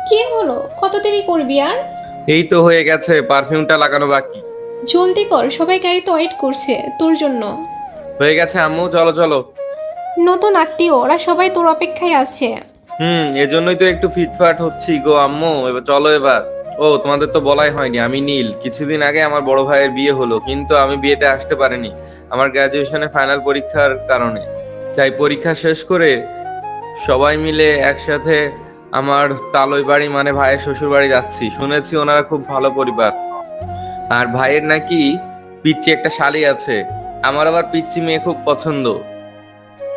কি হলো, কত দেরি করবি আর? এই তো হয়ে গেছে, পারফিউমটা লাগানো বাকি। জলদি কর, সবাই গাড়িতে ওয়েট করছে তোর জন্য। হয়ে গেছে আম্মু, চলো চলো। নতুন আত্মীয় ওরা সবাই তোর অপেক্ষায় আছে। এজন্যই তো একটু ফিটফাট হচ্ছি গো আম্মু, এবার চলো এবার। ও তোমাদের তো বলাই হয়নি, আমি নীল। কিছুদিন আগে আমার বড় ভাইয়ের বিয়ে হলো, কিন্তু আমি বিয়েতে আসতে পারিনি আমার গ্রাজুয়েশনে ফাইনাল পরীক্ষার কারণে। তাই পরীক্ষা শেষ করে সবাই মিলে একসাথে আমার তালই বাড়ি মানে ভাইয়ের শ্বশুর বাড়ি যাচ্ছি। শুনেছি ওনারা খুব ভালো পরিবার, আর ভাইয়ের নাকি পিচ্চি একটা শালি আছে। আমার আবার পিচ্চি মেয়ে খুব পছন্দ।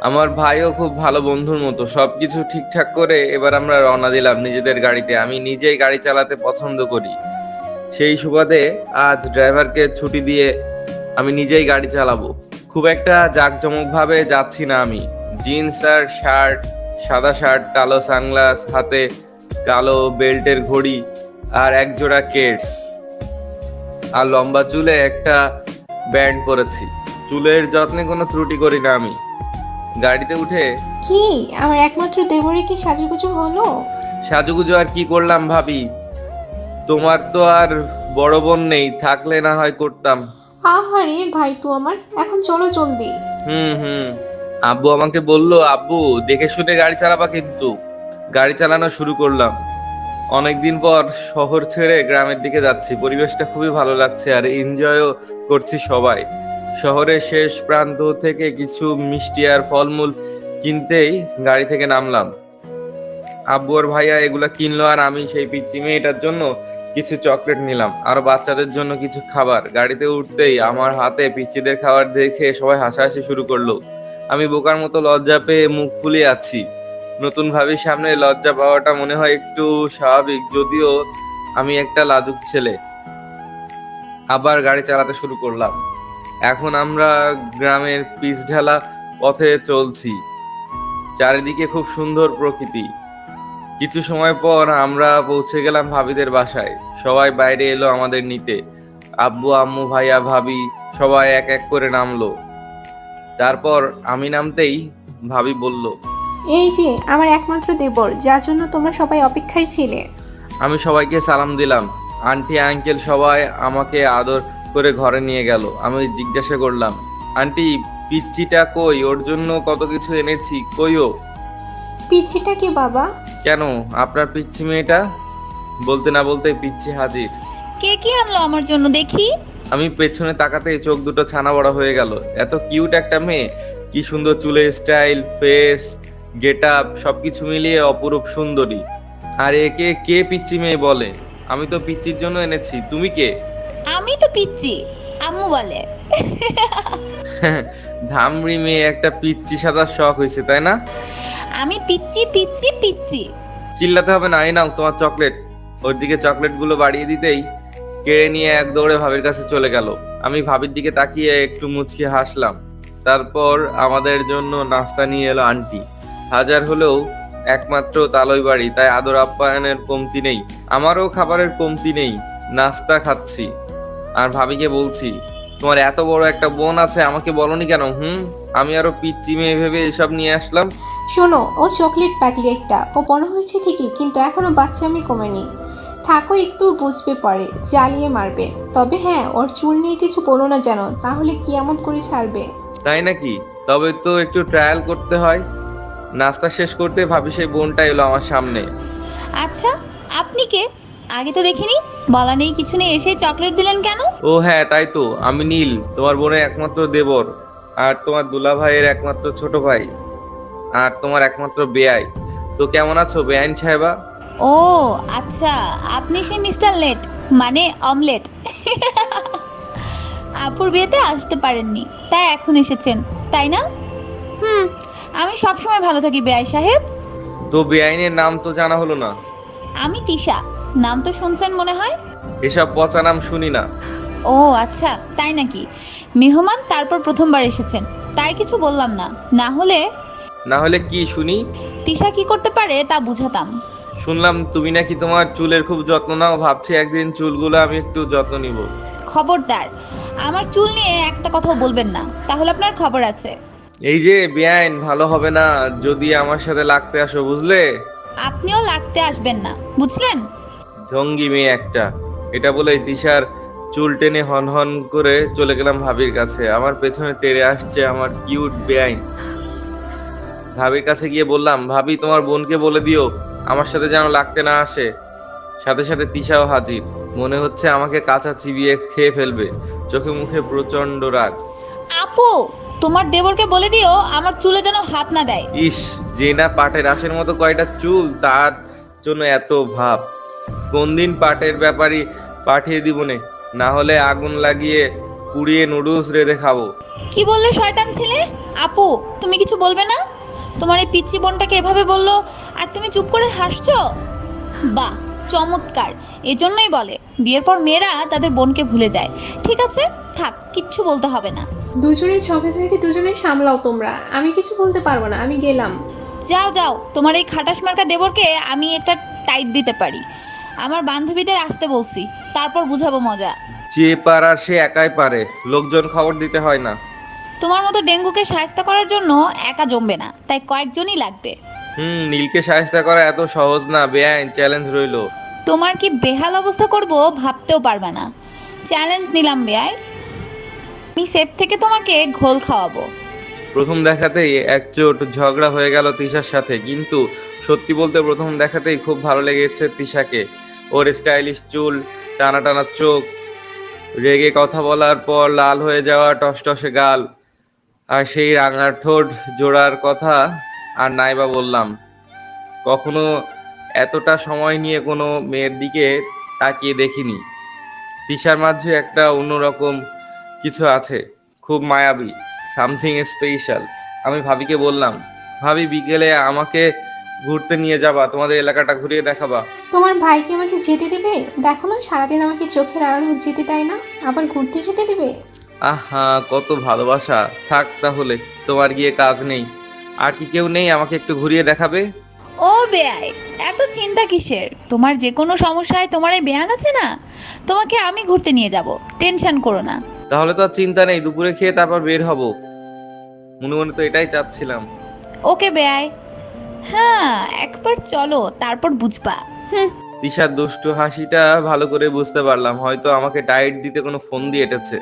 আমার ভাইও খুব ভালো বন্ধুর মতো। সবকিছু ঠিকঠাক করে এবার আমরা রওনা দিলাম নিজেদের গাড়িতে। আমি নিজেই গাড়ি চালাতে পছন্দ করি, সেই সুবাদে আজ ড্রাইভারকে ছুটি দিয়ে আমি নিজেই গাড়ি চালাবো। খুব একটা জাঁকজমক ভাবে যাচ্ছি না আমি। জিন্স আর শার্ট, সাদা শার্ট, কালো সানগ্লাস, হাতে কালো বেল্টের ঘড়ি আর এক জোড়া কেডস, আর লম্বা চুলে একটা ব্যান্ড পরেছি। চুলের যত্নে কোনো ত্রুটি করি না আমি। গাড়িতে উঠে কি, আমার একমাত্র দেবরে কি সাজুগুজু হলো? সাজুগুজু আর কি করলাম ভাবি, তোমার তো আর বড় বোন নেই, থাকলে না হয় করতাম। আহারে ভাইটু আমার, এখন চলো জলদি। হুম। আব্বু আমাকে বললো, আব্বু দেখে শুনে গাড়ি চালাবা কিন্তু। গাড়ি চালানো শুরু করলাম। অনেকদিন পর শহর ছেড়ে গ্রামের দিকে যাচ্ছি। পরিবেশটা খুবই ভালো লাগছে আর এনজয়ও করছি সবাই। শহরের শেষ প্রান্ত থেকে কিছু মিষ্টি আর ফলমূল কিনতেই গাড়ি থেকে নামলাম। আব্বু আর ভাইয়া এগুলা কিনলো, আর আমি সেই পিচ্চি মেয়েটার জন্য কিছু চকলেট নিলাম, আর বাচ্চাদের জন্য কিছু খাবার। গাড়িতে উঠতেই আমার হাতে পিচ্চিদের খাবার দেখে সবাই হাসাহাসি শুরু করলো। আমি বোকার মতো লজ্জা পেয়ে মুখ ফুলিয়ে আছি। নতুন ভাবির সামনে লজ্জা পাওয়াটা মনে হয় একটু স্বাভাবিক, যদিও আমি একটা লাজুক ছেলে। আবার গাড়ি চালাতে শুরু করলাম। এখন আমরা গ্রামের পিচ ঢালা পথে চলছি। চারিদিকে খুব সুন্দর প্রকৃতি। কিছু সময় পর আমরা পৌঁছে গেলাম ভাবিদের বাসায়। সবাই বাইরে এলো আমাদের নিতে। আব্বু, আম্মু, ভাইয়া, ভাবি সবাই এক এক করে নামলো। তারপর আমি নামতেই ভাবি বলল, এই যে আমার একমাত্র দেবর, যার জন্য তোমরা সবাই অপেক্ষায় ছিলে। আমি সবাইকে সালাম দিলাম। আন্টি আঙ্কেল সবাই আমাকে আদর করে ঘরে নিয়ে গেল। আমি জিজ্ঞাসা করলাম, আন্টি পিচ্চিটা কই? ওর জন্য কত কিছু এনেছি, কই ও? পিচ্ছিটা কি বাবা? কেন, আপনার পিচ্চি মেয়েটা? বলতে না বলতে পিচ্চি হাজির। কে কি আনলো আমার জন্য দেখি? আমি পেছনে তাকাতেই চোখ দুটো ছানা বড়া হয়ে গেল। এত কিউট একটা মেয়ে, কি সুন্দর চুলের স্টাইল, ফেস, গেট আপ, সবকিছু মিলিয়ে অপরূপ সুন্দরী। আর একে কে পিচ্চি মেয়ে বলে? আমি তো পিচ্চির জন্য এনেছি, তুমি কে? আমি তো পিচ্ছি, আম্মু বলে। ধামড়ি মেয়ে একটা, পিচ্চি সাজার শখ হয়েছে তাই না? আমি পিচ্ছি পিচ্ছি পিচ্ছি। চিল্লাতে হবে না, এই নাও তোমার চকলেট। ওর দিকে চকলেট গুলো বাড়িয়ে দিতেই কেড়ে নিয়ে এক দৌড়ে ভাবির কাছে চলে গেল। আমি ভাবির দিকে তাকিয়ে একটু মুচকি হাসলাম। তারপর আমাদের জন্য নাস্তা নিয়ে এলো আন্টি। হাজার হলেও একমাত্র তালই বাড়ি, তাই আদর আপ্যায়নের কমতি নেই। আমারও খাবারের কমতি নেই। নাস্তা খাচ্ছি আর ভাবিকে বলছি, তোমার এত বড় একটা বোন আছে, আমাকে বলনি কেন? আমি আরো পিচ্চি মেয়ে ভেবে এসব নিয়ে আসলাম। শোনো, ও চকলেট পাগলি একটা। ও বড় হয়েছে ঠিকই, কিন্তু এখনো বাচ্চামি কমেনি। থাকো, একটু বুঝবে পরে, জ্বালিয়ে মারবে। তবে হ্যাঁ, ওর চুল নিয়ে কিছু বলো না যেন, তাহলে কি এমন করে ছাড়বে। তাই নাকি? তবে তো একটু ট্রায়াল করতে হয়। নাস্তা শেষ করতে ভাবি সেই বোনটা এলো আমার সামনে। আচ্ছা, আপনি কে? আগে তো দেখিনি। বলা নেই কিছু নেই, এসে চকলেট দিলেন কেন? ও হ্যাঁ, তাই তো, আমি নীল, তোমার বোনের একমাত্র দেবর, আর তোমার দুলা ভাইয়ের একমাত্র ছোট ভাই, আর তোমার একমাত্র বেয়াই। তো কেমন আছো বেআইন সাহেবা? ও আচ্ছা, আপনি সেই মিস্টার লেট, মানে অমলেট। আপুর বিয়েতে আসতে পারেননি, তাই এখন এসেছেন, তাই না? হুম, আমি সবসময় ভালো থাকি বেআই সাহেব। তো বেআইনের নাম তো জানা হলো না। আমি তিশা, নাম তো শুনছেন মনে হয়। এসব পচা নাম শুনি না। ও আচ্ছা, তাই নাকি? মেহমান তারপর প্রথমবার এসেছেন, তাই কিছু বললাম না। না হলে না হলে কি শুনি? তিশা কি করতে পারে তা বুঝাতাম। শুনলাম তুমি নাকি তোমার চুলের খুব যত্ন নাও, ভাবছি একদিন চুলগুলো আমি একটু যত্ন নিব। খবরদার, আমার চুল নিয়ে একটা কথাও বলবেন না, তাহলে আপনার খবর আছে। এই যে বেআইন, ভালো হবে না যদি আমার সাথে লাগতে আসো, বুঝলে? আপনিও লাগতে আসবেন না, বুঝলেন? ঢঙ্গি মেয়ে একটা। এটা বলে তিশার চুল টেনে হন হন করে চলে গেলাম ভাবির কাছে। আমার পেছনে তেড়ে আসছে আমার কিউট বেআইন। ভাবির কাছে গিয়ে বললাম, ভাবি তোমার বোনকে বলে দিও আমার সাথে যেন লাগতে না আসে। সাথে সাথে তিশাও হাজির। মনে হচ্ছে আমাকে কাঁচা চিবিয়ে খেয়ে ফেলবে। চোখে মুখে প্রচন্ড রাগ। আপু, তোমার দেবরকে বলে দিও আমার চুলে যেন হাত না দেয়। ইস, যে না পাটের আশের মতো কয়টা চুল, তার জন্য এত ভাব। কোন দিন পাটের ব্যাপারই পাঠিয়ে দিবনে, না হলে আগুন লাগিয়ে পুড়িয়ে নুডলস রেঁধে খাবো। কি বললে শয়তান ছেলে? আপু, তুমি কিছু বলবে না? তোমার এই পিচ্চি বোনটাকে এভাবে বললো আর তুমি চুপ করে হাসছো? বাহ, চমৎকার। এজন্যই বলে বিয়ের পর মেয়েরা তাদের বোনকে ভুলে যায়। ঠিক আছে, থাক, কিচ্ছু বলতে হবে না। দুজনেই ঝগড়াঝাটি দুজনেই সামলাও তোমরা, আমি কিছু বলতে পারবো না, আমি গেলাম। যাও যাও, তোমার এই খাটাস মার্কা দেবরকে আমি একটা টাইট দিতে পারি। আমার বান্ধবীদের আসতে বলছি, তারপর বুঝাবো মজা। যে পারার সে একাই পারে, লোকজন খবর দিতে হয় না। তোমার মতো ডেঙ্গুকে সাহায্য করার জন্য একা জমবে না, তাই কয়েকজনই লাগবে। নীলকে সাহায্য করা এত সহজ না বেআইন, চ্যালেঞ্জ রইলো। তোমার কি বেহাল অবস্থা করব ভাবতেও পারবে না। চ্যালেঞ্জ নিলাম বেয়াই, আমি সেফ থেকে তোমাকে ঘোল খাওয়াবো। প্রথম দেখাতেই একচোট ঝগড়া হয়ে গেল তিশার সাথে, কিন্তু সত্যি বলতে প্রথম দেখাতেই খুব ভালো লেগেছে তিশাকে। ওর স্টাইলিশ চুল, টানা টানা চোখ, রেগে কথা বলার পর লাল হয়ে যাওয়া টসটসে গাল, আর সেই রাঙা ঠোঁট জোড়ার কথা আর নাইবা বললাম। কখনো এতটা সময় নিয়ে কোনো মেয়ের দিকে তাকিয়ে দেখিনি। তিশার মাঝে একটা অন্যরকম কিছু আছে, খুব মায়াবী, সামথিং স্পেশাল। আমি ভাবিকে বললাম, ভাবি বিকেলে আমাকে ঘুরতে নিয়ে যাবা, তোমাদের এলাকাটা ঘুরিয়ে দেখাবা। তোমার ভাই কি আমাকে যেতে দেবে? দেখো না, সারাদিন আমাকে চোখের আড়াল যেতে দেয় না, আবার ঘুরতে যেতে দেবে? আহা, কত ভালোবাসা। থাক তাহলে, তোমার গিয়ে কাজ নেই। আর কি কেউ নেই আমাকে একটু ঘুরিয়ে দেখাবে? ও বেয়াই, এত চিন্তা কিসের? তোমার যে কোনো সমস্যায় তোমার এই বেয়ান আছে না, তোমাকে আমি ঘুরতে নিয়ে যাব, টেনশন করো না। তাহলে তো আর চিন্তা নেই, দুপুরে খেয়ে তারপর বের হব। মনে মনে তো এটাই চাচ্ছিলাম। ওকে বেয়াই। হ্যাঁ, একবার চলো, তারপর বুঝবা। হুম। তিশার দুষ্টু হাসিটা ভালো করে বুঝতে পারলাম, হয়তো আমাকে ডায়েট দিতে কোনো ফোন দিয়ে এটেছে।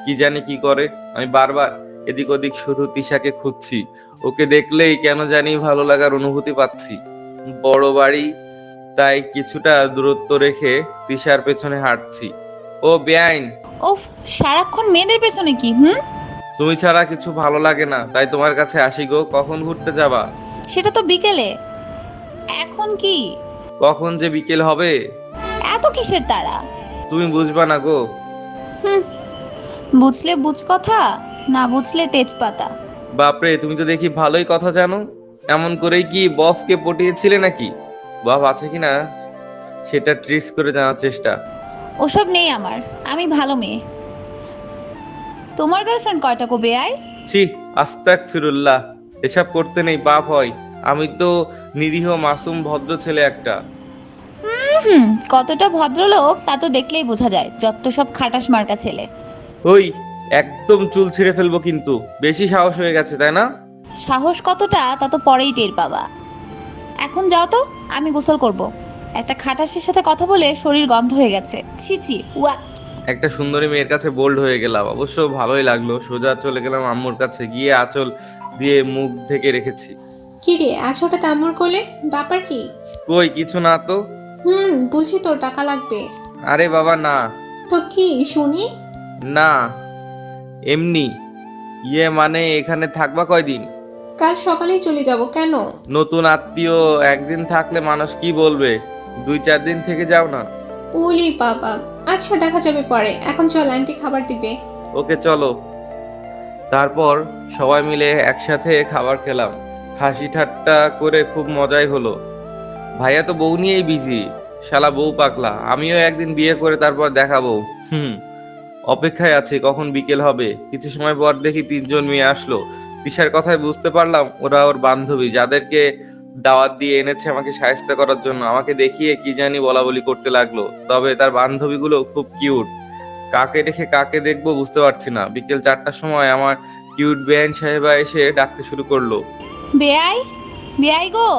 কি জানি কি করে। আমি বারবার এদিক ওদিক শুধু তিশাকে খুঁজছি। ওকে দেখলেই কেন জানি ভালো লাগার অনুভূতি পাচ্ছি। বড় বাড়ি, তাই কিছুটা দূরত্ব রেখে তিশার পেছনে হাঁটছি। ও বেআইন, ওফ, সারাক্ষণ মেয়েদের পেছনে কি? হুম। তুমি ছাড়া কিছু ভালো লাগে না, তাই তোমার কাছে আসি গো। কখন ঘুরতে যাবা? সেটা তো বিকেলে। এখন কি? কখন যে বিকেল হবে এত কিসের তাড়া? তুমি বুঝবা না গো। হুম, বুঝলে বুঝ কথা, না বুঝলে তেজপাতা। বাপরে, তুমি তো দেখি ভালোই কথা জানো। এমন করেই কি বফকে পটিয়েছিলে নাকি? বফ আছে কিনা সেটা ট্রিক্স করে জানার চেষ্টা। ওসব নেই আমার, আমি ভালো মেয়ে। তোমার গার্লফ্রেন্ড কয়টা গো বেয়াই? ছি, আস্তাগফিরুল্লাহ। এসব করতে নেই, পাপ হয়। আমি তো নিরীহ মাসুম ভদ্র ছেলে একটা। হুম, কতটা ভদ্রলোক তা তো দেখলেই বোঝা যায়, যত সব খাটাস মার্কা ছেলে। ওই, একদম চুল ছিঁড়ে ফেলবো কিন্তু। বেশি সাহস হয়ে গেছে, তাই না? সাহস কতটা তা তো পরেই টের পাবা। এখন যাও তো, আমি গোসল করব। একটা খাটাসের সাথে কথা বলে শরীর গন্ধ হয়ে গেছে। ছি ছি, ওয়া। একটা সুন্দরী মেয়ের কাছে বোল্ড হয়ে গেলাম, অবশ্য ভালোই লাগলো। সোজা চলে গেলাম আম্মুর কাছে, গিয়ে আঁচল দিয়ে মুখ ঢেকে রেখেছি। কি রে, আজ হঠাৎ আম্মুর কোলে? ব্যাপার কি? কই কিছু না তো। বুঝি তো, টাকা লাগবে। আরে বাবা না। তো কি শুনি? না, এমনি। মানে এখানে থাকবা কয়দিন? কাল সকালেই চলে যাব। কেন? নতুন আত্মীয় একদিন থাকলে মানুষ কি বলবে, 2-4 দিন থেকে যাও না। ওলি বাবা। আচ্ছা, দেখা যাবে পরে, এখন চল, আন্টি খাবার দিবে। ওকে চলো। তারপর সবাই মিলে একসাথে খাবার খেলাম। হাসি ঠাট্টা করে খুব মজাই হলো। ভাইয়া তো বউ নিয়েই বিজি, শালা বউ পাকলা। আমিও একদিন বিয়ে করে তারপর দেখাবো। অপেক্ষায় আছি কখন বিকেল হবে। কিছু সময় পর দেখি 3জন মেয়ে আসলো। তিশার কথায় বুঝতে পারলাম ওরা ওর বান্ধবী, যাদেরকে দাওয়াত দিয়ে এনেছে আমাকে সাহায্য করার জন্য। আমাকে দেখিয়ে কি জানি বলা বলি করতে লাগলো, তবে তার বান্ধবীগুলো খুব কিউট। কাকে রেখে কাকে দেখবো বুঝতে পারছি না। বিকেল 4টার সময় আমার কিউট বেআইন সাহেবা এসে ডাকতে শুরু করলো। বেয়াই, বেয়াই গো,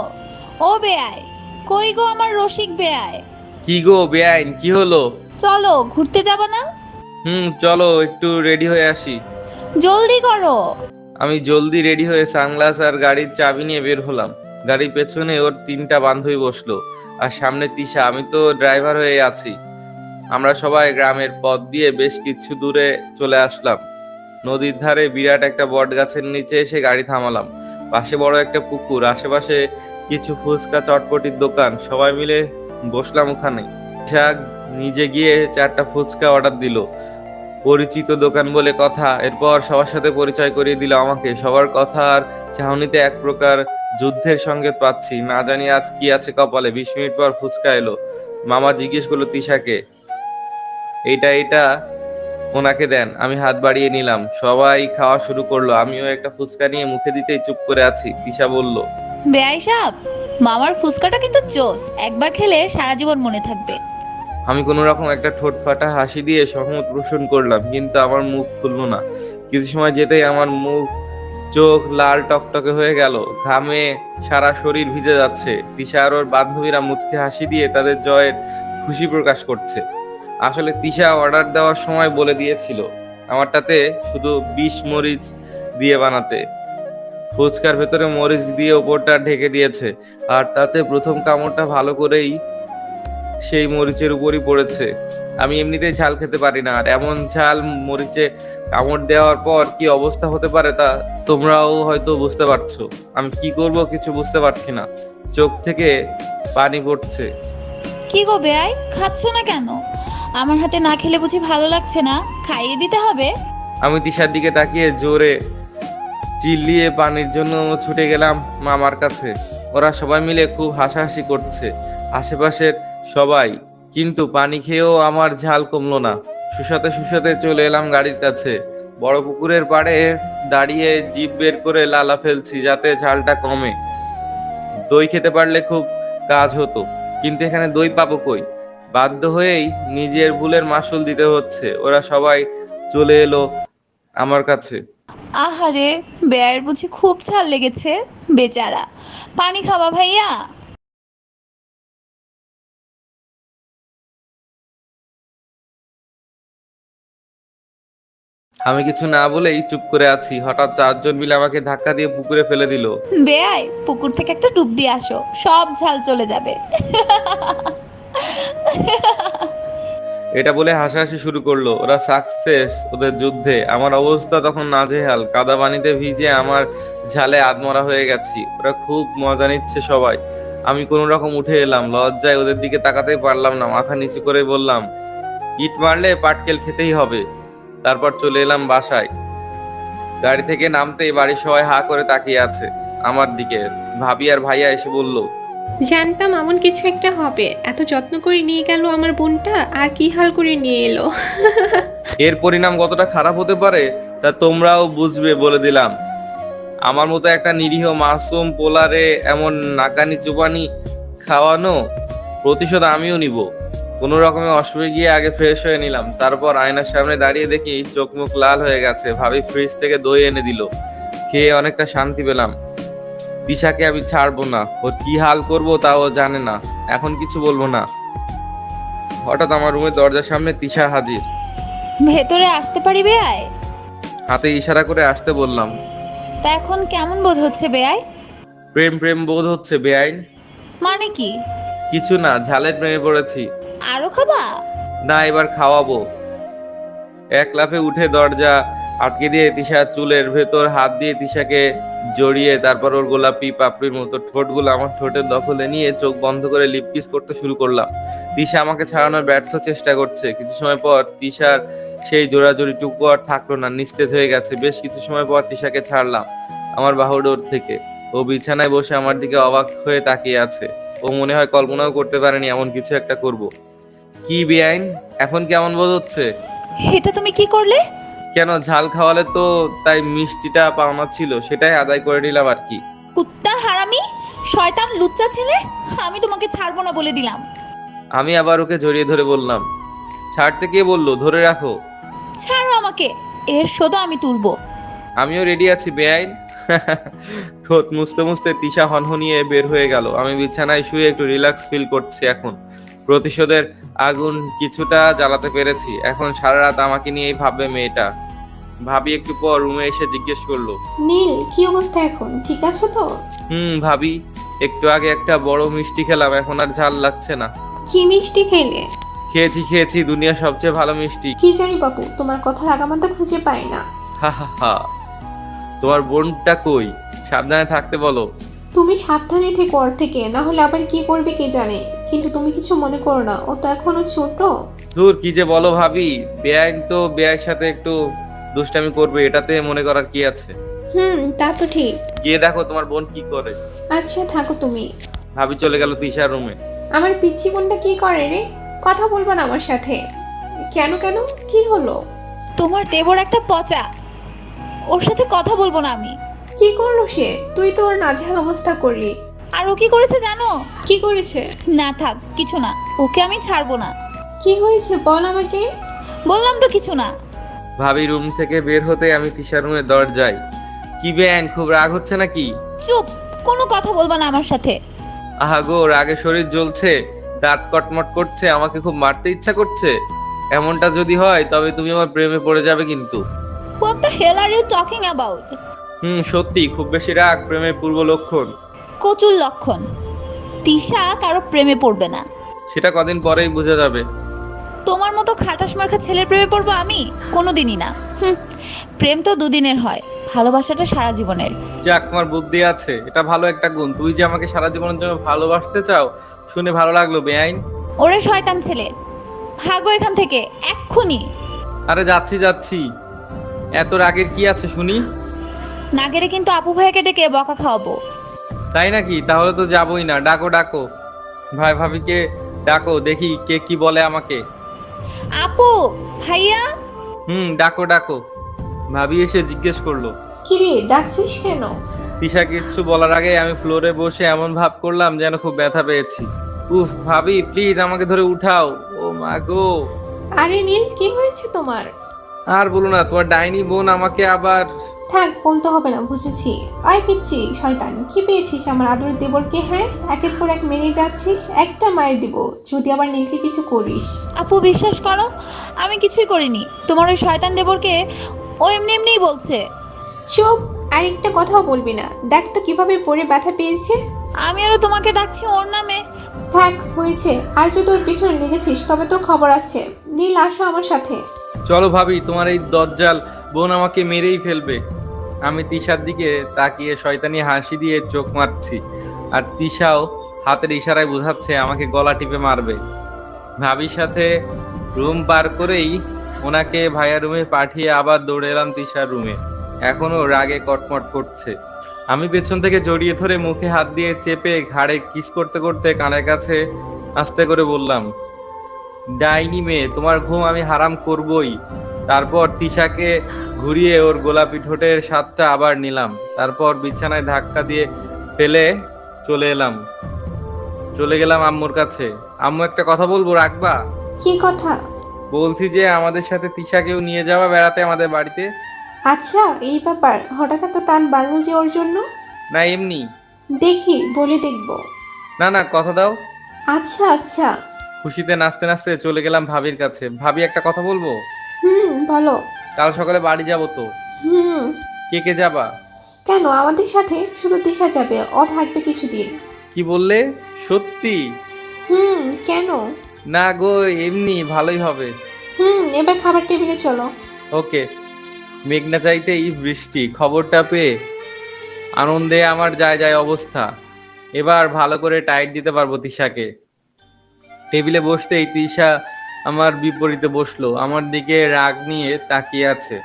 ও বেয়াই। কই গো আমার রসিক বেয়াই? কি গো বেআইন, কি হলো? চলো ঘুরতে যাবা না? চলো একটু রেডি হয়ে আসি। জলদি করো। আমি জলদি রেডি হয়ে সানগ্লাস আর গাড়ির চাবি নিয়ে বের হলাম। গাড়ির পেছনে ওর 3টা বান্ধবী বসলো, আর সামনে তিশা। আমি তো ড্রাইভার হয়ে আছি। আমরা সবাই গ্রামের পথ দিয়ে বেশ কিছু দূরে চলে আসলাম। নদীর ধারে বিরাট একটা বট গাছের নিচে এসে গাড়ি থামালাম। পাশে বড় একটা পুকুর, আশেপাশে কিছু ফুচকা চটপটির দোকান। সবাই মিলে বসলাম ওখানে। তিশা নিজে গিয়ে 4টা ফুচকা অর্ডার দিল। পরিচিত দোকান বলে কথা। এরপর সবার সাথে পরিচয় করিয়ে দিল আমাকে। সবার কথা আর চাহনিতে এক প্রকার যুদ্ধের সঙ্গে পাচ্ছি। না জানি আজ কি আছে কপালে। 20 মিনিট পর ফুচকা এলো। মামা জিজ্ঞেস করলো তিশাকে, এইটা ওনাকে দেন। আমি হাত বাড়িয়ে নিলাম। সবাই খাওয়া শুরু করলো। আমিও একটা ফুচকা নিয়ে মুখে দিতেই চুপ করে আছি। তিশা বলল, বেয়াই সাহেব, মামার ফুচকাটা কিন্তু জোস, একবার খেলে সারা জীবন মনে থাকবে। আমি কোনো রকম একটা ঠোঁট ফাটা হাসি দিয়ে সহমত পোষণ করলাম, কিন্তু আমার মুখ খুললো না। কিছু সময় যেতেই আমার মুখ চোখ লাল টকটকে হয়ে গেল। ঘামে সারা শরীর ভিজে যাচ্ছে। তিশা আর ওর বান্ধবীরা মুচকে হাসি দিয়ে তাদের জয়ের খুশি প্রকাশ করছে। আসলে তিশা অর্ডার দেওয়ার সময় বলে দিয়েছিল আমারটাতে শুধু 20 মরিচ দিয়ে বানাতে। ফুচকার ভেতরে মরিচ দিয়ে ওপরটা ঢেকে দিয়েছে, আর তাতে প্রথম কামড়টা ভালো করেই সেই মরিচের উপরই পড়েছে। আমি এমনিতেই ঝাল খেতে পারি না, আর এমন ঝাল মরিচে কামড় দেওয়ার পর কি অবস্থা হতে পারে তা তোমরাও হয়তো বুঝতে পারছো। আমি কি করব কিছু বুঝতে পারছি না। চোখ থেকে পানি পড়ছে। কি গো বেয়াই, খাচ্ছ না কেন? আমার হাতে না খেলে বুঝি ভালো লাগছে না? খাইয়ে দিতে হবে। আমি তিশার দিকে তাকিয়ে জোরে চিল্লিয়ে পানির জন্য ছুটে গেলাম মামার কাছে। ওরা সবাই মিলে খুব হাসাহাসি করছে, আশেপাশের সবাই। কিন্তু পানি খেয়েও আমার ঝাল কমলো না। শুষাতে শুষাতে চলে এলাম গাড়ির কাছে। বড় পুকুরের পাড়ে দাঁড়িয়ে জিভ বের করে লালা ফেলছি যাতে ঝালটা কমে। দই খেতে পারলে খুব কাজ হতো, কিন্তু এখানে দই পাবো কই? বাধ্য হয়েই নিজের ভুলের মাসুল দিতে হচ্ছে। ওরা সবাই চলে এলো আমার কাছে। আহারে, বেয়ার বুঝি খুব ঝাল লেগেছে, বেচারা। পানি খাবা ভাইয়া? আমি কিছু না বলেই চুপ করে আছি। হঠাৎ 4জন মিলে আমাকে ধাক্কা দিয়ে পুকুরে ফেলে দিল। বেয়াই, পুকুর থেকে একটা ডুব দিয়ে আসো, সব ঝাল চলে যাবে। এটা বলে হাসাহাসি শুরু করলো। ওরা সাকসেস ওদের যুদ্ধে। আমার অবস্থা তখন নাজেহাল। কাদা পানিতে ভিজে আমার ঝালে আধমরা হয়ে গেছি। ওরা খুব মজা নিচ্ছে সবাই। আমি কোনো রকম উঠে এলাম। লজ্জায় ওদের দিকে তাকাতেই পারলাম না। মাথা নিচু করে বললাম, ইট মারলে পাটকেল খেতেই হবে। তারপর চলে এলাম বাসায়। গাড়ি থেকে নামতেই বাড়ির সবাই হা করে তাকিয়ে আছে আমার দিকে। ভাবি আর ভাইয়া এসে বলল, জানতাম এমন কিছু একটা হবে। এত যত্ন করে নিয়ে গেল আমার বোনটা, আর কি হাল করে নিয়ে এলো। এর পরিণাম কতটা খারাপ হতে পারে তা তোমরাও বুঝবে বলে দিলাম। আমার মতো একটা নিরীহ মাসুম পোলারে এমন নাকানি চুপানি খাওয়ানো প্রতিশোধ আমিও নিব। কোনো রকমে অশ্বে গিয়ে আগে ফ্রেশ হয়ে নিলাম। তারপর আয়নার সামনে দাঁড়িয়ে দেখি চোখ মুখ লাল হয়ে গেছে। ভাবি ফ্রিজ থেকে দই এনে দিল। খেয়ে অনেকটা শান্তি পেলাম। তিশাকে আমি ছাড়বো না। ওর কি হাল করবো তাও জানে না। এখন কিছু বলবো না। হঠাৎ আমার রুমের দরজার সামনে তিশা হাজির। ভেতরে আসতে পারি বেয়াই? হাতে ইশারা করে আসতে বললাম। তা এখন কেমন বোধ হচ্ছে বেয়াই? প্রেম প্রেম বোধ হচ্ছে বেআইন। মানে কি? কিছু না, ঝালের প্রেমে পড়েছি। আরো খাবা? না, এবার খাওয়াবো। এক লাফে উঠে দরজা আটকে দিয়ে তিশার চুলের ভেতর হাত দিয়ে তিশাকে জড়িয়ে তারপর ওর গোলাপি পাপড়ির মতো ঠোঁটগুলো আমার ঠোঁটের দখলে নিয়ে চোখ বন্ধ করে লিপ কিস করতে শুরু করলাম। তিশা আমাকে ছাড়ানোর ব্যর্থ চেষ্টা করছে। কিছু সময় পর তিশার সেই জোড়াজড়িটুকু আর থাকলো না, নিস্তেজ হয়ে গেছে। বেশ কিছু সময় পর তিশাকে ছাড়লাম আমার বাহুডোর থেকে। ও বিছানায় বসে আমার দিকে অবাক হয়ে তাকিয়ে আছে। ও মনে হয় কল্পনাও করতে পারেনি এমন কিছু একটা করব। কি বেআইন, এখন কেমন বোধ হচ্ছে? এটা তুমি কি করলে? কেন, ঝাল খাওয়ালে তো তাই মিষ্টিটা পাওনা ছিল, সেটাই আদায় করে নিলাম আর কি। কুত্তা হারামি, শয়তান লুচ্চা ছেলে, আমি তোমাকে ছাড়বো না বলে দিলাম। আমি আবার ওকে জড়িয়ে ধরে বললাম, ছাড়তে কে বললো, ধরে রাখো। ছাড়ো আমাকে, এর শোধ আমি তুলবো। আমিও রেডি আছি বেআইন। ঠোঁট মুছতে মুছতে তিশা হনহনিয়ে বের হয়ে গেল। আমি বিছানায় শুয়ে একটু রিল্যাক্স ফিল করছি এখন। প্রতিশোধের আগুন কিছুটা জ্বালাতে পেরেছি। এখন সারা রাত আমাকে নিয়েই ভাববে মেয়েটা। ভাবি একটু পর রুমে এসে জিজ্ঞেস করলো, নীল, কি অবস্থা এখন? ঠিক আছে তো? ভাবি, একটু আগে একটা বড় মিষ্টি খেলাম, এখন আর ঝাল লাগছে না। কি মিষ্টি খেলে? খেয়েছি দুনিয়ার সবচেয়ে ভালো মিষ্টি। কি জানি বাপু, তোমার কথার আগামাথা খুঁজে পাই না। হা হা হা। তোমার বোনটা কই? সাবধানে থাকতে বলো। তুমি সাবধানে থেকো ওর থেকে, না হলে আবার কি করবে কে জানে। কিন্তু তুমি কিছু মনে করো না, ও তো এখনো ছোট। দূর, কি যে বলো ভাবি। বেয়াই তো বেয়াইয়ের সাথে একটু দুষ্টামি করবে, এটাতে মনে করার কি আছে? তা তো ঠিক। গিয়ে দেখো তোমার বোন কি করে। আচ্ছা থাকো তুমি। ভাবি চলে গেল তিশার রুমে। আমার পিচ্চি বোনটা কি করে রে? কথা বলবা না আমার সাথে? কেন কেন, কি হলো? তোমার দেবর একটা পচা, ওর সাথে কথা বলবো না আমি। কি করলো সে? তুই তো ওর নাজেহাল অবস্থা করলি। আর ও কি করেছে জানো? কি করেছে? না থাক, কিছু না, ওকে আমি ছাড়বো না। কি হয়েছে বল আমাকে। বললাম তো কিছু না। ভাবি রুম থেকে বের হতে আমি তিশার রুমে দরজায়। কি বেআইন, খুব রাগ হচ্ছে নাকি? চুপ, কোনো কথা বলবা না আমার সাথে। আহা গো, রাগে শরীর জ্বলছে, দাঁত কটমট করছে, আমাকে খুব মারতে ইচ্ছা করছে। এমনটা যদি হয় তবে তুমি আমার প্রেমে পড়ে যাবে কিন্তু। What the hell are you talking about? সত্যি খুব বেশি রাগ প্রেমের পূর্ব লক্ষণ। কচুর লক্ষণ। তিশা কারো প্রেমে পড়বে না। সেটা কদিন পরেই বোঝা যাবে। তোমার মতো খাটাস মার্কা ছেলের প্রেমে পড়বো আমি? কোনোদিনই না। প্রেম তো দুদিনের হয়, ভালোবাসাটা সারা জীবনের। যাক, তোমার বুদ্ধি আছে, এটা ভালো একটা গুণ। তুই যে আমাকে সারা জীবনের জন্য ভালোবাসতে চাও, শুনে ভালো লাগলো বেআইন। ওরে শয়তান ছেলে, ভাগো এখান থেকে এক্ষুনি। আরে যাচ্ছি। এত রাগের কি আছে শুনি? না গেলে কিন্তু আপু ভাইকে ডেকে বকা খাওয়াবো। তাই নাকি? তাহলে তো যাবোই না। ডাকো ভাই ভাবিকে ডাকো, দেখি কে কি বলে আমাকে। আপু ভাইয়া। ডাকো। ভাবি এসে জিজ্ঞেস করলো, কিরে ডাকছিস কেন? তিশা কিছু বলার আগে আমি ফ্লোরে বসে এমন ভাব করলাম যেন খুব ব্যথা পেয়েছি। উফ ভাবি, প্লিজ আমাকে ধরে উঠাও। ও মা গো। আরে নীল, কি হয়েছে তোমার? আর বলো না, তোমার ডাইনি বোন আমাকে আবার। থাক, বলতে হবে না, বুঝেছি। আয় পিচ্ছি শয়তান, কি পেয়েছিস আমার আদর দেবরকে? হ্যাঁ, একের পর এক মেনে যাচ্ছিস। একটা মায়ের দিব যদি আবার নীলকে কিছু করিস। আপু বিশ্বাস করো, আমি কিছুই করিনি। তোমার ওই শয়তান দেবরকে ও এমনি এমনিই বলছে। চুপ, আরেকটা কথাও বলবি না। দেখ তো কিভাবে পড়ে ব্যথা পেয়েছে। আমি আরো তোমাকে ডাকছি ওর নামে। থাক, হয়েছে। আর যদি ওর পিছনে লেগেছিস তবে তোর খবর আছে। নীল, আসো আমার সাথে। চলো ভাবি, তোমার এই দজ্জাল বোন আমাকে মেরেই ফেলবে। আমি তিশার দিকে তাকিয়ে শয়তানি হাসি দিয়ে চোখ মারছি, আর তিশাও হাতের ইশারায় বোঝাচ্ছে আমাকে গলা টিপে মারবে। ভাবির সাথে রুম পার করেই ওনাকে ভাইয়া রুমে পাঠিয়ে আবার দৌড়ে এলাম তিশার রুমে। এখনো রাগে কটমট করছে। আমি পেছন থেকে জড়িয়ে ধরে মুখে হাত দিয়ে চেপে ঘাড়ে কিস করতে করতে কানের কাছে আস্তে করে বললাম, ডাইনি মেয়ে, তোমার ঘুম আমি হারাম করবই। তারপর তিশাকে ঘুরিয়ে ওর গোলাপি ঠোঁটের স্বাদটা আবার নিলাম। তারপর বিছানায় ধাক্কা দিয়ে ফেলে চলে গেলাম আম্মুর কাছে। আম্মু, একটা কথা বলবো, রাখবা? কি কথা? বলছি যে আমাদের সাথে তিশাকেও নিয়ে যাওয়া বেড়াতে আমাদের বাড়িতে। আচ্ছা, এই ব্যাপার। হঠাৎ এত টান বাড়লো যে ওর জন্য? না এমনি। দেখি, বলে দেখবো। না, কথা দাও। আচ্ছা। খুশিতে নাচতে নাচতে চলে গেলাম ভাবির কাছে। ভাবি, একটা কথা বলবো? বলো। কাল সকালে বাড়ি যাবো তো। হুম। কে যাবা? কেন, আমাদের সাথে শুধু তিশা যাবে, ও থাকবে কিছুদিন। কি বললে? সত্যি? কেন? না গো, এমনি, ভালোই হবে। এবার খাবার টেবিলে চলো। ওকে। মেঘনা চাইতেই বৃষ্টি। খবরটা পেয়ে আনন্দে আমার যায় অবস্থা। এবার ভালো করে টাইট দিতে পারবো তিশাকে। টেবিলে বসতেই তিশা আমার বিপরীতে বসলো, আমার দিকে রাগ নিয়ে তাকিয়ে আছে।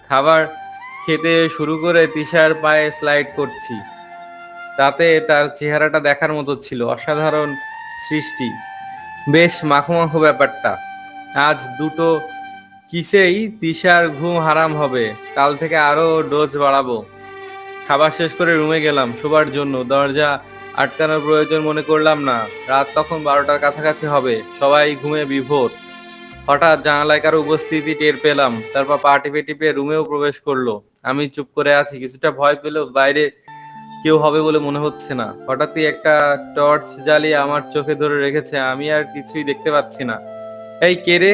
খাবার খেতে শুরু করে তিশার পায়ে স্লাইড করছি। তাতে তার চেহারাটা দেখার মতো ছিল, অসাধারণ সৃষ্টি। বেশ মাখো ব্যাপারটা। আজ দুটো কিসেই তিশার ঘুম হারাম হবে। কাল থেকে আরো ডোজ বাড়াবো। খাবার শেষ করে রুমে গেলাম শোবার জন্য। দরজা আটকানোর প্রয়োজন মনে করলাম না। রাত তখন 12টার কাছাকাছি হবে, সবাই ঘুমে বিভোর। হঠাৎ জানালায় কারো উপস্থিতি টের পেলাম। তারপর পা টিপে রুমেও প্রবেশ করলো। আমি চুপ করে আছি, কিছুটা ভয় পেলেও বাইরে কেউ হবে বলে মনে হচ্ছে না। হঠাৎই একটা টর্চ জ্বালিয়ে আমার চোখে ধরে রেখেছে, আমি আর কিছুই দেখতে পাচ্ছি না। এই কে রে?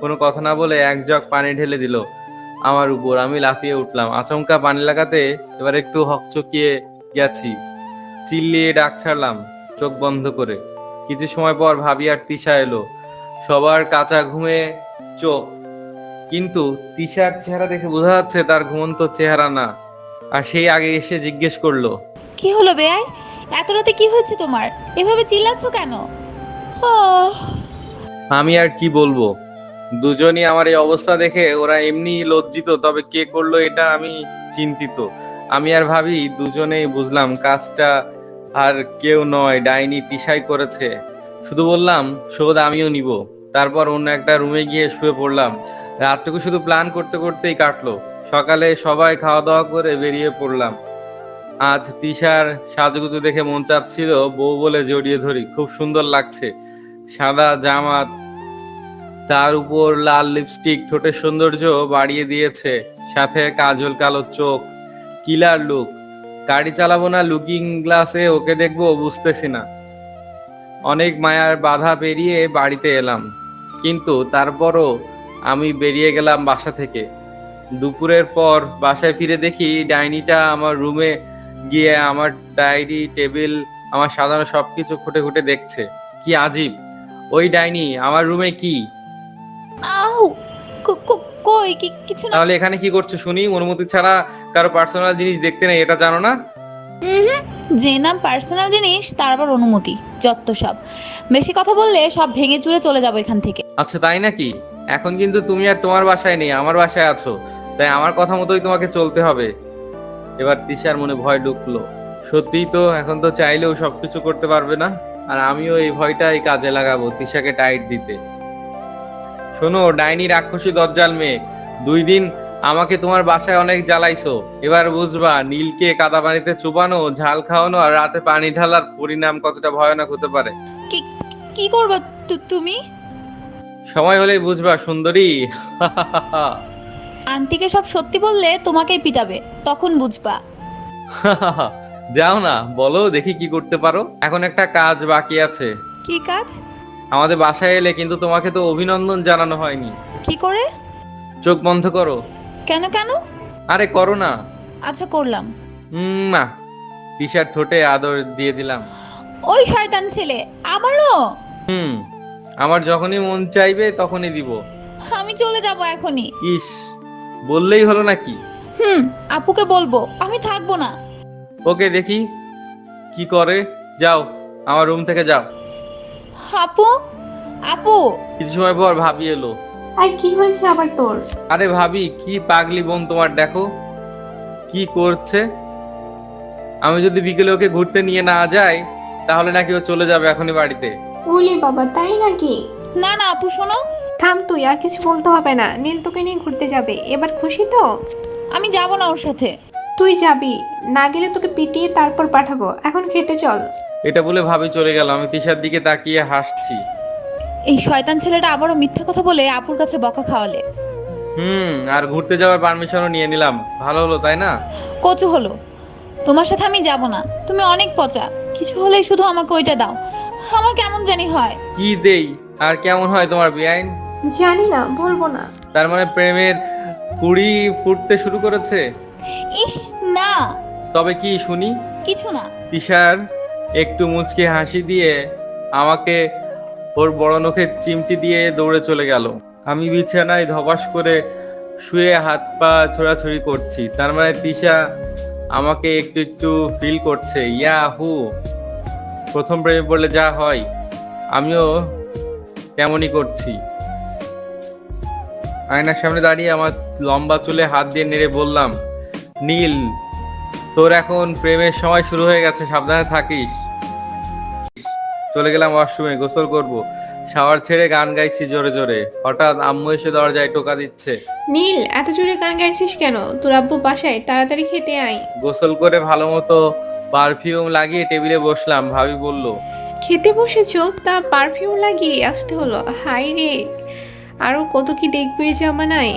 কোনো কথা না বলে এক জগ পানি ঢেলে দিল আমার উপর। আমি লাফিয়ে উঠলাম, আচমকা পানি লাগাতে এবার একটু হকচকিয়ে গেছি। চিল্লিয়ে ডাক ছাড়লাম চোখ বন্ধ করে। কিছু সময় পর ভাবি আর তিশা এলো, সবার কাঁচা ঘুমে চোখ, কিন্তু তিশার চেহারা দেখে বোঝা যাচ্ছে তার ঘুমন্ত চেহারা না। আর সেই আগে এসে জিজ্ঞেস করলো, কি হলো বেয়াই? এত রাতে কি হয়েছে তোমার? এভাবে চিল্লাচ্ছ কেন? আহ, আমি আর কি বলবো, দুজনই আমার এই অবস্থা দেখে ওরা এমনি লজ্জিত, তবে কে করলো এটা আমি চিন্তিত। আমি আর ভাবি দুজনেই বুঝলাম কাজটা আর কেউ নয়, ডাইনি তিশাই করেছে। শুধু বললাম শোধ আমিও নিব। তারপর অন্য একটা রুমে গিয়ে শুয়ে পড়লাম। রাতটুকু শুধু প্ল্যান করতে করতেই কাটলো। সকালে সবাই খাওয়া দাওয়া করে বেরিয়ে পড়লাম। আজ তিশার সাজগুজু দেখে মন চাচ্ছিল বউ বলে জড়িয়ে ধরি, খুব সুন্দর লাগছে। সাদা জামা, তার উপর লাল লিপস্টিক ঠোঁটের সৌন্দর্য বাড়িয়ে দিয়েছে, সাথে কাজল, কালো চোখ, কিলার লুক। গাড়ি চালাবো না লুকিং গ্লাসে ওকে দেখবো বুঝতেছি না। অনেক মায়ার বাধা পেরিয়ে বাড়িতে এলাম, কিন্তু তারপরও আমি বেরিয়ে গেলাম বাসা থেকে। দুপুরের পর বাসায় ফিরে দেখি ডাইনিটা আমার রুমে গিয়ে আমার ডায়েরি, টেবিল, আমার সাধারণ সবকিছু খুঁটে খুঁটে দেখছে। কি আজীব, ওই ডাইনি আমার রুমে কি? আউ, কই কিছু না। তাহলে এখানে কি করছো শুনি? অনুমতি ছাড়া কারো পার্সোনাল জিনিস দেখতে নেই, এটা জানো না? যে নাম পার্সোনাল জিনিস তার আবার অনুমতি, যত সব। বেশি কথা বললে সব ভেঙে চুরে চলে যাবো এখান থেকে। আচ্ছা তাই নাকি? এখন কিন্তু তুমি আর তোমার বাসায় নেই, আমার বাসায় আছো, তাই আমার কথা মতোই তোমাকে চলতে হবে। এবার তিশার মনে ভয় ঢুকলো। সত্যিই তো, এখন তো চাইলেও সবকিছু করতে পারবে না। আর আমিও এই ভয়টাই কাজে লাগাবো তিশাকে টাইট দিতে। শোনো ডাইনি রাক্ষসী দজ্জাল মেয়ে, 2 দিন আমাকে তোমার বাসায় অনেক জ্বালাইছো। এবার বুঝবা নীলকে কাদা পানিতে চুবানো, ঝাল খাওয়ানো আর রাতে পানি ঢালার পরিণাম কতটা ভয়ানক হতে পারে। কি কি করবে তুমি? সময় হলেই বুঝবা সুন্দরী। আন্টিকে সব সত্যি বললে তোমাকেই পিটাবে, তখন বুঝবা। যাও না, বলো দেখি কি করতে পারো। এখন একটা কাজ বাকি আছে। কি কাজ? আমাদের বাসায় এলে কিন্তু তোমাকে তো অভিনন্দন জানানো হয়নি। কি করে? চোখ বন্ধ করো। কেন কেন? আরে করো না। আচ্ছা করলাম। না, টি-শার্ট ঠোঁটে আদর দিয়ে দিলাম। ওই শয়তান ছেলে, আবারও? আমার যখনই মন চাইবে তখনই দিব। আমি চলে যাব এখনই। ইস, বললেই হলো নাকি? আপুকে বলবো, আমি থাকবো না। ওকে, দেখি কি করে। যাও, আমার রুম থেকে যাও। আপু, আপু। কিছু সময় পর ভাবি এলো। আর কি হয়েছে আবার তোর? আরে ভাবি, কি পাগলি বোন তোমার, দেখো কি করছে। আমি যদি বিকেলে ওকে ঘুরতে নিয়ে না যাই তাহলে নাকি ও চলে যাবে এখনই বাড়িতে। ওলি বাবা, তাই নাকি? না না আপু শোনো। থাম, তুই আর কিছু বলতে হবে না। নীল তোকে নিয়ে ঘুরতে যাবে, এবার খুশি তো? আমি যাব না ওর সাথে। তুই যাবি না, গেলে তোকে পিটিয়ে তারপর পাঠাবো। এখন খেতে চল। এটা বলে ভাবি চলে গেল। আমি তিশার দিকে তাকিয়ে হাসছি। এই শয়তান ছেলেটা আবারও মিথ্যা কথা বলে আপুর কাছে বকা খাওয়ালে। আর ঘুরতে যাওয়ার পারমিশনও নিয়ে নিলাম, ভালো হলো তাই না? কচু হলো। তোমার সাথে আমি যাব না, তুমি অনেক পচা। কিছু হলেই শুধু আমাকে ওইটা দাও, আমার কেমন জানি হয়। কি দেই আর কেমন হয় তোমার বেআইন? জানি না, বলবো না। তার মানে প্রেমের কুড়ি ফুটতে শুরু করেছে? ইস না। তবে কি শুনি? কিছু না। তিশার একটু মুচকি হাসি দিয়ে আমাকে ওর বড় নখের চিমটি দিয়ে দৌড়ে চলে গেল। আমি বিছানায় ধপাস করে শুয়ে হাত পা ছোড়াছুড়ি করছি। তার মানে তিশা আমাকে একটু একটু ফিল করছে। ইয়াহু, প্রথম প্রেমে পড়লে যা হয় আমিও তেমনই করছি। আয়নার সামনে দাঁড়িয়ে আমার লম্বা চুলে হাত দিয়ে নেড়ে বললাম, নীল, তোর এখন প্রেমের সময় শুরু হয়ে গেছে, সাবধানে থাকিস। চলে গেলাম ওয়াশরুমে, গোসল করব। শাওয়ার ছেড়ে গান গাইছি জোরে জোরে। হঠাৎ আম্মু এসে দরজায় টোকা দিচ্ছে। নীল, এত জোরে গান গাইছিস কেন? তোর আব্বু বাসায়, তাড়াতাড়ি খেতে আয়। গোসল করে ভালো মতো পারফিউম লাগিয়ে টেবিলে বসলাম। ভাবি বলল, খেতে বসেছো, তা পারফিউম লাগিয়ে আসতে হলো? হাই রে, আরো কত কি দেখবে জামানায়।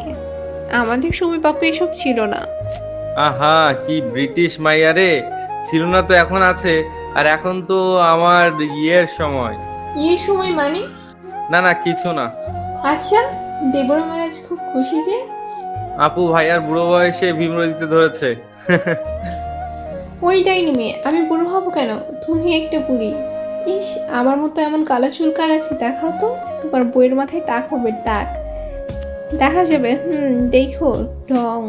আমাদের সময় বাপু এসব ছিল না। আহা, কি ব্রিটিশ মাইয়া রে! ছিল না তো, এখন আছে। আর এখন তো আমার ইয়ের সময়। ইয়ে সময় মানে? না না, কিছু না। আচ্ছা, দেবর মহারাজ খুব খুশি যে। আপু ভাইয়ার বুড়ো বয়সে ভীমরতি দিতে ধরেছে। ওই ডাইনি মেয়ে, আমি বুড়ো হব কেন? তুমি একটা বুড়ি। ইস, আমার মতো এমন কালো চুল কার আছে দেখাও তো। তোমার বইয়ের মাথায় টাক হবে, টাক। দেখা যাবে। দেখো ঢং।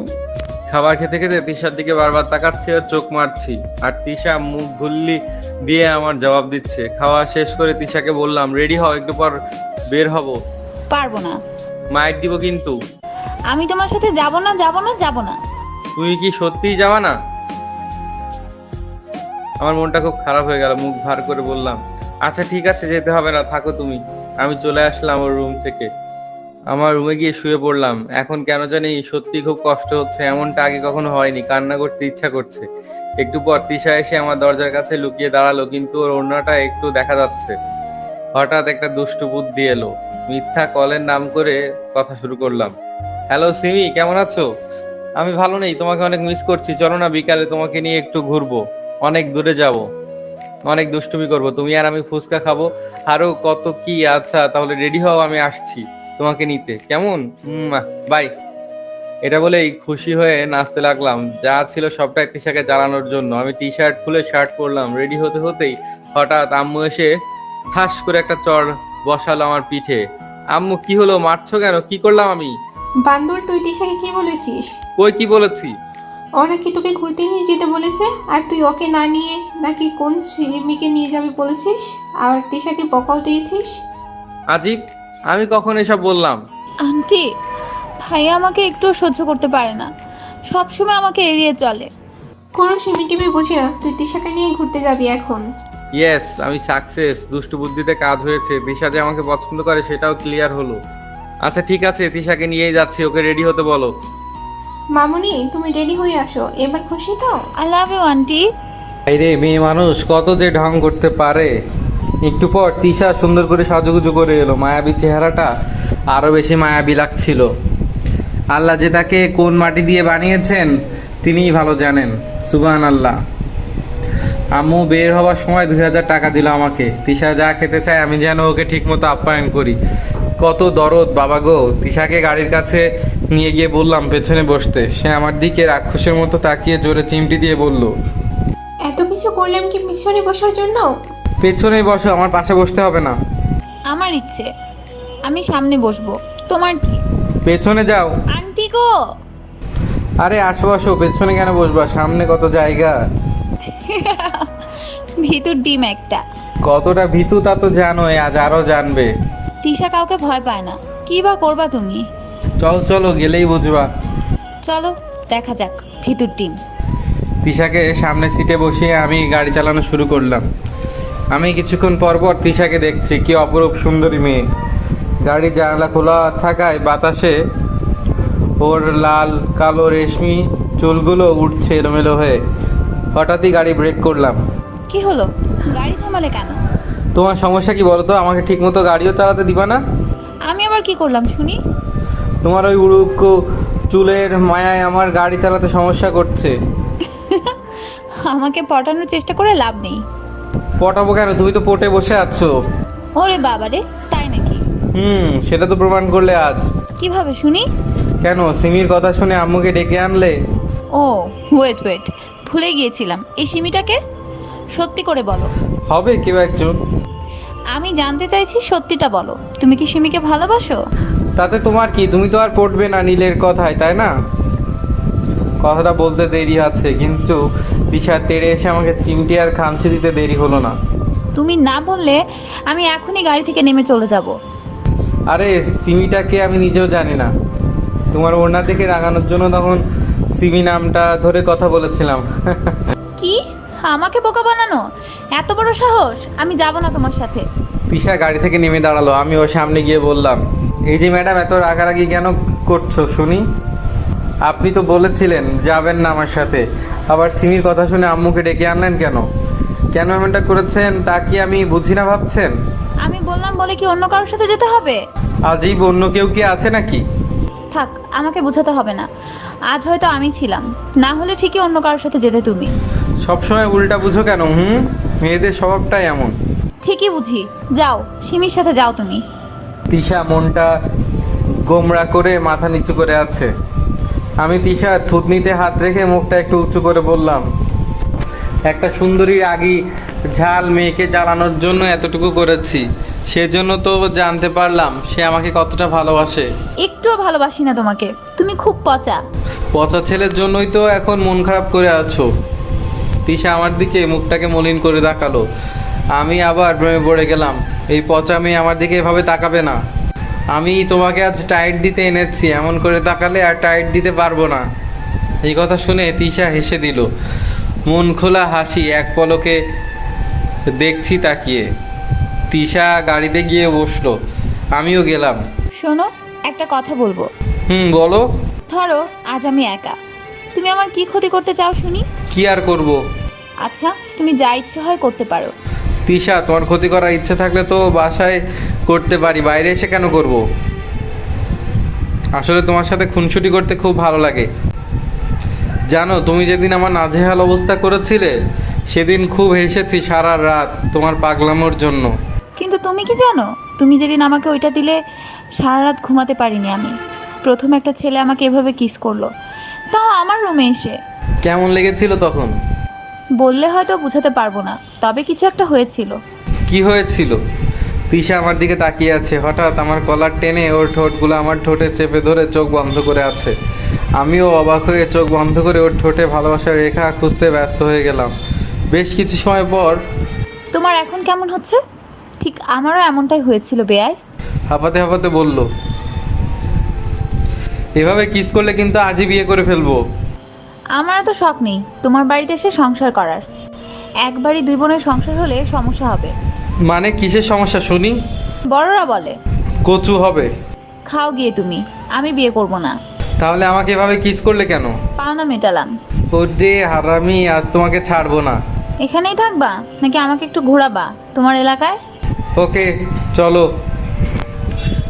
খাবার খেতে খেতে তিশার দিকে বারবার তাকাচ্ছি আর চোখ মারছি, আর তিশা মুখ ঘুল্লি দিয়ে আমার জবাব দিচ্ছে। খাওয়া শেষ করে তিশাকে বললাম, রেডি হও, একটু পর বের হব। পারবো না। মাইর দিব কিন্তু। আমি তোমার সাথে যাব না, যাব না, যাব না। তুমি কি সত্যিই যাবা না? আমার মনটা খুব খারাপ হয়ে গেল, মুখ ভার করে বললাম, আচ্ছা ঠিক আছে, যেতে হবে না, থাকো তুমি। আমি চলে আসলাম ওর রুম থেকে। আমার রুমে গিয়ে শুয়ে পড়লাম। এখন কেন জানি সত্যি খুব কষ্ট হচ্ছে, এমনটা আগে কখনো হয়নি। কান্না করতে ইচ্ছা করছে। একটু পর তিশা এসে আমার দরজার কাছে লুকিয়ে দাঁড়ালো, কিন্তু ওর ওড়নাটা একটু দেখা যাচ্ছে। হঠাৎ একটা দুষ্টু বুদ্ধি এলো। মিথ্যা কলের নাম করে কথা শুরু করলাম। হ্যালো সিমি, কেমন আছো? আমি ভালো নেই, তোমাকে অনেক মিস করছি। চলো না বিকালে তোমাকে নিয়ে একটু ঘুরবো, অনেক দূরে যাব, অনেক দুষ্টুমি করব, তুমি আর আমি ফুচকা খাবো, আরো কত কি। আচ্ছা তাহলে রেডি হও, আমি আসছি তোমাকে নিতে, কেমন? বাই। এটা বলেই খুশি হয়ে নাচতে লাগলাম। যা ছিল সবটাই তিশাকে জ্বালানোর জন্য। আমি টি শার্ট খুলে শার্ট পরলাম। রেডি হতে হতেই হঠাৎ আম্মু এসে ঠাস করে একটা চড় বসালো আমার পিঠে। আম্মু, কি হলো? মারছো কেন? কি করলাম আমি? বান্দর, তুই তিশাকে কি বলেছিস? কই, কি বলেছি? ও নাকি তোকে ঘুরতে নিয়ে যেতে বলেছে, আর তুই ওকে না নিয়ে নাকি কোন সিমিকে নিয়ে যাবে বলেছিস, আর তিশাকে বকাও দিয়েছিস। আজীব, আমি কখন এসব বললাম? আন্টি, ভাইয়া আমাকে একটু সহ্য করতে পারে না, সবসময় আমাকে এড়িয়ে চলে। কোনো সিমি টিমি বুঝি না, তুই তিশাকে নিয়ে ঘুরতে যাবি এখন। ইয়েস, আমি সাকসেস। দুষ্টু বুদ্ধিতে কাজ হয়েছে। তিশা যে আমাকে পছন্দ করে সেটাও ক্লিয়ার হলো। আচ্ছা ঠিক আছে, তিশাকে নিয়েই যাচ্ছি, ওকে রেডি হতে বলো। মামুনি, তুমি রেডি হয়ে আসো, এবার খুশি তো? I love you aunty. রে, মেয়ে মানুষ কত যে ঢং করতে পারে। একটু পর তিশা সুন্দর করে সাজুগুজু করে এলো। মায়াবী চেহারাটা আরো বেশি মায়াবী লাগছিল। আল্লাহ যে তাকে কোন মাটি দিয়ে বানিয়েছেন তিনিই ভালো জানেন। সুবহান আল্লাহ। আম্মু বের হওয়ার সময় 2000 টাকা দিল আমাকে। তিশা যা খেতে চায় আমি যেন ওকে ঠিক মতো আপ্যায়ন করি। কত দরদ বাবা গো। তিশাকে গাড়ির কাছে নিয়ে গিয়ে বললাম পেছনে বসতে। সে আমার দিকে রাক্ষসের মতো তাকিয়ে জোরে চিমটি দিয়ে বলল, এত কিছু করলাম কি পিছনে বসার জন্য? পেছনে বসো, আমার পাশে বসতে হবে না। আমার ইচ্ছে, আমি সামনে বসবো, তোমার কি? পেছনে যাও। আন্টি গো। আরে আসো আসো, পেছনে কেন বসবা, সামনে কত জায়গা। ভিতর ডিম একটা। কতটা ভীতু তা তো জানোই, আজ আরো জানবে। তিশা কাউকে ভয় পায় না, কি বা করবা তুমি? চলো চলো, গেলেই বুঝবা। চলো দেখা যাক ভিতর ডিম। তিশাকে সামনে সিটে বসিয়ে আমি গাড়ি চালানো শুরু করলাম। আমি কিছুক্ষণ পর পর তিশাকে দেখছি, কি অপরূপ সুন্দরী মেয়ে। গাড়ির জানালা খোলা থাকায় বাতাসে ওর লাল কালো রেশমি চুলগুলো উঠছে এলোমেলো হয়ে। হঠাৎই গাড়ি ব্রেক করলাম। কি হলো, গাড়ি থামালে কেন? তোমার সমস্যা কি বলো তো? আমাকে ঠিক মতো গাড়িও চালাতে দিবা না? আমি আবার কি করলাম শুনি? তোমার ওই উড়ুক্ক চুলের মায়ায় আমার গাড়ি চালাতে সমস্যা করছে। আমাকে পটানোর চেষ্টা করে লাভ নেই। পটাবো কেন? তুমি তো পোটে বসে আছো। ওরে বাবারে, তাই নাকি? সেটা তো প্রমাণ করলে আজ। কিভাবে শুনি? কেন, সিমির কথা শুনে আম্মুকে ডেকে আনলে? ও ওয়েট ওয়েট, ভুলে গিয়েছিলাম। এই সিমিটাকে সত্যি করে বলো। হবে কেউ একজন। আমি জানতে চাইছি, সত্যিটা বলো, তুমি কি সিমিকে ভালোবাসো? তাতে তোমার কি? তুমি তো আর পড়বে না নীলের কথায়, তাই না? কথাটা বলতে দেরি আছে, কিন্তু দিশা তেড়ে এসে আমাকে চিমটি আর খামচি দিতে দেরি হলো না। তুমি না বললে আমি এখনই গাড়ি থেকে নেমে চলে যাব। আরে সিমিটাকে আমি নিজেও জানি না। তোমার ওড়না থেকে রাগানোর জন্য তখন সিমি নামটা ধরে কথা বলেছিলাম। কি, আমাকে বোকা বানানো? এত বড় সাহস! আমি যাব না তোমার সাথে। তিশা গাড়ি থেকে নেমে দাঁড়ালো। আমি ওর সামনে গিয়ে বললাম, এই যে ম্যাডাম, এত রাগারাগি কেন করছো শুনি? আপনি তো বলেছিলেন যাবেন না আমার সাথে, আবার সিমির কথা শুনে আম্মুকে ডেকে আনলেন কেন? কেন এমনটা করেছেন তা কি আমি বুঝি না ভাবছেন? আমি বললাম বলে কি অন্য কারোর সাথে যেতে হবে? আজীব, অন্য কেউ কি আছে নাকি? থাক, আমাকে বোঝাতে হবে না। আজ হয়তো আমি ছিলাম, না হলে ঠিকই অন্য কারোর সাথে যেতে তুমি। সবসময় উল্টা বুঝো কেন? মেয়েদের স্বভাবটাই এমন। ঠিকই বুঝি, যাও সিমির সাথে যাও তুমি। তিশা মনটা গোমরা করে মাথা নিচু করে আছে। আমি তিশার থুতনিতে হাত রেখে মুখটা একটু উঁচু করে বললাম, একটা সুন্দরীর আগি ঝাল মেয়েকে জ্বালানোর জন্য এতটুকু করেছি, সেজন্য তো জানতে পারলাম সে আমাকে কতটা ভালোবাসে। একটুও ভালোবাসি না তোমাকে, তুমি খুব পচা। পচা ছেলের জন্যই তো এখন মন খারাপ করে আছো। তিশা আমার দিকে মুখটাকে মলিন করে তাকালো। আমি আবার প্রেমে পড়ে গেলাম। এই পচা মেয়ে আমার দিকে এভাবে তাকাবে না। আমি তোমাকে আজ টাইট দিতে এনেছি, এমন করে তাকালে আর টাইট দিতে পারবো না। এই কথা শুনে তিশা হেসে দিল, মন খোলা হাসি, এক পলকে দেখছি তাকিয়ে। তিশা গাড়িতে গিয়ে বসলো, আমিও গেলাম। শোনো, একটা কথা বলবো। বলো। ধরো আজ আমি একা, তুমি আমার কি ক্ষতি করতে চাও শুনি? কি আর করব? আচ্ছা, তুমি যা ইচ্ছে হয় করতে পারো। তিশা, তোমার ক্ষতি করার ইচ্ছে থাকলে তো বাসায় করতে পারি, বাইরে এসে কেন করব? আসলে তোমার সাথে খুনসুটি করতে খুব ভালো লাগে। জানো, তুমি যেদিন আমার নাজেহাল অবস্থা করেছিলে সেদিন খুব হেসেছি সারা রাত তোমার পাগলামোর জন্য। কিন্তু তুমি কি জানো, তুমি যেদিন আমাকে ওইটা দিলে সারা রাত ঘুমাতে পারিনি আমি। প্রথম একটা ছেলে আমাকে এভাবে কিস করলো, তাও আমার রুমে এসে। কেমন লেগেছিল তখন? বললে হয়তো বোঝাতে পারবো না, তবে কিছু একটা হয়েছিল। কি হয়েছিল? তিশা আমার দিকে তাকিয়ে আছে। হঠাৎ আমার কলার টেনে ওর ঠোঁটগুলো আমার ঠোঁটে চেপে ধরে চোখ বন্ধ করে আছে। আমিও অবাক হয়ে চোখ বন্ধ করে ওর ঠোঁটে ভালোবাসার রেখা খুঁজতে ব্যস্ত হয়ে গেলাম। বেশ কিছু সময় পর তোমার এখন কেমন হচ্ছে? ঠিক আমারও এমনটাই হয়েছিল বেয়াই। হাঁপাতে হাঁপাতে বলল, এভাবে কিস করলে কিন্তু আজই বিয়ে করে ফেলবো। আমার তো শখ নেই তোমার বাড়িতে এসে সংসার করার। একবারই দুই বোনের সংসার হলে সমস্যা হবে। মানে কিসের সমস্যা শুনি? বড়রা বলে কচু হবে। খাও গিয়ে তুমি, আমি বিয়ে করব না। তাহলে আমাকে এভাবে কিস করলে কেন? পাওনা মেটালাম। ওরে হারামি, আজ তোমাকে ছাড়বো না। এখানেই থাকবা নাকি আমাকে একটু ঘোরাবা তোমার এলাকায়? ওকে চলো।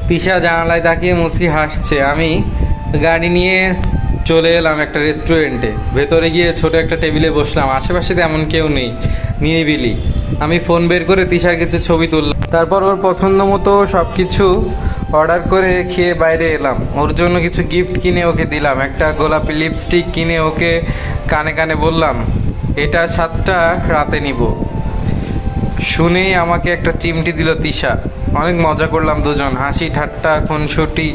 তিশা জানালায় তাকিয়ে মুচকি হাসছে। আমি গাড়ি নিয়ে চলে এলাম একটা রেস্টুরেন্টে। ভেতরে গিয়ে ছোট একটা টেবিলে বসলাম। আশেপাশে তেমন কেউ নেই, নিরিবিলি। আমি ফোন বের করে তিশার কিছু ছবি তুললাম। তারপর ওর পছন্দ মতো সব কিছু অর্ডার করে খেয়ে বাইরে এলাম। ওর জন্য কিছু গিফট কিনে ওকে দিলাম। একটা গোলাপি লিপস্টিক কিনে ওকে কানে কানে বললাম, এটা 7টা রাতে নিব। শুনেই আমাকে একটা চিমটি দিল তিশা। অনেক মজা করলাম দুজন, হাসি ঠাট্টা খুনসুটি।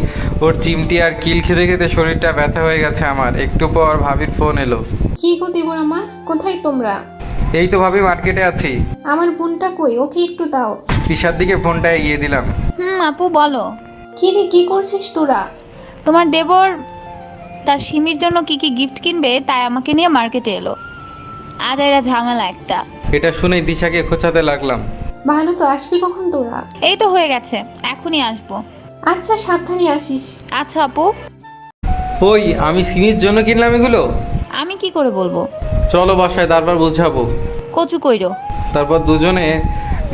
ওর চিমটি আর কিল খেতে খেতে শরীরটা ব্যথা হয়ে গেছে আমার। একটু পর ভাবির ফোন এলো। কি গো দেবরামা, কোথায় তোমরা? এই তো ভাবি, মার্কেটে আছি। আমার বোনটা কই, ওকে একটু দাও। তিশার দিকে ফোনটা এগিয়ে দিলাম। আপু বলো। কি রে, কি করছিস তোরা? তোমার দেবর তার সিমির জন্য কি কি গিফট কিনবে তাই আমাকে নিয়ে মার্কেটে এলো। আজ এরা ঝামেলা একটা। এটা শুনেই দিশাকে খোঁচাতে লাগলাম। ভালো তো, আসবি কখন তোরা? এই তো হয়ে গেছে, এখনই আসবো। আচ্ছা, সাবধানে আসিস। আচ্ছা আপু। ওই, আমি সিমির জন্য কিনলাম এগুলো। আমি কি করে বলবো? চলো বাসায়, তারপর বুঝাবো। কচু কইরো। তারপর দুজনে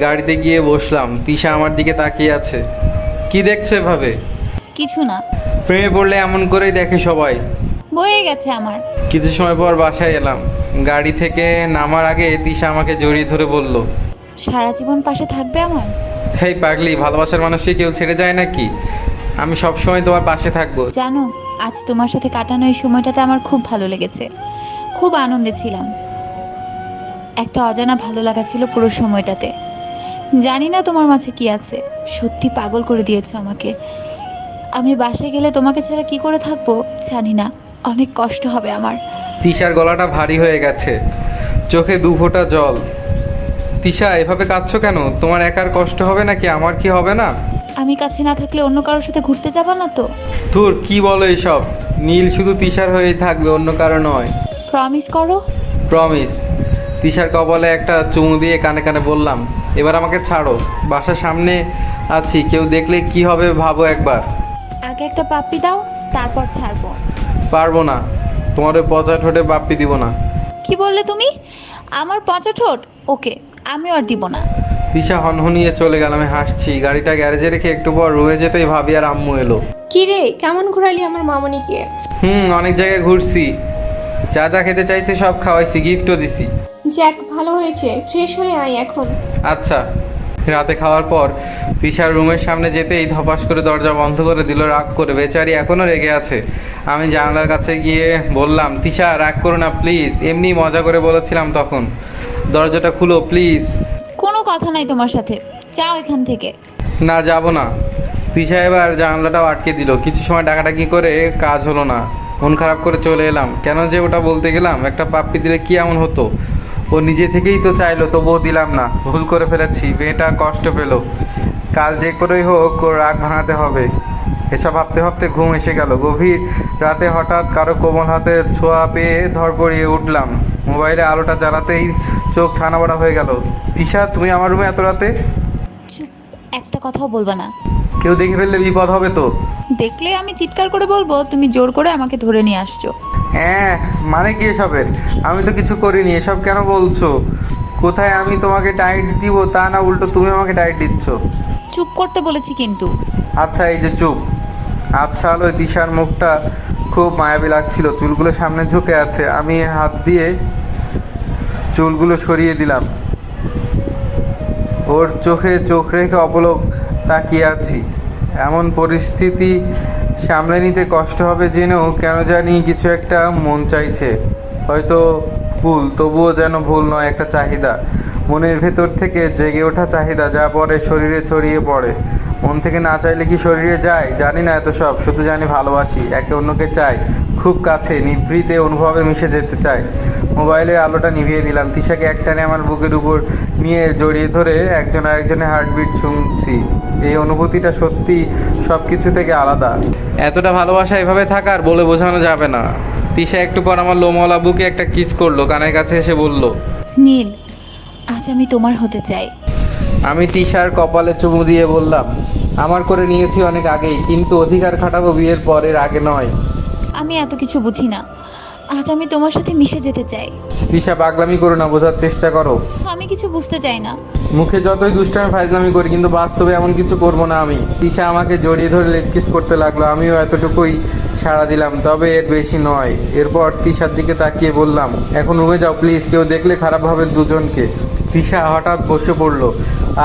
গাড়িতে গিয়ে বসলাম। তিশা আমার দিকে তাকিয়ে আছে। কি দেখছো এভাবে? কিছু না। প্রেমে পড়লে এমন করেই দেখে সবাই। বয়ে গেছে আমার। কিছু সময় পর বাসায় এলাম। গাড়ি থেকে নামার আগে তিশা আমাকে জড়িয়ে ধরে বলল, সারা জীবন পাশে থাকবে আমার? হেই পাগলি, ভালোবাসার মানুষকে কেউ ছেড়ে যায় নাকি? আমি সবসময় তোমার পাশে থাকবো। জানো, আজ তোমার সাথে কাটানো এই সময়টাতে আমার খুব ভালো লেগেছে। খুব আনন্দে ছিলাম। একটা অজানা ভালো লাগা ছিল পুরো সময়টাতে। জানি না তোমার মাঝে কি আছে, সত্যি পাগল করে দিয়েছো আমাকে। আমি বাসায় গেলে তোমাকে ছাড়া কি করে থাকবো জানি না, অনেক কষ্ট হবে আমার। তিশার গলাটা ভারী হয়ে গেছে, চোখে 2 ফোঁটা জল। তিশা, এভাবে কাঁদছো কেন? তোমার একার কষ্ট হবে নাকি? আমার কি হবে না? আমি কাছে না থাকলে অন্য কারোর সাথে ঘুরতে যাবা না তো? তোর কি বলো এসব? নীল শুধু তিশার হয়েই থাকবে, অন্য কারো নয়। প্রমিস করো। প্রমিস। তিশার কপালে একটা চুমু দিয়ে কানে কানে বললাম, এবার আমাকে ছাড়ো। বাসার সামনে আছি, কেউ দেখলে কি হবে ভাবো একবার। আগে একটা পাপ্পি দাও, তারপর ছাড়বো। পারবো না, তোমার ওই পচা ঠোঁটে বাপ্পি দিব না। কি বললে তুমি? আমার পচা ঠোঁট? ওকে, আমিও আর দিব না। তিশা হনহনিয়ে চলে গেল। আমি হাসছি। গাড়িটা গ্যারেজে রেখে একটু পর রুমে যেতেই ভাবি আর আম্মু এলো। কি রে, কেমন ঘোরালি আমার মামনিকে? অনেক জায়গায় ঘুরছি, যা যা খেতে চাইছে সব খাওয়াইছি, গিফটও দিছি। যাক, ভালো হয়েছে, ফ্রেশ হয়ে আয় এখন। আচ্ছা। রাতে খাওয়ার পর তিশার রুমের সামনে যেতেই ধপাস করে দরজা বন্ধ করে দিল রাগ করে। বেচারি এখনও রেগে আছে। আমি জানালার কাছে গিয়ে বললাম, তিশা রাগ করো না প্লিজ, এমনি মজা করে বলেছিলাম তখন। দরজাটা খুলো প্লিজ। কোনো কথা নাই তোমার সাথে, যাও এখান থেকে। না, যাব না। তিশা এবার জানলাটাও আটকে দিল। কিছু সময় ডাকাডাকি করে কাজ হলো না। মন খারাপ করে চলে এলাম। কেন যে ওটা বলতে গেলাম, একটা পাপ্পি দিলে কি এমন হতো? ও নিজে থেকেই তো চাইলো, তবুও দিলাম না। ভুল করে ফেলেছি, মেয়েটা কষ্ট পেল। কাল যে করেই হোক ওর রাগ ভাঙাতে হবে। এসব ভাবতে ভাবতে ঘুম এসে গেল। গভীর রাতে হঠাৎ কারো কোমল হাতের ছোঁয়া পেয়ে ধরপড়িয়ে উঠলাম। মোবাইলে আলোটা জ্বালাতেই চোখ ছানাবড়া হয়ে গেল। তিশা, তুমি আমার রুমে এত রাতে? চুপ, একটা কথাও বলবা না। কেউ দেখে ফেললে বিপদ হবে তো। দেখলে আমি চিৎকার করে বলবো তুমি জোর করে আমাকে ধরে নিয়ে আসছো। হ্যাঁ, মানে কি এসবের? আমি তো কিছু করিনি, এসব কেন বলছো? কোথায় আমি তোমাকে টাইট দিব তা না, উল্টো তুমি আমাকে টাইট দিচ্ছ। চুপ করতে বলেছি কিন্তু। আচ্ছা, এই যে চুপ। আচ্ছা, আলোয় দিশার মুখটা খুব মায়াবী লাগছিল। চুলগুলো সামনে ঝুঁকে আছে। আমি হাত দিয়ে চুলগুলো সরিয়ে দিলাম। ওর চোখে চোখ রেখে অপলক তাকিয়ে আছি। এমন পরিস্থিতি সামলে নিতে কষ্ট হবে জেনেও কেন জানি কিছু একটা মন চাইছে। হয়তো ভুল, তবুও যেন ভুল নয়, একটা চাহিদা। মনের ভেতর থেকে জেগে ওঠা চাহিদা, যা পরে শরীরে ছড়িয়ে পড়ে। মন থেকে না চাইলে কি শরীরে যায়? জানি না এত সব, শুধু জানি ভালোবাসি, একে অন্যকে চাই, খুব কাছে, নিভৃতে অনুভবে মিশে যেতে চাই। মোবাইলের আলোটা নিভিয়ে দিলাম। তিশাকে একটানে আমার বুকের উপর নিয়ে জড়িয়ে ধরে একজন আরেকজনের হার্টবিট শুনছি। এই অনুভূতিটা সত্যি সব কিছু থেকে আলাদা। এতটা ভালোবাসা এভাবে থাকার বলে বোঝানো যাবে না। তিশা একটু পর আমার লোমওয়ালা বুকে একটা কিস করলো, কানের কাছে এসে বলল, নীল, আজ আমি তোমার হতে চাই। আমি তিশার কপালে চুমু দিয়ে বললাম, আমার করে নিয়েছি অনেক আগেই, কিন্তু অধিকার খাটাবো বিয়ের পরের, আগে নয়। আমি এত কিছু বুঝি না, আজ আমি তোমার সাথে মিশে যেতে চাই। তিশা, পাগলামি করো না, বোঝার চেষ্টা করো। আমি কিছু বুঝতে চাই না। মুখে যতই দুষ্টামি ফাইজলামি করি, কিন্তু বাস্তবে এমন কিছু করবো না আমি। তিশা আমাকে জড়িয়ে ধরে লেগ কিস করতে লাগলো। আমিও এতটুকুই সাড়া দিলাম, তবে এর বেশি নয়। এরপর তিশার দিকে তাকিয়ে বললাম, এখন রুমে যাও প্লিজ, কেউ দেখলে খারাপ ভাবে দুজনকে। তিশা হঠাৎ বসে পড়লো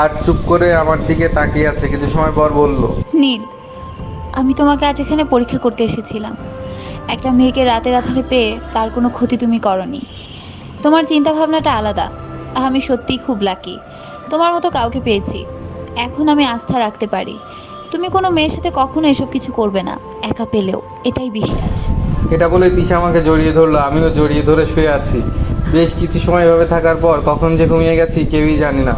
আর চুপ করে আমার দিকে তাকিয়ে আছে। কিছু সময় পর বলল, নীল, আমি তোমাকে আজ এখানে পরীক্ষা করতে এসেছিলাম। একটা মেয়েকে রাতের আধারে পেয়ে তার কোনো ক্ষতি তুমি করনি। তোমার চিন্তা ভাবনাটা আলাদা। আমি সত্যিই খুব লাকি, তোমার মতো কাউকে পেয়েছি। এখন আমি আস্থা রাখতে পারি তুমি কোনো মেয়ের সাথে কখনো এসব কিছু করবে না, একা পেলেও, এটাই বিশ্বাস। এটা বলে তিশা আমাকে জড়িয়ে ধরলো। আমিও জড়িয়ে ধরে শুয়ে আছি। বেশ কিছু সময় এভাবে থাকার পর কখন যে ঘুমিয়ে গেছি কেউই জানি না।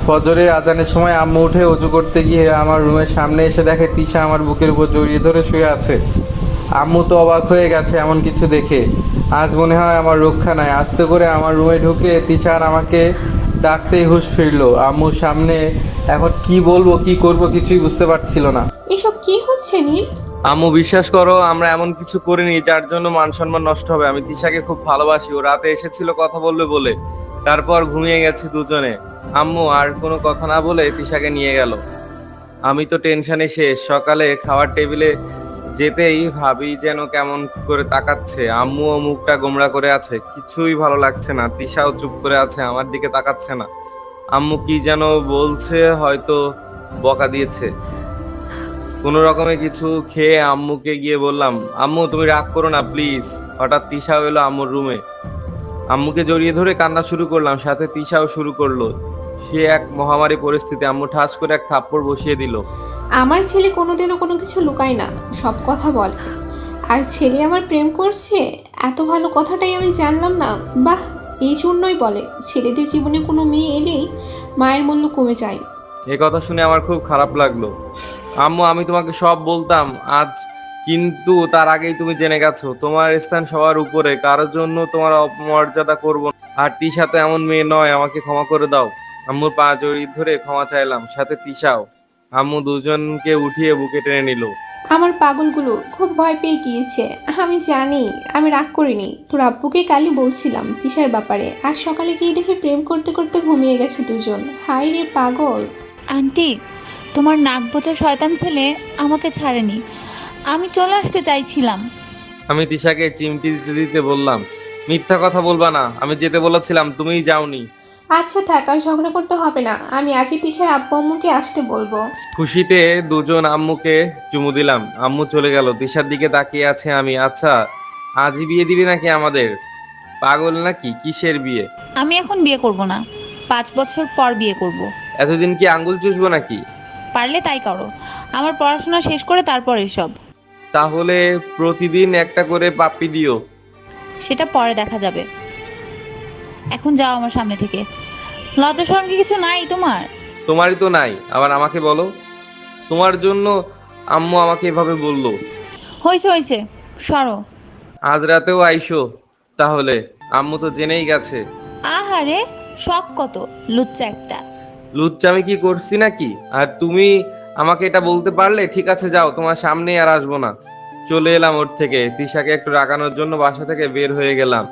ফজরের আজানের সময় আম্মু উঠে অজু করতে গিয়ে আমার রুমের সামনে এসে দেখে তিশা আমার বুকের উপর জড়িয়ে ধরে শুয়ে আছে। আম্মু তো অবাক হয়ে গেছে এমন কিছু দেখে। আজ মনে হয় আমার রক্ষা নাই। আস্তে করে আমার রুমে ঢুকে তিশার আমাকে ডাকতেই হুঁশ ফিরলো। আম্মুর সামনে এখন কি বলবো কি করব কিছুই বুঝতে পারছিল না। এসব কি হচ্ছে নীল? আম্মু, বিশ্বাস করো, আমরা এমন কিছু করিনি যার জন্য মান সম্মান নষ্ট হবে। আমি তিশাকে খুব ভালোবাসি। ও রাতে এসেছিল কথা বলবে বলে, তারপর ঘুমিয়ে গেছি দুজনে। আম্মু আর কোনো কথা না বলে তিশাকে নিয়ে গেল। আমি তো টেনশনে শেষ। সকালে খাওয়ার টেবিলে যেতেই ভাবি যেন কেমন করে তাকাচ্ছে। আম্মুও মুখটা গোমড়া করে আছে, কিছুই ভালো লাগছে না। তিশাও চুপ করে আছে, আমার দিকে তাকাচ্ছে না। আম্মু কি যেন বলছে, হয়তো বকা দিয়েছে। কোনো রকমে কিছু খেয়ে আম্মুকে গিয়ে বললাম, আম্মু তুমি রাগ করো না প্লিজ। হঠাৎ তিশা এলো আম্মুর রুমে। আম্মুকে জড়িয়ে ধরে কান্না শুরু করলাম, সাথে তিশাও শুরু করলো। সে এক মহামারী পরিস্থিতি। আম্মু ঠাস করে এক থাপ্পড় বসিয়ে দিল। আমার ছেলে কোনোদিনও কোনো কিছু লুকায় না, সব কথা বলে। আর ছেলে আমার প্রেম করছে, এত ভালো কথাটাই আমি জানলাম না। বাহ, এই জন্যই বলে ছেলেদের জীবনে কোনো মেয়ে এলেই মায়ের মূল্য কমে যায়। এ কথা শুনে আমার খুব খারাপ লাগলো। আম্মু, আমি তোমাকে সব বলতাম আজ, কিন্তু তার আগেই তুমি জেনে গেছো। তোমার স্থান সবার উপরে, কারোর জন্য তোমার অপমর্যাদা করবো না। আর তিশা তো এমন মেয়ে নয়, আমাকে ক্ষমা করে দাও। আম্মুর পা জড়িয়ে ধরে ক্ষমা চাইলাম, সাথে তিশাও। আম্মু দুজনকে উঠিয়ে বুকে টেনে নিল। আমার পাগলগুলো খুব ভয় পেয়ে গিয়েছে। আমি জানি, আমি রাগ করিনি। তোর আব্বুকে কালই বলছিলাম তিশার ব্যাপারে, আর সকালে গিয়ে দেখে প্রেম করতে করতে ঘুমিয়ে গেছে দুজন। হাই রে পাগল। আন্টি, তোমার নাক বোঝা শয়তান ছেলে আমাকে ছাড়েনি। আমি চলে আসতে চাইছিলাম। আমি তিশাকে চিমটি দিতে দিতে বললাম, মিথ্যা কথা বলবা না, আমি যেতে বলেছিলাম, তুমিই যাওনি। আচ্ছা থাক, আর ঝগড়া করতে হবে না। আমি আজই তিশার আব্বু আম্মুকে আসতে বলবো। খুশিতে দুজন আম্মুকে চুমু দিলাম। আম্মু চলে গেল, তিশার দিকে তাকিয়ে আছে আমি। আচ্ছা, আজই বিয়ে দিবি নাকি আমাদের? পাগল নাকি? কিসের বিয়ে? আমি এখন বিয়ে করব না, 5 বছর পর বিয়ে করব। এতদিন কি আঙ্গুল চুষবো নাকি? পারলে তাই করো, আমার পড়াশোনা শেষ করে তারপর এসব। তাহলে প্রতিদিন একটা করে পাপ্পি দিও। সেটা পরে দেখা যাবে, এখন যাও আমার সামনে থেকে। লজ্জা শরম কি কিছু নাই তোমার? তোমারই তো নাই, আবার আমাকে বলো। তোমার জন্য আম্মু আমাকে এভাবে বললো। হয়েছে হয়েছে, সরো। আজ রাতেও আইসো তাহলে? আম্মু তো জেনেই গেছে। আহারে, শখ কত, লুচ্চা একটা। লুচ্চা আমি কি করছি নাকি? আর তুমি আমাকে এটা বলতে পারলে? ঠিক আছে যাও, তোমার সামনেই আর আসবো না। চলে এলাম ওর থেকে। তিশাকে একটু রাগানোর জন্য বাসা থেকে বের হয়ে গেলাম।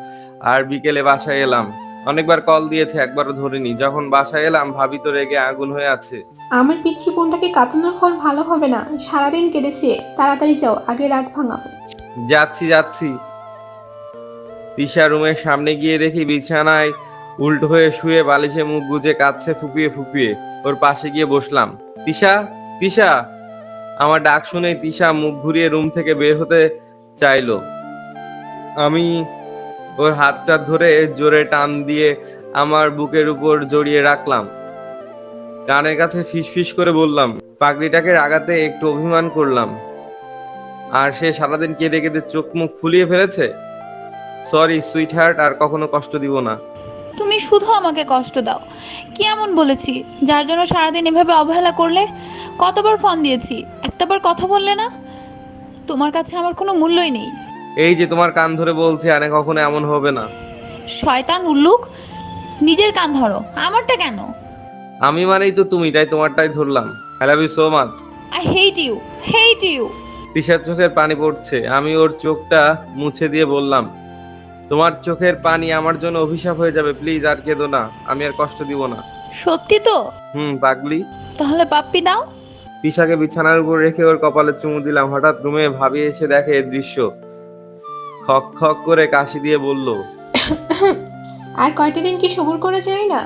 আর বিকেলে বাসায় এলাম। অনেকবার কল দিয়েছে, একবারও ধরিনি। যখন বাসায় এলাম, ভাবি তো রেগে আগুন হয়ে আছে। আমার পিচ্ছি বোনটাকে কাঁদানোর ফল ভালো হবে না। সারাদিন কেঁদেছে। তাড়াতাড়ি যাও, আগে রাগ ভাঙাও। যাচ্ছি যাচ্ছি। তিশা রুমের সামনে গিয়ে দেখি বিছানায় উল্টো হয়ে শুয়ে বালিশে মুখ গুজে কাঁদছে ফুপিয়ে ফুপিয়ে। ওর পাশে গিয়ে বসলাম। তিশা, তিশা। আমার ডাক শুনে তিশা মুখ ঘুরিয়ে রুম থেকে বের হতে চাইলো। আমি ওর হাতটা ধরে জোরে টান দিয়ে আমার বুকের উপর জড়িয়ে রাখলাম। কানের কাছে ফিসফিস করে বললাম, পাগড়িটাকে রাগাতে একটু অভিমান করলাম। আর সে সারাদিন কেঁদে কেঁদে চোখ মুখ ফুলিয়ে ফেলেছে। সরি সুইট হার্ট, আর কখনো কষ্ট দিব না। তুমি শুধু আমাকে কষ্ট দাও। কি এমন বলেছি যার জন্য সারাদিন এভাবে অবহেলা করলে? কতবার ফোন দিয়েছি, একটাবার কথা বললে না। তোমার কাছে আমার কোনো মূল্যই নেই। এই যে তোমার কান ধরে বলছি, আরে কখনো এমন হবে না। শয়তান উল্লুক, নিজের কান ধরো, আমারটা কেন? আমি মানেই তো তুমি, তাই তোমারটাই ধরলাম। I love you so much. I hate you, hate you. তিশার চোখের পানি পড়ছে। আমি ওর চোখটা মুছে দিয়ে বললাম, তোমার চোখের পানি আমার জন্য অভিশাপ হয়ে যাবে। প্লিজ আর কেঁদো না, আমি আর কষ্ট দিব না। সত্যি তো? পাগলি। তাহলে পাপ্পি দাও। তিশাকে বিছানার উপর রেখে ওর কপালে চুমু দিলাম। হঠাৎ রুমে ভাবি এসে দেখে এই দৃশ্য। খক খক করে কাশি দিয়ে বলল, আর কয়টা দিন কি সবুর করা যায় না?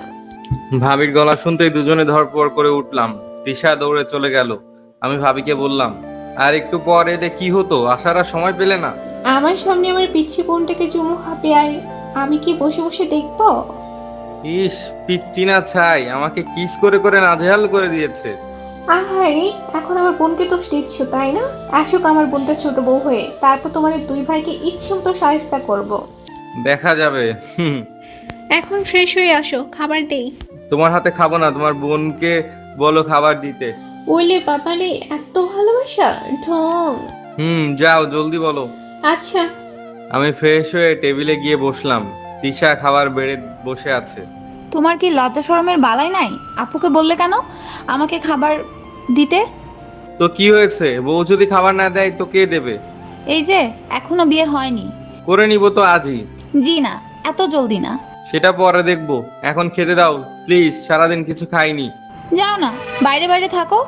ভাবির গলা শুনতেই দুজনে ধরপড় করে উঠলাম। তিশা দৌড়ে চলে গেল। আমি ভাবিকে বললাম, আর একটু পর এলে কি হতো? আসার আর সময় পেলে না। আমার সামনে আমার পিচ্ছি বোনটাকে চুমু খাবে, আর আমি কি বসে বসে দেখবো? ইস, পিচ্চি না ছাই, আমাকে কিস করে করে নাজেহাল করে দিয়েছে। আহারে, এখন আমার বোনকে দোষ দিচ্ছ তাই না? আসুক আমার বোনটা ছোট বউ হয়ে, তারপর তোমাদের দুই ভাইকে ইচ্ছে মতো সাহায্য করব। দেখা যাবে। এখন ফ্রেশ হয়ে আসো, খাবার দেই। তোমার হাতে খাবো না, তোমার বোনকে বলো খাবার দিতে। ওলে বাবালে, এত ভালোবাসা ঢং। যাও জলদি বলো। আচ্ছা। আমি ফ্রেশ হয়ে টেবিলে গিয়ে বসলাম। তিশা খাবার বেড়ে বসে আছে। তোমার কি লজ্জা শরমের বালাই নাই? আপুকে বললে কেন আমাকে খাবার দিতে? তো কি হয়েছে? বউ যদি খাবার না দেয় তো কে দেবে? এই যে এখনো বিয়ে হয়নি। করে নিব তো আজই। জি না, এত জলদি না। সেটা পরে দেখবো, এখন খেতে দাও প্লিজ, সারাদিন কিছু খাইনি। যাও না, বাইরে বাইরে থাকো।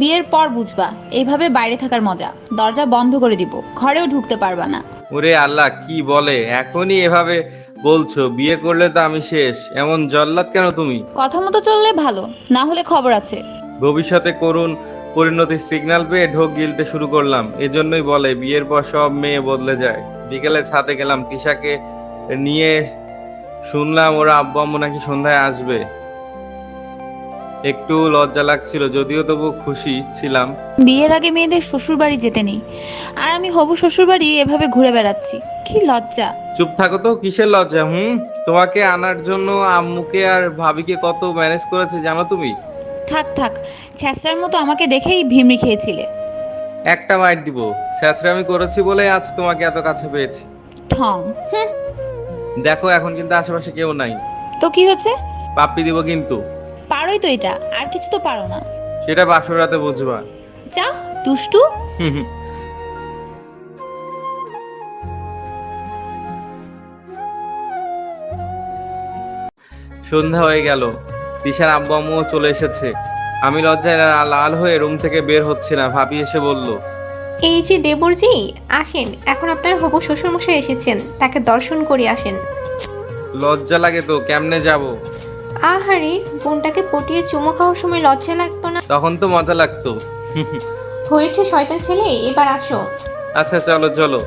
বিয়ের পর বুঝবা এইভাবে বাইরে থাকার মজা। দরজা বন্ধ করে দিব, ঘরেও ঢুকতে পারবা না। ওরে আল্লাহ, কি বলে? এখনই এভাবে বলছো? বিয়ে করলে তো আমি শেষ। এমন জল্লাদ কেন তুমি? কথা মতো চললে ভালো, না হলে খবর আছে। ভবিষ্যতে করুণ পরিণতির সিগন্যাল পেয়ে ঢোক গিলতে শুরু করলাম। এজন্যই বলে বিয়ের পর সব মেয়ে বদলে যায়। বিকেলে ছাদে গেলাম তিশাকে নিয়ে। শুনলাম ওরা আব্বু আম্মু নাকি সন্ধ্যায় আসবে। একটু লজ্জা লাগছিল, যদিও তবু খুশি ছিলাম। বিয়ের আগে মেয়েদের শ্বশুর বাড়ি যেতে নেই, আর আমি হবু শ্বশুর বাড়ি এভাবে ঘুরে বেড়াচ্ছি। কি লজ্জা। চুপ থাকো তো, কিসের লজ্জা? তোমাকে আনার জন্য আম্মুকে আর ভাবিকে কত ম্যানেজ করেছে জানো তুমি? থাক থাক, ছ্যাঁচড়ার মতো আমাকে দেখেই ভিমড়ি খেয়েছিলে। একটা মাইট দিব। স্যাঁচরা আমি করেছি বলে আজ তোমাকে এত কাছে পেয়েছি। ঠং। দেখো এখন কিন্তু আশেপাশে কেউ নাই। তো কি হচ্ছে? পাপ্পি দিব কিন্তু। পারোই তো এটা, আর কিছু তো পারো না। সেটা বাসর রাতে বুঝবা। যা দুষ্টু। সন্ধ্যা হয়ে গেল, তিশার আব্বু আম্মুও চলে এসেছে। আমি লজ্জায় লাল হয়ে রুম থেকে বের হচ্ছি না। ভাবি এসে বলল, এই যে দেবরজি, আসেন, এখন আপনার হবু শ্বশুরমশাই এসেছেন, তাকে দর্শন করে আসেন। লজ্জা লাগে তো, কেমনে যাব? আহারে, বোনটাকে পটিয়ে চুমো খাওয়ার সময় লজ্জা লাগতো না? তখন তো মজা লাগতো। হয়েছে শয়তান ছেলে, এবার আসো। আচ্ছা চলো চলো।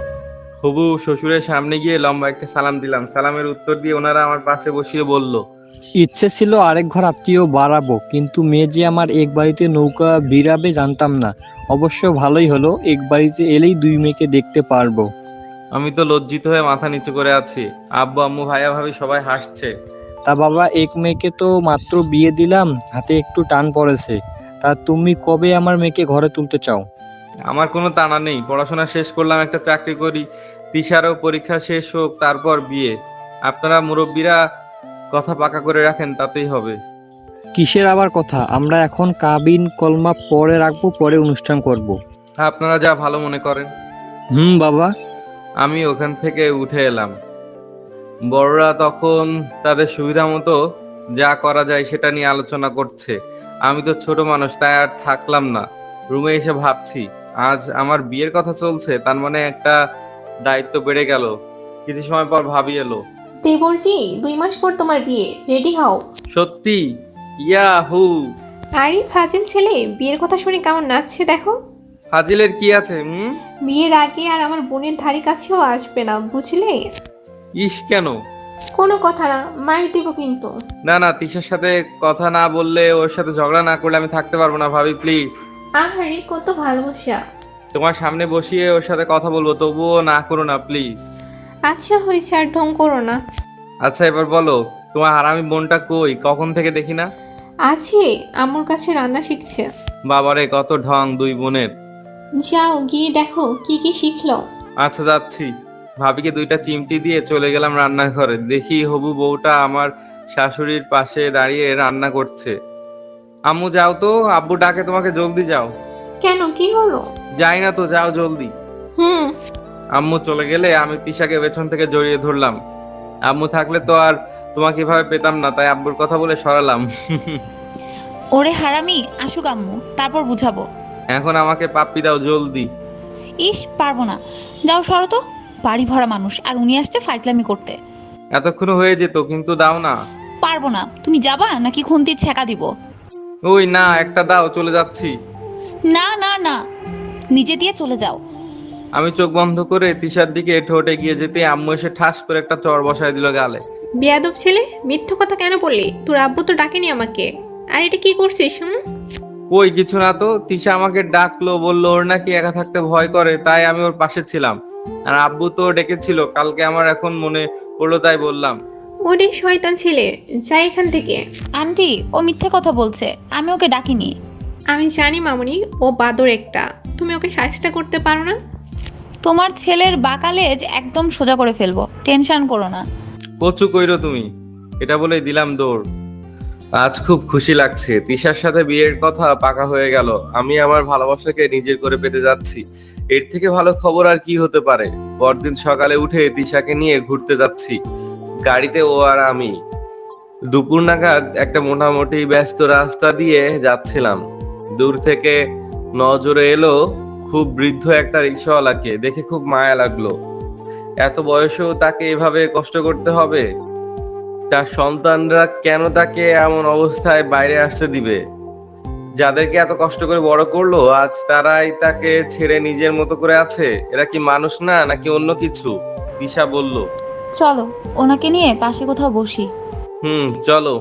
হবু শ্বশুরের সামনে গিয়ে লম্বা একটা সালাম দিলাম। সালামের উত্তর দিয়ে ওনারা আমার পাশে বসিয়ে বলল, ইচ্ছে ছিল আরেক ঘর আত্মীয় বাড়াবো, কিন্তু মেয়ে যে আমার এক বাড়িতে নৌকা বিড়াবে জানতাম না। অবশ্য ভালোই হলো, এক বাড়িতে এলেই দুই মেয়েকে দেখতে পারবো। আমি তো লজ্জিত হয়ে মাথা নিচু করে আছি। আব্বু আম্মু ভাইয়া ভাবি সবাই হাসছে। তা বাবা, এক মেয়েকে তো মাত্র বিয়ে দিলাম, হাতে একটু টান পড়েছে। তা তুমি কবে আমার মেয়েকে ঘরে তুলতে চাও? আমার কোনো টানা নেই, পড়াশোনা শেষ করলাম, একটা চাকরি করি, তিশারও পরীক্ষা শেষ হোক, তারপর বিয়ে। আপনারা মুরব্বীরা কথা পাকা করে রাখেন, তাতেই হবে। কিসের আবার কথা? আমরা এখন কাবিন কলমা পরে রাখবো, পরে অনুষ্ঠান করব। আপনারা যা ভালো মনে করেন। বাবা। আমি ওখান থেকে উঠে এলাম। বড়রা তখন তাদের সুবিধা মতো যা করা যায় সেটা নিয়ে আলোচনা করছে। আমি তো ছোট মানুষ, তাই আর থাকলাম না। রুমে এসে ভাবছি, আজ আমার বিয়ের কথা চলছে, তার মানে একটা দায়িত্ব বেড়ে গেল। কিছু সময় পর ভাবি এলো। দেবরজি, 2 মাস পর তোমার বিয়ে, রেডি হও। সত্যি? ইয়াহু! আরে ফাজিল ছেলে, বিয়ের কথা শুনে কেমন নাচছে দেখো। ফাজিলের কি আছে? বিয়ের আগে আর আমার বোনের ধারে কাছেও আসবে না, বুঝলে? ইস, কেন? কোনো কথা না, মার দিব কিন্তু। না না, তিশার সাথে কথা না বললে, ওর সাথে ঝগড়া না করলে আমি থাকতে পারবো না। ভাবি প্লিজ, আহারে কত ভালোবাসা। তোমার সামনে বসিয়ে ওর সাথে কথা বলবো, তবুও না করো না প্লিজ। আচ্ছা হয়েছে, আর ঢং করো না। আচ্ছা এবার বলো, তোমার হারামি বোনটা কই? কখন থেকে দেখি না। আছে, আম্মুর কাছে রান্না শিখছে। বাবারে, কত ঢং দুই বোনের। যাও গিয়ে দেখো কি কি শিখলো। আচ্ছা যাচ্ছি। ভাবিকে 2টা চিমটি দিয়ে চলে গেলাম রান্নাঘরে। দেখি হবু বউটা আমার শাশুড়ির পাশে দাঁড়িয়ে রান্না করছে। আম্মু যাও তো, আব্বু ডাকে তোমাকে, জলদি যাও। কেন, কি হলো? যাই না তো, যাও জলদি। হুম। আম্মু চলে গেলে আমি তিশাকে পেছন থেকে জড়িয়ে ধরলাম। আম্মু থাকলে তো আর তোমাকে এভাবে পেতাম না, তাই আব্বুর কথা বলে সরালাম। ওরে হারামি, আসুক আম্মু, তারপর বুঝাবো। এখন আমাকে পাপ্পি দাও জলদি। ইস, পারবো না। যাও সরো তো, বাড়ি ভরা মানুষ, আর উনি আসছে ফাইজলামি করতে। এতক্ষণ হয়ে যেত, কিন্তু দাও না। পারবো না। তুমি যাবা নাকি খুন্তির ছেঁকা দিব? ওই না, একটা দাও, চলে যাচ্ছি। না না না, নিজে দিয়ে চলে যাও। আমি চোখ বন্ধ করে তিশার দিকে ঠোঁটে গিয়ে যেতে আম্মু এসে ঠাস করে একটা চড় বসায় দিল গালে। বেয়াদব ছেলে, মিথ্যা কথা কেন বললি? তোর আব্বু তো ডাকেনি আমাকে। আর এটা কি করছিস? ওই কিছু না তো, তিশা আমাকে ডাকলো, বললো ওর নাকি একা থাকতে ভয় করে, তাই আমি ওর পাশে ছিলাম। আর আব্বু তো ডেকেছিল কালকে, আমার এখন মনে পড়লো তাই বললাম। ওরে শয়তান ছেলে, যাই এখান থেকে। আন্টি, ও মিথ্যে কথা বলছে, আমি ওকে ডাকিনি। আমি জানি মামুনি, ও বাদর একটা। তুমি ওকে শায়েস্তা করতে পারো না? তোমার ছেলের বাকালেজ একদম সোজা করে ফেলবো, টেনশন করো না। কচু কইরো তুমি, এটা বলে দিলাম দৌড়। আজ খুব খুশি লাগছে, তিশার সাথে বিয়ের কথা পাকা হয়ে গেল। আমি আমার ভালোবাসাকে নিজের করে পেতে যাচ্ছি। এর থেকে ভালো খবর আর কি হতে পারে। পরদিন সকালে উঠে তিশাকে নিয়ে ঘুরতে যাচ্ছি, গাড়িতে ও আর আমি। দুপুর নাগাদ একটা মোটামুটি ব্যস্ত রাস্তা দিয়ে যাচ্ছিলাম। দূর থেকে নজরে এলো খুব বৃদ্ধ একটা রিক্সাওয়ালাকে, দেখে খুব মায়া লাগলো। এত বয়সেও তাকে এভাবে কষ্ট করতে হবে? তার সন্তানরা কেন তাকে এমন অবস্থায় বাইরে আসতে দিবে? যাদেরকে এত কষ্ট করে বড় করলো, আজ তারাই তাকে ছেড়ে নিজের মতো করে আছে। এরা কি মানুষ না, নাকি অন্য কিছু? দিশা বলল, চলো ওনাকে নিয়ে পাশে কোথাও বসি। চলো।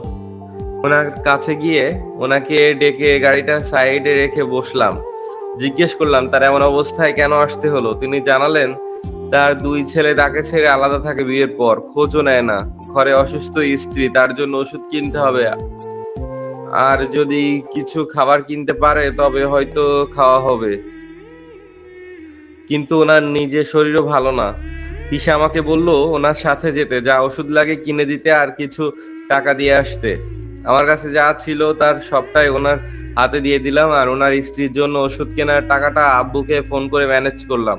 ওনার কাছে গিয়ে ওনাকে ডেকে গাড়িটা সাইডে রেখে বসলাম। জিজ্ঞেস করলাম তার এমন অবস্থায় কেন আসতে হলো। তিনি জানালেন তার 2 ছেলে তাকে ছেড়ে আলাদা থাকে বিয়ের পর, খোঁজও নেয় না। ঘরে অসুস্থ স্ত্রী, তার জন্য ওষুধ কিনতে হবে, আর যদি কিছু খাবার কিনতে পারে তবে হয়তো খাওয়া হবে, কিন্তু ওনার নিজের শরীরও ভালো না। তিশা আমাকে বলল ওনার সাথে যেতে, যা ওষুধ লাগে কিনে দিতে আর কিছু টাকা দিয়ে আসতে। আমার কাছে যা ছিল তার সবটাই ওনার হাতে দিয়ে দিলাম, আর ওনার স্ত্রীর জন্য ওষুধ কেনার টাকাটা আব্বুকে ফোন করে ম্যানেজ করলাম।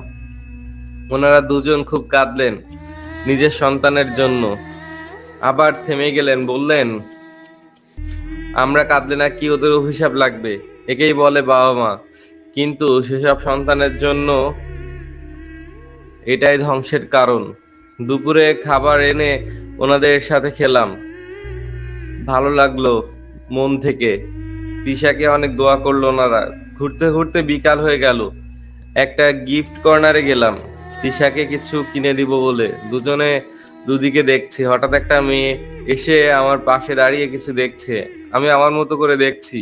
ওনারা দুজন খুব কাঁদলেন নিজের সন্তানের জন্য, আবার থেমে গেলেন, বললেন, আমরা কাঁদলে না কি ওদের অভিশাপ লাগবে, একেই বলে বাবা মা। কিন্তু সেসব সন্তানের জন্য এটাই ধ্বংসের কারণ। দুপুরে খাবার এনে ওনাদের সাথে খেলাম, ভালো লাগলো মন থেকে। তিশাকে অনেক দোয়া করলো ওনারা। ঘুরতে ঘুরতে বিকাল হয়ে গেল, একটা গিফট কর্নারে গেলাম তিশাকে কিছু কিনে দিব বলে। দুজনে দুদিকে দেখছি, হঠাৎ একটা মেয়ে এসে আমার পাশে দাঁড়িয়ে কিছু দেখছে। আমি আমার মতো করে দেখছি।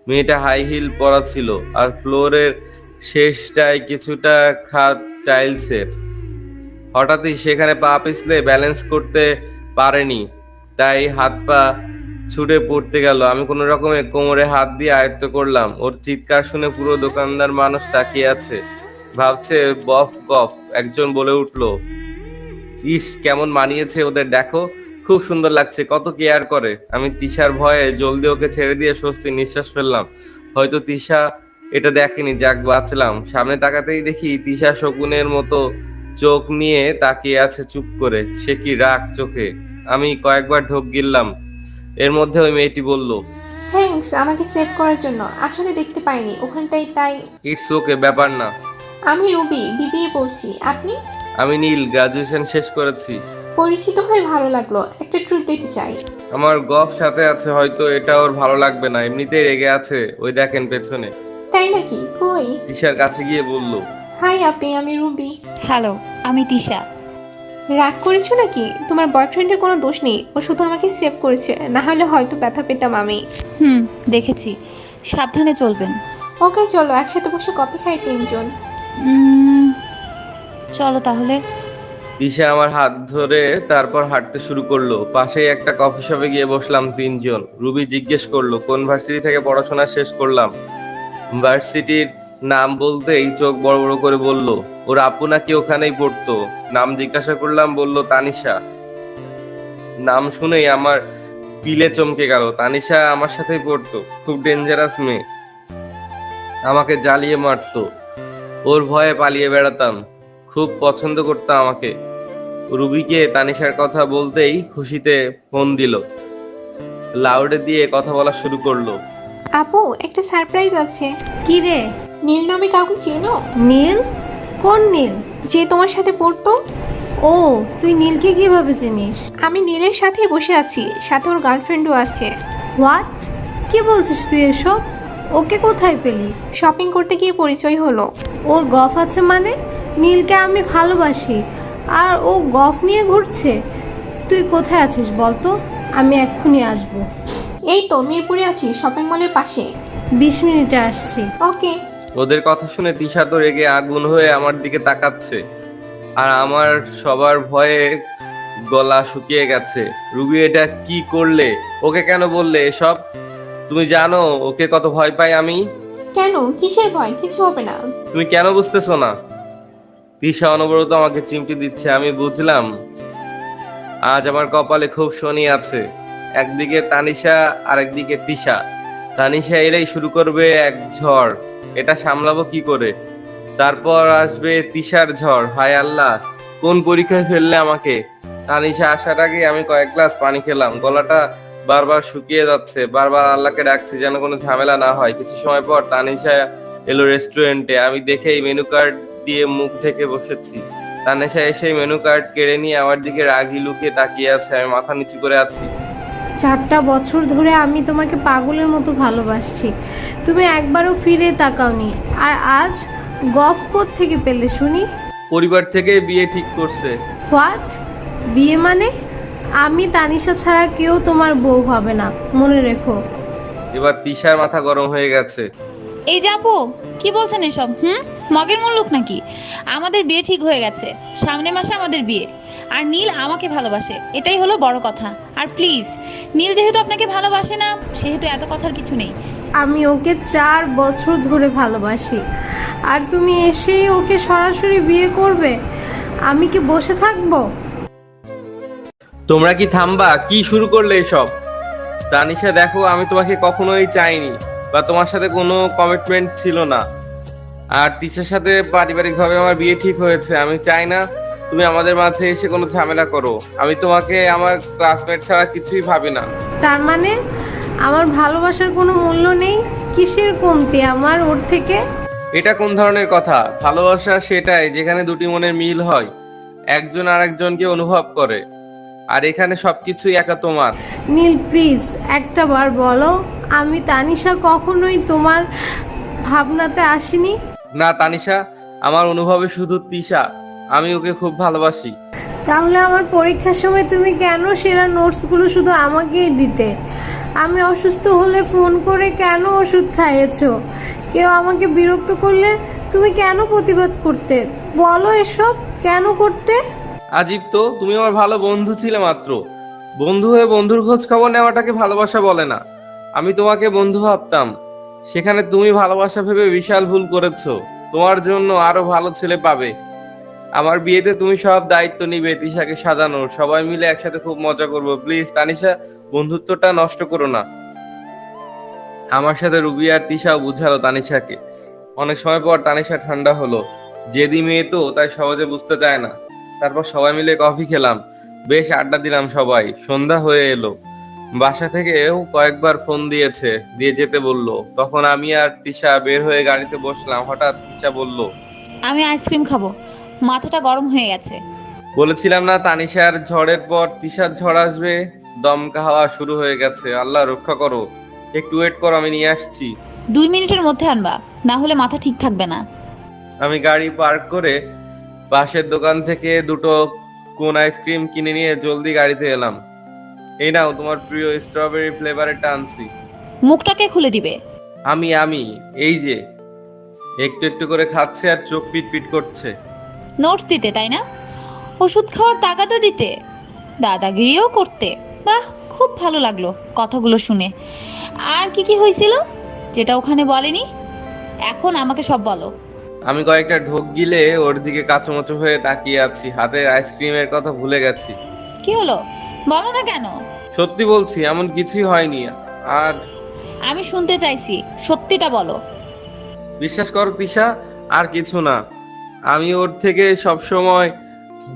মেয়েটা হাই হিল পরা ছিল, আর ফ্লোরের শেষটায় কিছুটা খাদ টাইলসের। হঠাৎই সেখানে পা পিছলে ব্যালেন্স করতে পারেনি, তাই হাত পা ছুটে পড়তে গেল। আমি কোনো রকমে কোমরে হাত দিয়ে আয়ত্ত করলাম। ওর চিৎকার শুনে পুরো দোকানদার মানুষ তাকিয়ে আছে, ভাবছে বফ গফ। একজন বলে উঠলো, ইস কেমন মানিয়েছে ওদের, দেখো খুব সুন্দর লাগছে, কত কেয়ার করে। আমি তিশার ভয়ে জলদি ওকে ছেড়ে দিয়ে স্বস্তি নিঃশ্বাস ফেললাম। হয়তো তিশা এটা দেখেনি, যাক বাঁচলাম। সামনে তাকাতেই দেখি তিশা শকুনের মতো চোখ নিয়ে তাকিয়ে আছে চুপ করে। সে কি রাগ চোখে। আমি কয়েকবার ঢোক গিললাম, এর মধ্যে ওই মেয়েটি বলল, থ্যাঙ্কস আমাকে সেভ করার জন্য। আসলে দেখতে পাইনি ওখানটাই, তাই। ইটস ওকে, ব্যাপার না। আমি রুবি, বিবিএ পড়ছি। আপনি? আমি নীল, গ্রাজুয়েশন শেষ করেছি। পরিচিত হয়ে ভালো লাগলো, একটা ট্রিট দিতে চাই। আমার গফ সাথে আছে, হয়তো এটা ওর ভালো লাগবে না, এমনিতেই রেগে আছে, ওই দেখেন পেছনে। তাই নাকি? কই? তিশার কাছে গিয়ে বলল, হাই আপি, আমি রুবি। হ্যালো, আমি তিশা। রাগ করেছো নাকি? তোমার বয়ফ্রেন্ডের কোনো দোষ নেই, ও শুধু আমাকে সেভ করেছে, না হলে হয়তো ব্যথা পেতাম আমি। দেখেছি, সাবধানে চলবেন। ওকে চলো একসাথে বসে কফি খাই তিনজন। চলো তাহলে। তিশা আমার হাত ধরে তারপর হাঁটতে শুরু করলো। পাশেই একটা কফি শপে গিয়ে বসলাম তিনজন। রুবি জিজ্ঞেস করলো, কোন ভার্সিটি থেকে পড়াশোনা শেষ করলাম। ভার্সিটির নাম বলতেই চোখ বড় বড় করে বলল, ওর আপু নাকি ওখানেই পড়তো। নাম জিজ্ঞাসা করলাম, বলল তানিশা। নাম শুনেই আমার পিলে চমকে গেল। তানিশা আমার সাথেই পড়তো, খুব ডেঞ্জারাস মেয়ে, আমাকে জ্বালিয়ে মারতো। ওর ভয়ে পালিয়ে বেড়াতাম, খুব পছন্দ করতো আমাকে। রুবিকে তানিশার কথা বলতেই খুশিতে ফোন দিল, লাউডে দিয়ে কথা বলা শুরু করলো। আপু একটা সারপ্রাইজ আছে। কি রে? নীল নামে কাউকে চেনো? নীল? কোন নীল? যে তোমার সাথে পড়তো। ও, তুই নীলকে কিভাবে চিনিস? আমি নীলের সাথেই বসে আছি, সাথে ওর গার্লফ্রেন্ডও আছে। হোয়াট? কি বলছিস তুই এসব? ওকে কোথায় পেলি? শপিং করতে গিয়ে পরিচয় হলো। ওর গফ আছে মানে? নীলকে আমি ভালোবাসি, আর ও গফ নিয়ে ঘুরছে। তুই কোথায় আছিস বলতো, আমি এক্ষুনি আসবো। এই তো মিরপুরে আছি, শপিং মলের পাশে। 20 মিনিটে আসছি। ওকে। ওদের কথা শুনে তিশা তো রেগে আগুন হয়ে আমার দিকে তাকাচ্ছে, আর আমার সবার ভয়ে গলা শুকিয়ে গেছে। রুবি এটা কি করলে? ওকে কেন বললে এসব? তুমি জানো ওকে কত ভয় পাই আমি। কেন, কিসের ভয়? কিছু হবে না। তুমি কেন বুঝতেছো না? তিশা অনবরত আমাকে চিমটি দিচ্ছে। আমি বুঝলাম আজ আমার কপালে খুব শনি আছে। একদিকে তানিশা আর একদিকে তিশা। তানিশা এলেই শুরু করবে এক ঝড়, এটা সামলাবো কি করে? তারপর আসবে তিশার ঝড়। হায় আল্লাহ, কোন পরীক্ষায় ফেললে আমাকে? তানিশা আসার আগে আমি কয়েক গ্লাস পানি খেলাম, গলাটা বারবার শুকিয়ে যাচ্ছে। বারবার আল্লাহকে ডাকছি যেন কোনো ঝামেলা না হয়। কিছু সময় পর তানিশা এলো রেস্টুরেন্টে। আমি দেখেই মেনু কার্ড দিয়ে মুখ ঢেকে বসেছি। তানিশা এসে মেনু কার্ড কেড়ে নিয়ে আমার দিকে রাগি লুকিয়ে তাকিয়ে আছে। আমি মাথা নিচু করে আছি। 4টা বছর ধরে আমি তোমাকে পাগলের মতো ভালোবাসছি, তুমি একবারও ফিরে তাকাওনি। আর আজ গফ কোথ থেকে পেলে শুনি? পরিবার থেকে বিয়ে ঠিক করছে। হোয়াট? বিয়ে মানে? আমি তানিশা ছাড়া কেউ তোমার বউ হবে না, মনে রেখো। এবার তিশার মাথা গরম হয়ে গেছে। এই যে আপু, কি বলছেন এসব? মগের মুল্লুক নাকি? আমাদের বিয়ে ঠিক হয়ে গেছে, সামনের মাসে আমাদের বিয়ে। আর নীল আমাকে ভালোবাসে, এটাই হলো বড় কথা। আর প্লিজ, নীল যেহেতু আপনাকে ভালোবাসে না, সেহেতু এত কথার কিছু নেই। আমি ওকে 4 বছর ধরে ভালোবাসি, আর তুমি এসেই ওকে সরাসরি বিয়ে করবে? আমি কি বসে থাকবো? তোমরা কি থামবা? কি শুরু করলে এসব? তানিশা দেখো, আমি তোমাকে কখনোই চাইনি, বা তোমার সাথে কোনো কমিটমেন্ট ছিল না। আর তিশার সাথে পারিবারিকভাবে আমার বিয়ে ঠিক হয়েছে। আমি চাই না তুমি আমাদের মাঝে এসে কোনো ঝামেলা করো। আমি তোমাকে আমার ক্লাসমেট ছাড়া কিছুই ভাবি না। তার মানে আমার ভালোবাসার কোনো মূল্য নেই? কিসের কমতি আমার ওর থেকে? এটা কোন ধরনের কথা? ভালোবাসা সেটাই যেখানে দুটি মনের মিল হয়, একজন আরেকজনকে অনুভব করে। আর এখানে সবকিছুই একা তোমার। নীল প্লিজ একটা বার বলো, আমি তানিশা কখনোই তোমার ভাবনাতে আসিনি। না তানিশা, আমার অনুভবে শুধু তিশা। আমি ওকে খুব ভালোবাসি। তাহলে আমার পরীক্ষার সময় তুমি কেন সেরা নোটসগুলো শুধু আমাকেই দিতে? আমি অসুস্থ হলে ফোন করে কেন ওষুধ খাইয়েছো? কেউ আমাকে বিরক্ত করলে তুমি কেন প্রতিবাদ করতে? বলো এসব কেন করতে? আজীব তো, তুমি আমার ভালো বন্ধু ছিলে মাত্র। বন্ধু হয়ে বন্ধুর খোঁজ খবর নেওয়াটাকে ভালোবাসা বলে না। আমি তোমাকে বন্ধু ভাবতাম, সেখানে তুমি ভালোবাসা ভেবে বিশাল ভুল করেছো। তোমার জন্য আরো ভালো ছেলে পাবে। আমার বিয়েতে তুমি সব দায়িত্ব নিবে, তিশাকে সাজানোর। সবাই মিলে একসাথে খুব মজা করবো। প্লিজ তানিশা, বন্ধুত্বটা নষ্ট করো না। আমার সাথে রুবি আর তিশাও বুঝালো তানিশাকে। অনেক সময় পর তানিশা ঠান্ডা হলো। জেদি মেয়ে তো, তাই সহজে বুঝতে চায় না। তারপর সবাই মিলে কফি খেলাম, বেশ আড্ডা দিলাম সবাই। সন্ধ্যা হয়ে এলো। বাসা থেকেও কয়েকবার ফোন দিয়ে যেতে বললো। তখন আমি আর তিশা বের হয়ে গাড়িতে বসলাম। হঠাৎ তিশা বলল, আমি আইসক্রিম খাবো, মাথাটা গরম হয়ে গেছে। বলেছিলাম না তানিশার ঝড়ের পর তিশার ঝড় আসবে? দমকা হাওয়া শুরু হয়ে গেছে। আল্লাহ রক্ষা করো, একটু ওয়েট করো, আমি নিয়ে আসছি। 2 মিনিটের মধ্যে আনবা, না হলে মাথা ঠিক থাকবে না। আমি গাড়ি পার্ক করে পাশের দোকান থেকে দুটো কোন আইসক্রিম কিনে নিয়ে জলদি গাড়িতে এলাম। এই নাও, তোমার প্রিয় স্ট্রবেরি ফ্লেভারেরটা আনছি। মুখটাকে খুলে দিবে। আমি এই যে একটু একটু করে খাচ্ছে আর চোখ পিট পিট করছে। নোটস দিতে তাই না? ওষুধ খাওয়ার তাগাদা দিতে, দাদাগিরিও করতে। বাহ, খুব ভালো লাগলো কথাগুলো শুনে। আর কি কি হয়েছিল যেটা ওখানে বলেনি? এখন আমাকে সব বলো। আমি কয়েকটা ঢোক গিলে ওর দিকে কাঁচুমাচু হয়ে তাকিয়ে আছি। হাতের আইসক্রিমের কথা ভুলে গেছি। কি হলো বলো না কেন? সত্যি বলছি, এমন কিছুই হয়নি। আর আমি শুনতে চাইছি, সত্যিটা বলো। বিশ্বাস করো তিশা, আর কিছু না। আমি ওর থেকে সবসময়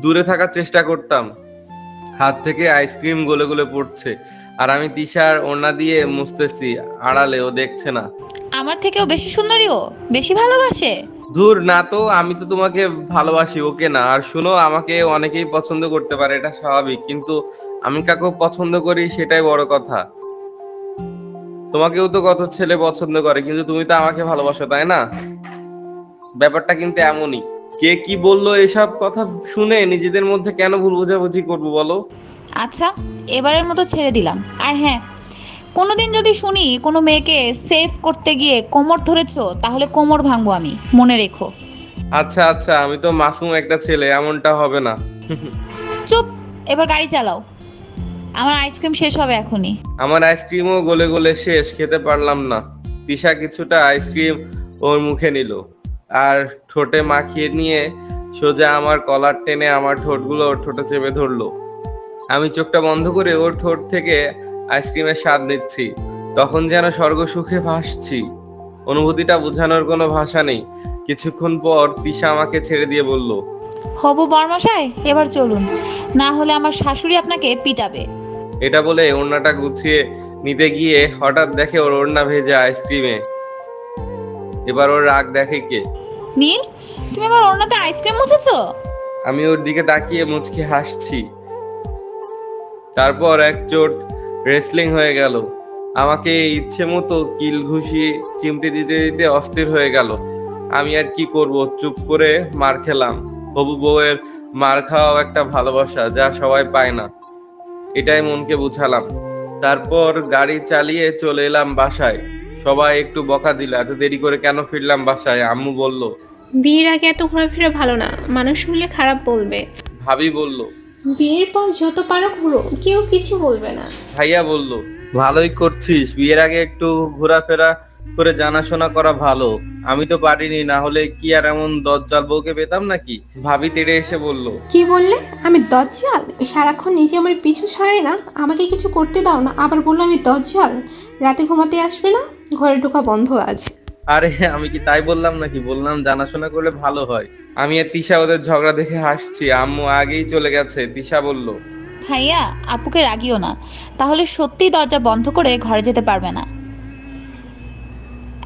দূরে থাকার চেষ্টা করতাম। হাত থেকে আইসক্রিম গলে গলে পড়ছে, আর আমি তিশার ওড়না দিয়ে মুছতেছি আড়ালে। ও দেখছে না। আমার থেকেও বেশি সুন্দরী ও, বেশি ভালোবাসে। দূর না তো, আমি তো তোমাকে ভালোবাসি, ওকে না। আর শুনো, আমাকে অনেকেই পছন্দ করতে পারে, এটা স্বাভাবিক। কিন্তু আমি কাকে পছন্দ করি সেটাই বড় কথা। তোমাকেও তো কত ছেলে পছন্দ করে, কিন্তু তুমি তো আমাকে ভালোবাসো, তাই না? ব্যাপারটা কিন্তু এমনই। কে কি বললো এসব কথা শুনে নিজেদের মধ্যে কেন ভুল বোঝাবুঝি করবো বলো? আচ্ছা, এবারের মতো ছেড়ে দিলাম। আর হ্যাঁ, কোনোদিন যদি শুনি কোনো মেয়েকে সেভ করতে গিয়ে কোমর ধরেছো, তাহলে কোমর ভাঙবো আমি, মনে রেখো। আচ্ছা আচ্ছা, আমি তো মাসুম একটা ছেলে, এমনটা হবে না। চুপ, এবার গাড়ি চালাও। আমার আইসক্রিম শেষ হবে এখনই। আমার আইসক্রিমও গলে গলে শেষ, খেতে পারলাম না। তিশা কিছুটা আইসক্রিম ওর মুখে নিল আর ঠোঁটে মাখিয়ে নিয়ে সোজা আমার কলার টেনে আমার ঠোঁটগুলো ওর ঠোঁটে চেপে ধরলো। আমি চোখটা বন্ধ করে ওর ঠোঁট থেকে আইসক্রিমের স্বাদ নিচ্ছি। তখন যেন স্বর্গ সুখে ভাসছি। অনুভূতিটা বোঝানোর কোনো ভাষা নেই। কিছুক্ষণ পর তিশা আমাকে ছেড়ে দিয়ে বলল, হবু বরমশাই, এবার চলুন, না হলে আমার শাশুড়ি আপনাকে পিটাবে। এটা বলে ওড়নাটা গুছিয়ে নিতে গিয়ে হঠাৎ দেখে ওর ওড়না ভেজে আইসক্রিমে। এবার ওর রাগ দেখে কে? নীল, তুমি আমার ওড়নাতে আইসক্রিম মুছেছো? আমি ওর দিকে তাকিয়ে মুচকি হাসছি। তারপর এক চোট রেসলিং হয়ে গেল। আমাকে ইচ্ছে মতো কিল ঘুষিয়ে চিমটি দিতে দিতে অস্থির হয়ে গেল। আমি আর কি করব, চুপ করে মার খেলাম। হবু বউয়ের মার খাওয়াও একটা ভালোবাসা, যা সবাই পায় না। এটাই মনকে বুঝালাম। তারপর গাড়ি চালিয়ে চলে এলাম বাসায়। সবাই একটু বকা দিল, এত দেরি করে কেন ফিরলাম বাসায়। আম্মু বলল, বিয়ের আগে এত ঘোরাফেরা ভালো না, মানুষ শুনলে খারাপ বলবে। ভাবি বলল, বিয়ের পর যত পারো ঘুরো, কেউ কিছু বলবে না। ভাইয়া বলল, ভালোই করছিস, বিয়ের আগে একটু ঘোরাফেরা করে জানাশোনা করা ভালো। আমি তো পারিনি, না হলে কি আর এমন দজ্জাল বউকে পেতাম নাকি। ভাবি তেড়ে এসে বলল, কি বললে? আমি দজ্জাল? সারাক্ষণ নিজে আমার পিছু ছাড়ে না, আমাকে কিছু করতে দাও না, আবার বললো আমি দজ্জাল। রাতে ঘুমাতে আসবে না? ঘরে ঢোকা বন্ধ আজ। আরে আমি কি তাই বললাম নাকি? বললাম জানাশোনা করলে ভালো হয়। আমি আর তিশা ওদের ঝগড়া দেখে হাসছি। আম্মু আগেই চলে গেছে, তিশা বলল। ভাইয়া, আপুকে রাগিও না, তাহলে সত্যিই দরজা বন্ধ করে ঘরে যেতে পারবে না।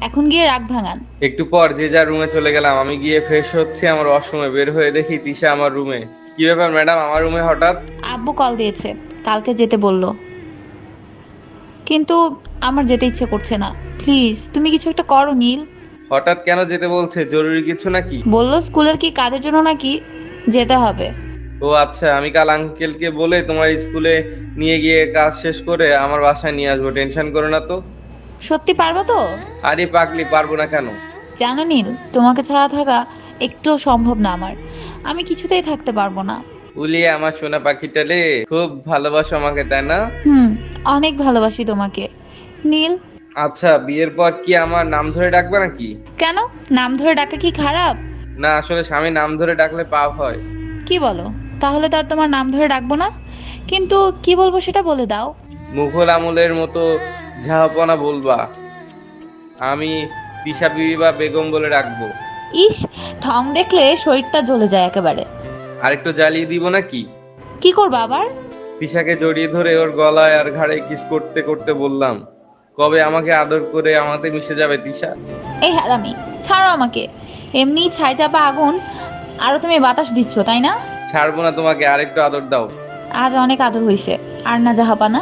এখন গিয়ে রাগ ভাঙান। একটু পর যে যার রুমে চলে গেলাম। আমি গিয়ে ফ্রেশ হচ্ছি, আমার ওয়াশরুমে বের হয়ে দেখি তিশা আমার রুমে। কি ব্যাপার ম্যাডাম, আমার রুমে হঠাৎ? আব্বু কল দিয়েছে, কালকে যেতে বললো, কিন্তু আমার যেতে ইচ্ছে করছে না। প্লিজ তুমি কিছু একটা করো নীল। হঠাৎ কেন যেতে বলছে? জরুরি কিছু নাকি? বললো স্কুলের কি কাজের জন্য নাকি যেতে হবে। ও আচ্ছা, আমি কাল আঙ্কেলকে বলে তোমার স্কুলে নিয়ে গিয়ে কাজ শেষ করে আমার বাসায় নিয়ে আসবো, টেনশন করো না তো। সত্যি পারবা তো? আরে পাগলি, পারবো না কেন? জানো নীল, তোমাকে ছাড়া থাকা একটুও সম্ভব না আমার। আমি কিছুতেই থাকতে পারবো না। উলিয়ে আমার সোনা পাখিটালে, খুব ভালোবাসো আমাকে তাই না? অনেক ভালোবাসি তোমাকে নীল। আচ্ছা, বিয়ের পর কি আমার নাম ধরে ডাকবে নাকি? কেন, নাম ধরে ডাকা কি খারাপ? না, আসলে স্বামী নাম ধরে ডাকলে পাপ হয়। কি বলো? তাহলে তার তোমার নাম ধরে ডাকবো না, কিন্তু কি বলবো সেটা বলে দাও। মুঘল আমলের মতো ঝাহাপনা বলবা। আমি তিশা বিবি বা বেগম বলে ডাকবো। ইস, ঢং দেখলে শরীরটা জ্বলে যায় একেবারে। আরেকটু জ্বালিয়ে দিব নাকি? কি করবা আবার? তিশাকে জড়িয়ে ধরে ওর গলায় আর ঘাড়ে কিস করতে করতে বললাম, কবে আমাকে আদর করে আমাতে মিশে যাবে তিশা? এই হারামি, ছাড়ো আমাকে। এমনি ছাই চাপা আগুন, আরো তুমি বাতাস দিচ্ছ তাই না? ছাড়বো না তোমাকে, আরেকটু আদর দাও। আজ অনেক আদর হইছে, আর না জাহাপানা।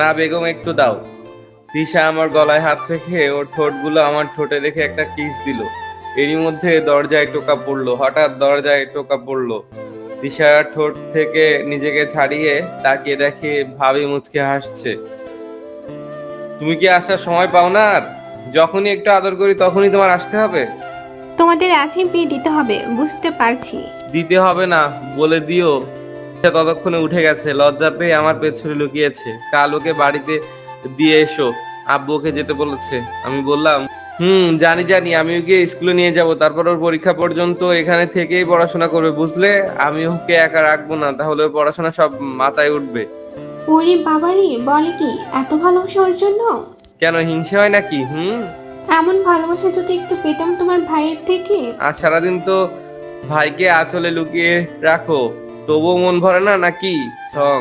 না বেগম, একটু দাও। তিশা আমার গলায় হাত রেখে ওর ঠোঁটগুলো আমার ঠোঁটে রেখে একটা কিস দিল। এরই মধ্যে দরজায় টোকা পড়লো। হঠাৎ দরজায় টোকা পড়লো। তিশার ঠোঁট থেকে নিজেকে ছাড়িয়ে তাকিয়ে দেখে ভাবি মুচকে হাসছে। তুমি কি আসার সময় পাও না? আর যখনই একটু আদর করি তখনই তোমার আসতে হবে? তোমাদের আজই বিয়ে দিতে হবে, বুঝতে পারছি। দিতে হবে না, বলে দিও। সে ততক্ষণে উঠে গেছে, লজ্জা পেয়ে আমার পেছনে লুকিয়েছে। কাল ওকে বাড়িতে দিয়ে এসো, আব্বু ওকে যেতে বলেছে। আমি বললাম, জানি জানি, আমি ওকে স্কুলে নিয়ে যাব, তারপর ওর পরীক্ষা পর্যন্ত এখানে থেকেই পড়াশোনা করবে, বুঝলে? আমি ওকে একা রাখবো না, তাহলে ওর পড়াশোনা সব মাথায় উঠবে। ওরে বাবারে, বলে কি এত ভালোবাসা ওর জন্য? কেন, হিংসা হয় নাকি? এমন ভালোবাসা যদি একটু পেতাম তোমার ভাইয়ের থেকে। আর সারাদিন তো ভাইকে আঁচলে লুকিয়ে রাখো, তবুও মন ভরে না নাকি? ঠং।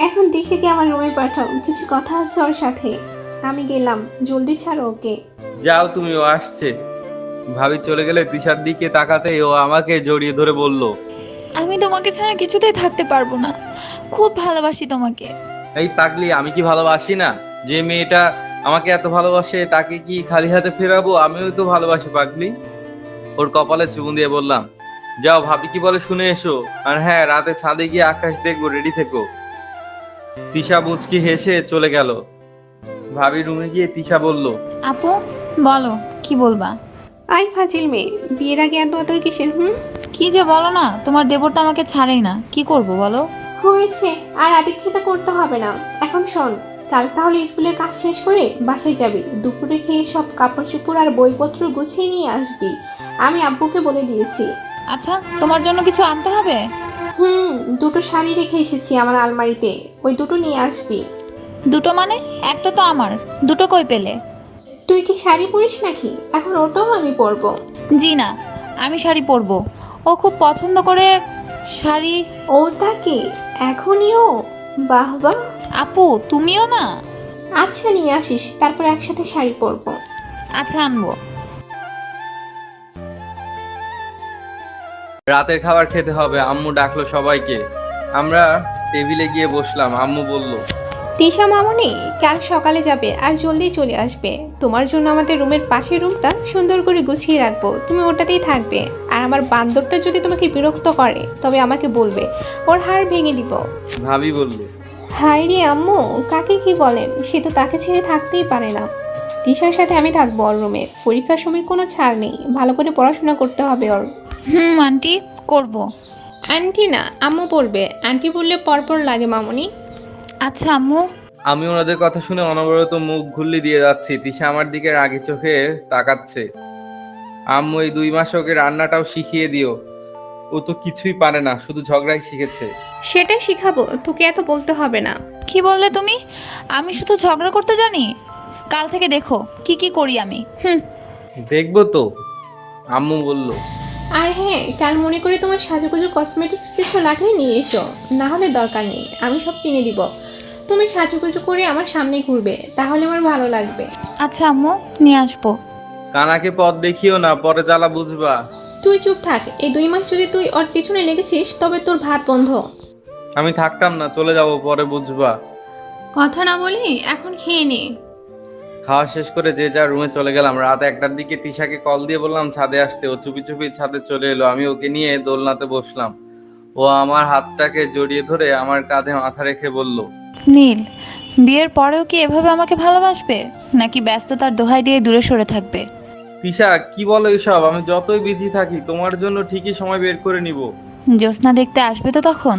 এখন দেশে আমার রুমে পাঠাও, কিছু কথা আছে ওর সাথে। আমি গেলাম, জলদি ছাড়ো ওকে। যাও তুমি, ও আসছে। ভাবি চলে গেলে তিশার দিকে তাকাতেই ও আমাকে জড়িয়ে ধরে বলল, আমি তোমাকে ছাড়া কিছুতেই থাকতে পারবো না, খুব ভালোবাসি তোমাকে। এই পাগলি, আমি কি ভালোবাসি না? যে মেয়েটা আমাকে এত ভালোবাসে তাকে কি খালি হাতে ফেরাবো? আমিও তো ভালোবাসি পাগলি। ওর কপালে চুমু দিয়ে বললাম, যাও ভাবি কি বলে শুনে এসো। আর হ্যাঁ, রাতে ছাদে গিয়ে আকাশ দেখবো, রেডি থেকো। তিশা মুচকি হেসে চলে গেল। ভাবি রুমে গিয়ে তিশা বলল, আপু বলো, কি বলবা? আই ফাজিল মেয়ে, বিয়ের আগে এত আদর কিসের? কি যে বলো না, তোমার দেবর তো আমাকে ছাড়েই না, কি করব বলো? হয়েছে, আর আদিক্ষেতা করতে হবে না। এখন শোন, কাল তাহলে স্কুলের কাজ শেষ করে বাসায় যাবি। দুপুরে খেয়ে সব কাপড় চোপড় আর বইপত্র গুছিয়ে নিয়ে আসবি। আমি আব্বুকে বলে দিয়েছি। আচ্ছা, তোমার জন্য কিছু আনতে হবে? দুটো শাড়ি রেখে এসেছি আমার আলমারিতে, ওই দুটো নিয়ে আসবি। দুটো মানে? একটা তো আমার, দুটো কই পেলে? তুই কি শাড়ি পরিস নাকি? এখন ওটাও আমি পরবো। জি না, আমি শাড়ি পরবো। ও খুব পছন্দ করে শাড়ি। ওটা কি এখনিও? বাহ বাহ। আপু তুমিও না? আচ্ছা নিয়ে আসিস, তারপর একসাথে শাড়ি পরবো। আচ্ছা আনবো। রাতের খাবার খেতে হবে, আম্মু ডাকলো সবাইকে। আমরা টেবিলে গিয়ে বসলাম। আম্মু বলল, তিশা মামনি কাল সকালে যাবে আর জলদি চলে আসবে। তোমার জন্য আমাদের রুমের পাশের রুমটা সুন্দর করে গুছিয়ে রাখবো, তুমি ওটাতেই থাকবে। আর আমার বান্দরটা যদি তোমাকে বিরক্ত করে তবে আমাকে বলবে, ওর হাড় ভেঙে দিব। ভাবি বলল, হায় রে আম্মু, কাকে কি বলেন? সে তো তাকে ছেড়ে থাকতেই পারে না। তিশার সাথে আমি থাকবো ওর রুমে, পরীক্ষার সময় কোনো ছাড় নেই, ভালো করে পড়াশোনা করতে হবে ওর। আন্টি, করব। আন্টি না, আম্মু বলবে। আন্টি বললে পরপর লাগে মামনি। আচ্ছা আম্মু। আমি ওনাদের কথা শুনে অনবরত মুখ ঘুরলি দিয়ে যাচ্ছি। তিশা আমার দিকে রাগি চোখে তাকাচ্ছে। আম্মু এই 2 মাস ওকে রান্নাটাও শিখিয়ে দিও, ও ও তো কিছুই পারে না, শুধু ঝগড়াই শিখেছে। সেটাই শিখাবো, তোকে এত বলতে হবে না। কি বললে তুমি? আমি শুধু ঝগড়া করতে জানি? কাল থেকে দেখো কি কি করি আমি। দেখবো তো, আম্মু বলল। আর হ্যাঁ, কাল মনে করে তোমার সাজুগুজু কসমেটিক্স কিছু লাগলে নিয়ে এসো, না হলে দরকার নেই, আমি সব কিনে দিব। তুমি সাজুগুজু করে আমার সামনে ঘুরবে, তাহলে আমার ভালো লাগবে। আচ্ছা আম্মু, নিয়ে আসবো। কানাকে পথ দেখিও না, পরে জ্বালা বুঝবা। তুই চুপ থাক, এই 2 মাস যদি তুই ওর পিছনে লেগেছিস তবে তোর ভাত বন্ধ। আমি থাকতাম না, চলে যাব, পরে বুঝবা। কথা না বলি এখন খেয়ে নে। খাওয়া শেষ করে যে যার রুমে চলে গেলাম। রাত 1টার দিকে তিশাকে কল দিয়ে বললাম ছাদে আসতে। ও চুপি চুপি ছাদে চলে এলো। আমি ওকে নিয়ে দোলনাতে বসলাম। ও আমার হাতটাকে জড়িয়ে ধরে আমার কাঁধে মাথা রেখে বলল, নীল, বিয়ের পরেও কি এভাবে আমাকে ভালোবাসবে, নাকি ব্যস্ততার দোহাই দিয়ে দূরে সরে থাকবে? তিশা কি বলো এসব? আমি যতই বিজি থাকি তোমার জন্য ঠিকই সময় বের করে নিব। জ্যোৎস্না দেখতে আসবে তো তখন?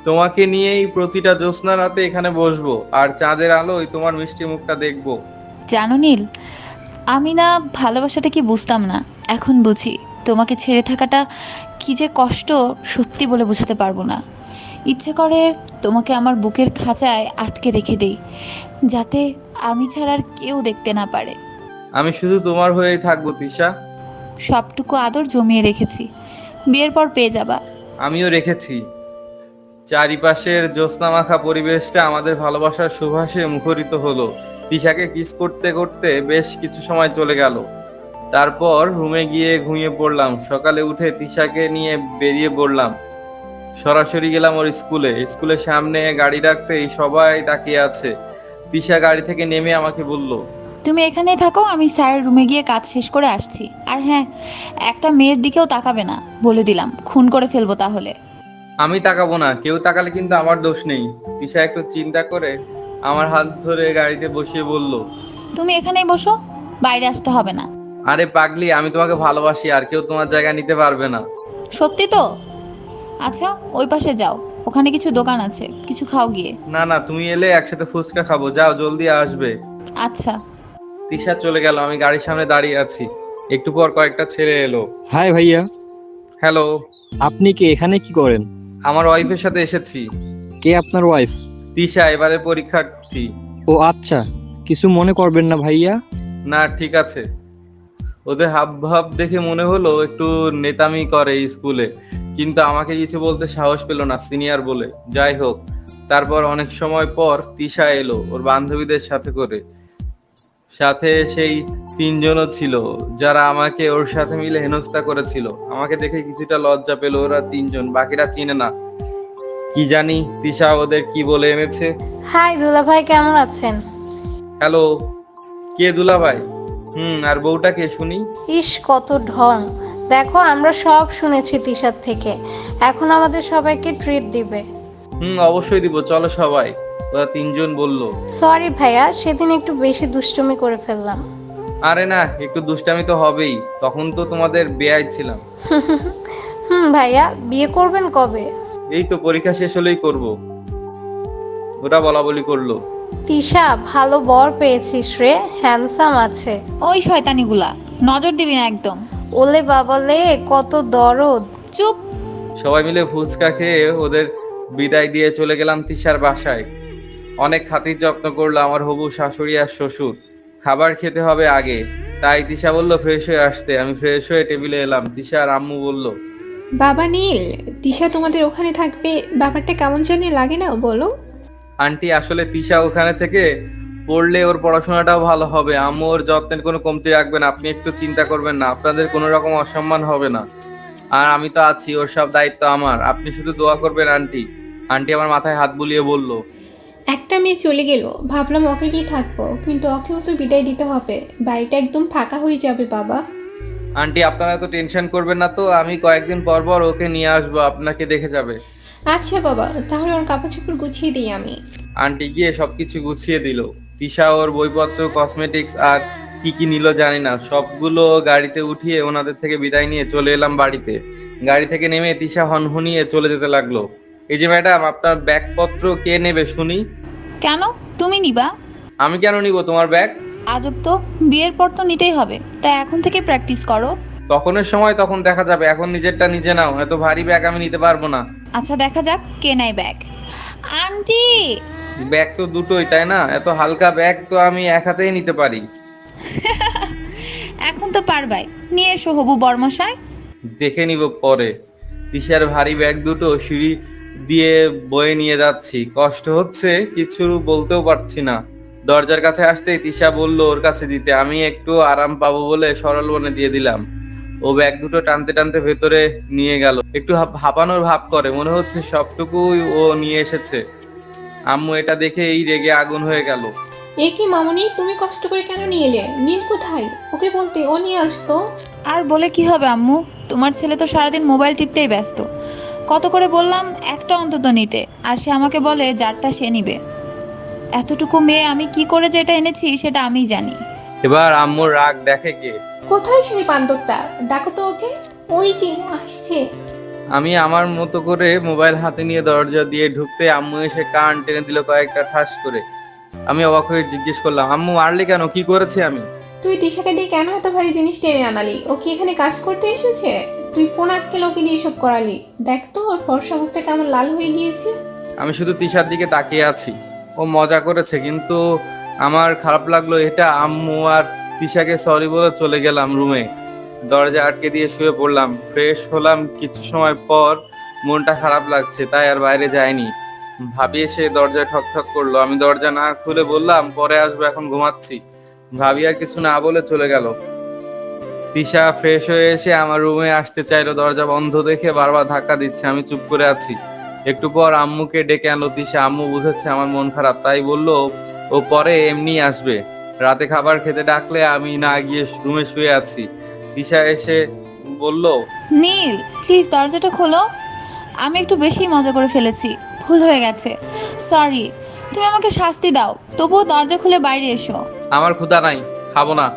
তোমাকে নিয়েই প্রতিটা জ্যোৎস্না রাতে এখানে বসবো, আর চাঁদের আলোয় তোমার মিষ্টি মুখটা দেখবো। জানো নীল, আমি না ভালোবাসাটা কি বুঝতাম না, এখন বুঝি। তোমাকে ছেড়ে থাকাটা কি যে কষ্ট, সত্যি বলে বোঝাতে পারবো না। ইচ্ছে করে তোমাকে আমার বুকের খাঁচায় আটকে রেখে দেই, যাতে আমি ছাড়া আর কেউ দেখতে না পারে। আমি শুধু তোমার হয়েই থাকবো তিশা। সবটুকু আদর জমিয়ে রেখেছি, বিয়ের পর পেয়ে যাবা। আমিও রেখেছি। চারিপাশের জ্যোৎস্না মাখা পরিবেশটা আমাদের ভালোবাসার সুবাসে মুখরিত হলো। তিশাকে কিস করতে করতে বেশ কিছু সময় চলে গেল। তারপর রুমে গিয়ে ঘুমিয়ে পড়লাম। সকালে উঠে তিশাকে নিয়ে বেরিয়ে পড়লাম। সরাসরি গেলাম ওর স্কুলে। স্কুলের সামনে গাড়ি রাখতেই সবাই তাকিয়ে আছে। তিশা গাড়ি থেকে নেমে আমাকে বলল, তুমি এখানেই থাকো, আমি স্যারের রুমে গিয়ে কাজ শেষ করে আসছি। আর হ্যাঁ, একটা মেয়ের দিকেও তাকাবে না, বলে দিলাম, খুন করে ফেলবো তাহলে। আমি তাকাবো না, কেউ তাকালে কিন্তু আমার দোষ নেই। তিশা একটু চিন্তা করে আমার হাত ধরে গাড়িতে বসিয়ে বলল, তুমি এখানেই বসো, বাইরে আসতে হবে না। আরে পাগলি, আমি তোমাকে ভালোবাসি, আর কেউ তোমার জায়গা নিতে পারবে না। সত্যি তো? আচ্ছা, ওই পাশে যাও, ওখানে কিছু দোকান আছে, কিছু খাও গিয়ে। না না, তুমি এলে একসাথে ফুচকা খাবো, যাও জলদি আসবে। আচ্ছা। তিশা চলে গেল। আমি গাড়ির সামনে দাঁড়িয়ে আছি। একটু পর কয়েকটা ছেলে এলো। হাই ভাইয়া, হ্যালো। আপনি কি এখানে কি করেন? আমার ওয়াইফের সাথে এসেছি। কে আপনার ওয়াইফ? তিশা, এবারে পরীক্ষার্থী। ও আচ্ছা, কিছু মনে করবেন না ভাইয়া। না ঠিক আছে। ওদের হাব ভাব দেখে মনে হলো একটু নেতামি করে স্কুলে, কিন্তু আমাকে কিছু বলতে সাহস পেল না, সিনিয়র বলে। যাই হোক, তারপর অনেক সময় পর তিশা এলো ওর বান্ধবীদের সাথে করে। সাথে সেই 3 জনও ছিল যারা আমাকে ওর সাথে মিলে হেনস্থা করেছিল। আমাকে দেখে কিছুটা লজ্জা পেল ওরা 3 জন, বাকিরা চিনে না। কি জানি তিশা ওদের কি বলে এনেছে। হাই দুলা ভাই, কেমন আছেন? হ্যালো, কে দুলা ভাই? আর বউটা কে শুনি? ইস কত ঢং! দেখো, আমরা সব শুনেছি তিশার থেকে। এখন আমাদের সবাইকে ট্রিট দিবে। অবশ্যই দিব, চলো সবাই। ওরা 3 জন বলল। সরি ভাইয়া, সেদিন একটু বেশি দুষ্টুমি করে ফেললাম। আরে না, একটু দুষ্টামি তো হবেই, তখন তো তোমাদের বেয়াই ছিলাম। ভাইয়া, বিয়ে করবেন কবে? এই তো পরীক্ষা শেষ হলেই করব। ওরা বলা বলি করলো। তিশা, ভালো বর পেয়েছিস রে, হ্যান্ডসাম আছে। ওই শয়তানিগুলা, নজর দিবি না একদম। ওলে বাবালে, কত দরদ! চুপ। সবাই মিলে ফুচকা খেয়ে ওদের বিদায় দিয়ে চলে গেলাম তিশার বাসায়। অনেক খাতির যত্ন করলো আমার হবু শাশুড়ি আর শ্বশুর। খাবার খেতে হবে আগে, তাই তিশা বলল ফ্রেশ হয়ে আসতে। আমি ফ্রেশ হয়ে টেবিলে এলাম। তিশা আর আম্মু বলল, বাবা নীল, তিশা তোমাদের ওখানে থাকবে, ব্যাপারটা কেমন জানি লাগে না বলো? আন্টি আসলে তিশা ওখানে থেকে পড়লে ওর পড়াশোনাটাও ভালো হবে। আম্মু ওর যত্নের কোনো কমতি রাখবেন, আপনি একটু চিন্তা করবেন না, আপনাদের কোনো রকম অসম্মান হবে না। আর আমি তো আছি, ওর সব দায়িত্ব আমার, আপনি শুধু দোয়া করবেন। আন্টি আন্টি আমার মাথায় হাত বুলিয়ে বলল, একটা মেয়ে চলে গেল, ভাবলাম ওকে নিয়ে থাকবো, কিন্তু ওকেও তো বিদায় দিতে হবে, বাড়িটা একদম ফাঁকা হয়ে যাবে বাবা। আন্টি আপনারা তো টেনশন করবেন না তো, আমি কয়েকদিন পর পর ওকে নিয়ে আসবো, আপনাকে দেখে যাবে। আচ্ছা বাবা, তাহলে ওর কাপড় চোপড় গুছিয়ে দিই আমি। আন্টি গিয়ে সবকিছু গুছিয়ে দিল। তিশা ওর বইপত্র, কসমেটিক্স আর কি কি নিল জানি না, সবগুলো গাড়িতে উঠিয়ে ওনাদের থেকে বিদায় নিয়ে চলে এলাম বাড়িতে। গাড়ি থেকে নেমে তিশা হনহনিয়ে চলে যেতে লাগলো। এই যে ম্যাডাম, আপনার ব্যাগপত্র কে নেবে শুনি? কেন, তুমি নিবা? আমি কেন নিব তোমার ব্যাগ? আজব তো, বিয়ের পর তো নিতেই হবে, তাই এখন থেকে প্র্যাকটিস করো। তখনের সময় তখন দেখা যাবে, এখন নিজেরটা নিজে নাও, এত ভারী ব্যাগ আমি নিতে পারবো না। আচ্ছা দেখা যাক কে নেয় ব্যাগ। আন্টি ব্যাগ তো দুটোই, তাই না? এত হালকা ব্যাগ তো আমি এক হাতেই নিতে পারি। এখন তো পারবাই, নিয়ে এসো হবু বর্মশাই। দেখে নিব পরে। তিশার ভারী ব্যাগ দুটো সিঁড়ি দিয়ে বয়ে নিয়ে যাচ্ছি, কষ্ট হচ্ছে, কিছু বলতেও পারছি না। দরজার কাছে আসতেই তিশা বলল ওর কাছে দিতে, আমি একটু আরাম পাবো বলে সরল মনে দিয়ে দিলাম। ও ব্যাগ দুটো টানতে টানতে ভেতরে নিয়ে গেল, একটু হাঁপানোর ভাব করে, মনে হচ্ছে সবটুকুই ও নিয়ে এসেছে। আম্মু এটা দেখে এই রেগে আগুন হয়ে গেল। এ কি মামনি, তুমি কষ্ট করে কেন নিয়ে এলে? নীল কোথায়? ওকে বলতে ও নিয়ে আসতো। আর বলে কি হবে আম্মু, তোমার ছেলে তো সারাদিন মোবাইল টিপতেই ব্যস্ত। কত করে বললাম একটা অন্তত নিতে, আর সে আমাকে বলে যারটা সে নিবে। এতটুকু মেয়ে আমি কি করে যেটা এনেছি সেটা আমিই জানি। এবার আম্মুর রাগ দেখে কে। কোথায় সেই বান্দরটা? ডাকো তো ওকে। ওই যে আসছে। আমি আমার মতো করে মোবাইল হাতে নিয়ে দরজা দিয়ে ঢুকতে আম্মু এসে কান টেনে দিল কয়েকটা ঠাস করে। আমি অবাক হয়ে জিজ্ঞেস করলাম, আম্মু মারলি কেন? কি করেছি আমি? তুই তিশাকে দিয়ে কেন এত ভারী জিনিস টেনে আনালি? ও কি এখানে কাজ করতে এসেছে? তুই কোন আক্কেল ওকে দিয়ে সব করালি? দেখ তো ওর ফর্সা মুখটা কেমন লাল হয়ে গিয়েছে। আমি শুধু তিশার দিকে তাকিয়ে আছি। ও মজা করেছে, কিন্তু আমার খারাপ লাগলো এটা। আম্মু আর তিশাকে সরি বলে চলে গেলাম রুমে, দরজা আটকে দিয়ে শুয়ে পড়লাম। ফ্রেশ হলাম কিছু সময় পর, মনটা খারাপ লাগছে তাই আর বাইরে যাইনি। ভাবি এসে দরজা ঠক ঠক করলো, আমি দরজা না খুলে বললাম পরে আসবো, এখন ঘুমাচ্ছি। ভাবি আর কিছু না বলে চলে গেল। তিশা ফ্রেশ হয়ে এসে আমার রুমে আসতে চাইলো, দরজা বন্ধ দেখে বারবার ধাক্কা দিচ্ছে। আমি চুপ করে আছি। একটু পর আম্মুকে ডেকে আনলো তিশা। আম্মু বুঝেছে আমার মন খারাপ, তাই বললো ও পরে এমনি আসবে। রাতে খাবার খেতে ডাকলে আমি না গিয়ে রুমে শুয়ে আছি। তিশা এসে বলল, নীল প্লিজ দরজাটা খোলো, আমি একটু বেশি মজা করে ফেলেছি, ভুল হয়ে গেছে, সরি। তুমি আমাকে শাস্তি দাও, তবুও দরজা খুলে বাইরে এসো। আমার ক্ষুধা নাই, খাবো না।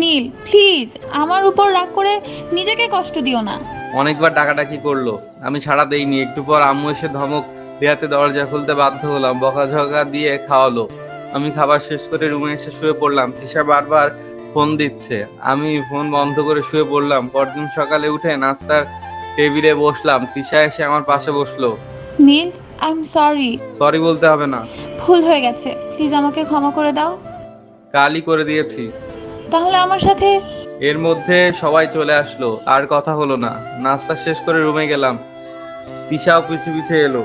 নীল প্লিজ আমার উপর রাগ করে নিজেকে কষ্ট দিও না। অনেকবার ডাকাডাকি করলো, আমি ছাড়া দেইনি। একটু পর আম্মু এসে ধমক দেয়াতে দরজা খুলতে বাধ্য হলাম। বকাঝকা দিয়ে খাওয়ালো। আমি খাবার শেষ করে রুমে এসে শুয়ে পড়লাম। তিশা বারবার ফোন দিচ্ছে, আমি ফোন বন্ধ করে শুয়ে পড়লাম। পরদিন সকালে উঠে নাস্তার টেবিলে বসলাম। তিশা এসে আমার পাশে বসলো। নীল আই এম সরি। সরি বলতে হবে না, ভুল হয়ে গেছে, প্লিজ আমাকে ক্ষমা করে দাও। কালই করে দিয়েছি। তাহলে আমার সাথে। এর মধ্যে সবাই চলে আসলো, আর কথা হলো না। নাস্তা শেষ করে রুমে গেলাম। তিশাও পিছে পিছে এলো।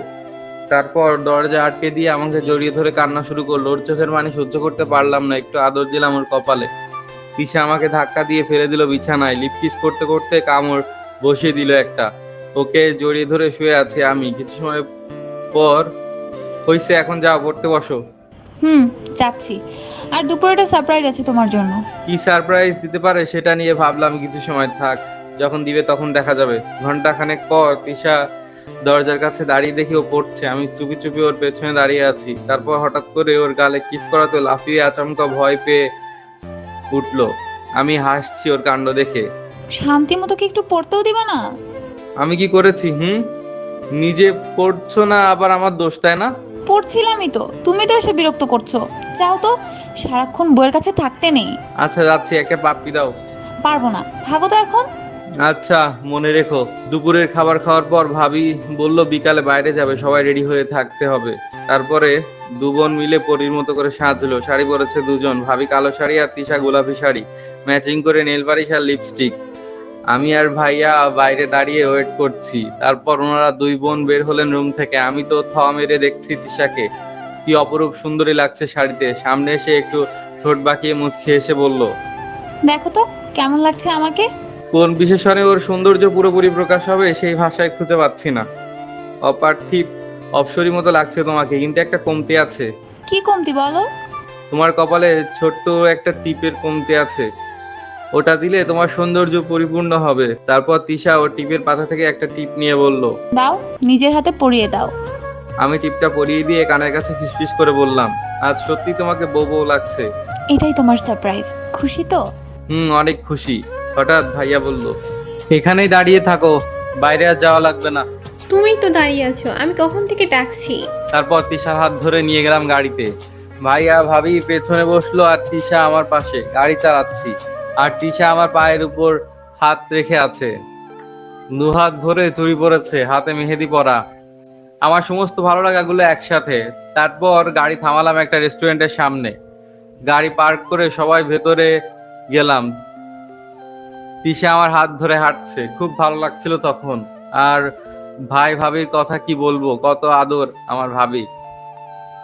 তারপর দরজা আটকে দিয়ে আমাকে জড়িয়ে ধরে কান্না শুরু করলো। ওর চোখের পানি সহ্য করতে পারলাম না, একটু আদর দিলাম ওর কপালে। তিশা আমাকে ধাক্কা দিয়ে ফেলে দিল বিছানায়। লিপকিস করতে করতে কামড় বসিয়ে দিল একটা। ওকে জড়িয়ে ধরে শুয়ে আছি আমি। কিছু সময় পর, হইছে এখন যাও পড়তে বসো। যাচ্ছি। আর দুপুরে একটা সারপ্রাইজ আছে তোমার জন্য। কি সারপ্রাইজ দিতে পারে সেটা নিয়ে ভাবলাম কিছু সময় থাক, যখন দিবে তখন দেখা যাবে। ঘন্টাখানেক পর তিশা দরজার কাছে দাঁড়িয়ে দেখি ও পড়ছে। আমি চুপি চুপি ওর পেছনে দাঁড়িয়ে আছি। তারপর হঠাৎ করে ওর গালে কিস করাতে লাফিয়ে আচমকা ভয় পেয়ে উঠলো। আমি হাসছি ওর কাণ্ড দেখে। শান্তি মতো কি একটু পড়তেও দিবা না? আমি কি করেছি? নিজে পড়ছো না আবার আমার দোষ, তাই না? পড়ছিলামই তো, তুমি তো এসে বিরক্ত করছো। চাও তো সারাক্ষণ বইয়ের কাছে থাকতে নেই। আচ্ছা যাচ্ছি, একটা পাপ্পি দাও। পারবো না, থাকো তো এখন। আচ্ছা মনে রেখো। দুপুরের খাবার খাওয়ার পর ভাবি বলল বিকালে বাইরে যাবে, সবাই রেডি হয়ে থাকতে হবে। তারপরে দু বোন মিলে পরীর মতো করে সাজলো। শাড়ি পরেছে দুজন, ভাবি কালো শাড়ি আর তিশা গোলাপি শাড়ি, ম্যাচিং করে নেল পালিশ আর লিপস্টিক। আমি আর ভাইয়া বাইরে দাঁড়িয়ে ওয়েট করছি। তারপর ওনারা দুই বোন বের হলেন রুম থেকে। আমি তো থ মেরে দেখছি তিশাকে, কি অপরূপ সুন্দরী লাগছে শাড়িতে। সামনে এসে একটু ঠোঁট বাঁকিয়ে মুচকি এসে বলল, দেখো তো কেমন লাগছে আমাকে। কোন বিশেষণে ওর সৌন্দর্য পুরোপুরি প্রকাশ হবে সেই ভাষায় খুঁজে পাচ্ছি না। অপার্থিব অপসরী মতো লাগছে তোমাকে, কিন্তু একটা কমতি আছে। কি কমতি বলো? তোমার কপালে ছোট্ট একটা টিপের কমতি আছে, ওটা দিলে তোমার সৌন্দর্য পরিপূর্ণ হবে। তারপর তিশা ও টিপের পাতা থেকে একটা টিপ নিয়ে বলল, দাও, নিজের হাতে পরিয়ে দাও। আমি টিপটা পরিয়ে দিয়ে কানের কাছে ফিসফিস করে বললাম, আজ সত্যি তোমাকে বউ বউ লাগছে। এটাই তোমার সারপ্রাইজ, খুশি তো? অনেক খুশি। হঠাৎ ভাইয়া বলল, এখানেই দাঁড়িয়ে থাকো, বাইরে আর যাওয়া লাগবে না। তুমিই তো দাঁড়িয়ে আছো, আমি কখন থেকে ডাকছি। তারপর তিশার হাত ধরে নিয়ে গেলাম গাড়িতে। ভাইয়া ভাবি পেছনে বসলো আর তিশা আমার পাশে। গাড়ি চালাচ্ছি আর তিশা আমার পায়ের উপর হাত রেখে আছে, দুহাত ভরে চুড়ি পরেছে, হাতে মেহেদি পরা, আমার সমস্ত ভালো লাগাগুলো একসাথে। তারপর গাড়ি থামালাম একটা রেস্টুরেন্টের সামনে, গাড়ি পার্ক করে সবাই ভেতরে গেলাম। তিশা আমার হাত ধরে হাঁটছে, খুব ভালো লাগছিল তখন। আর ভাই ভাবির কথা কি বলবো, কত আদর আমার ভাবি।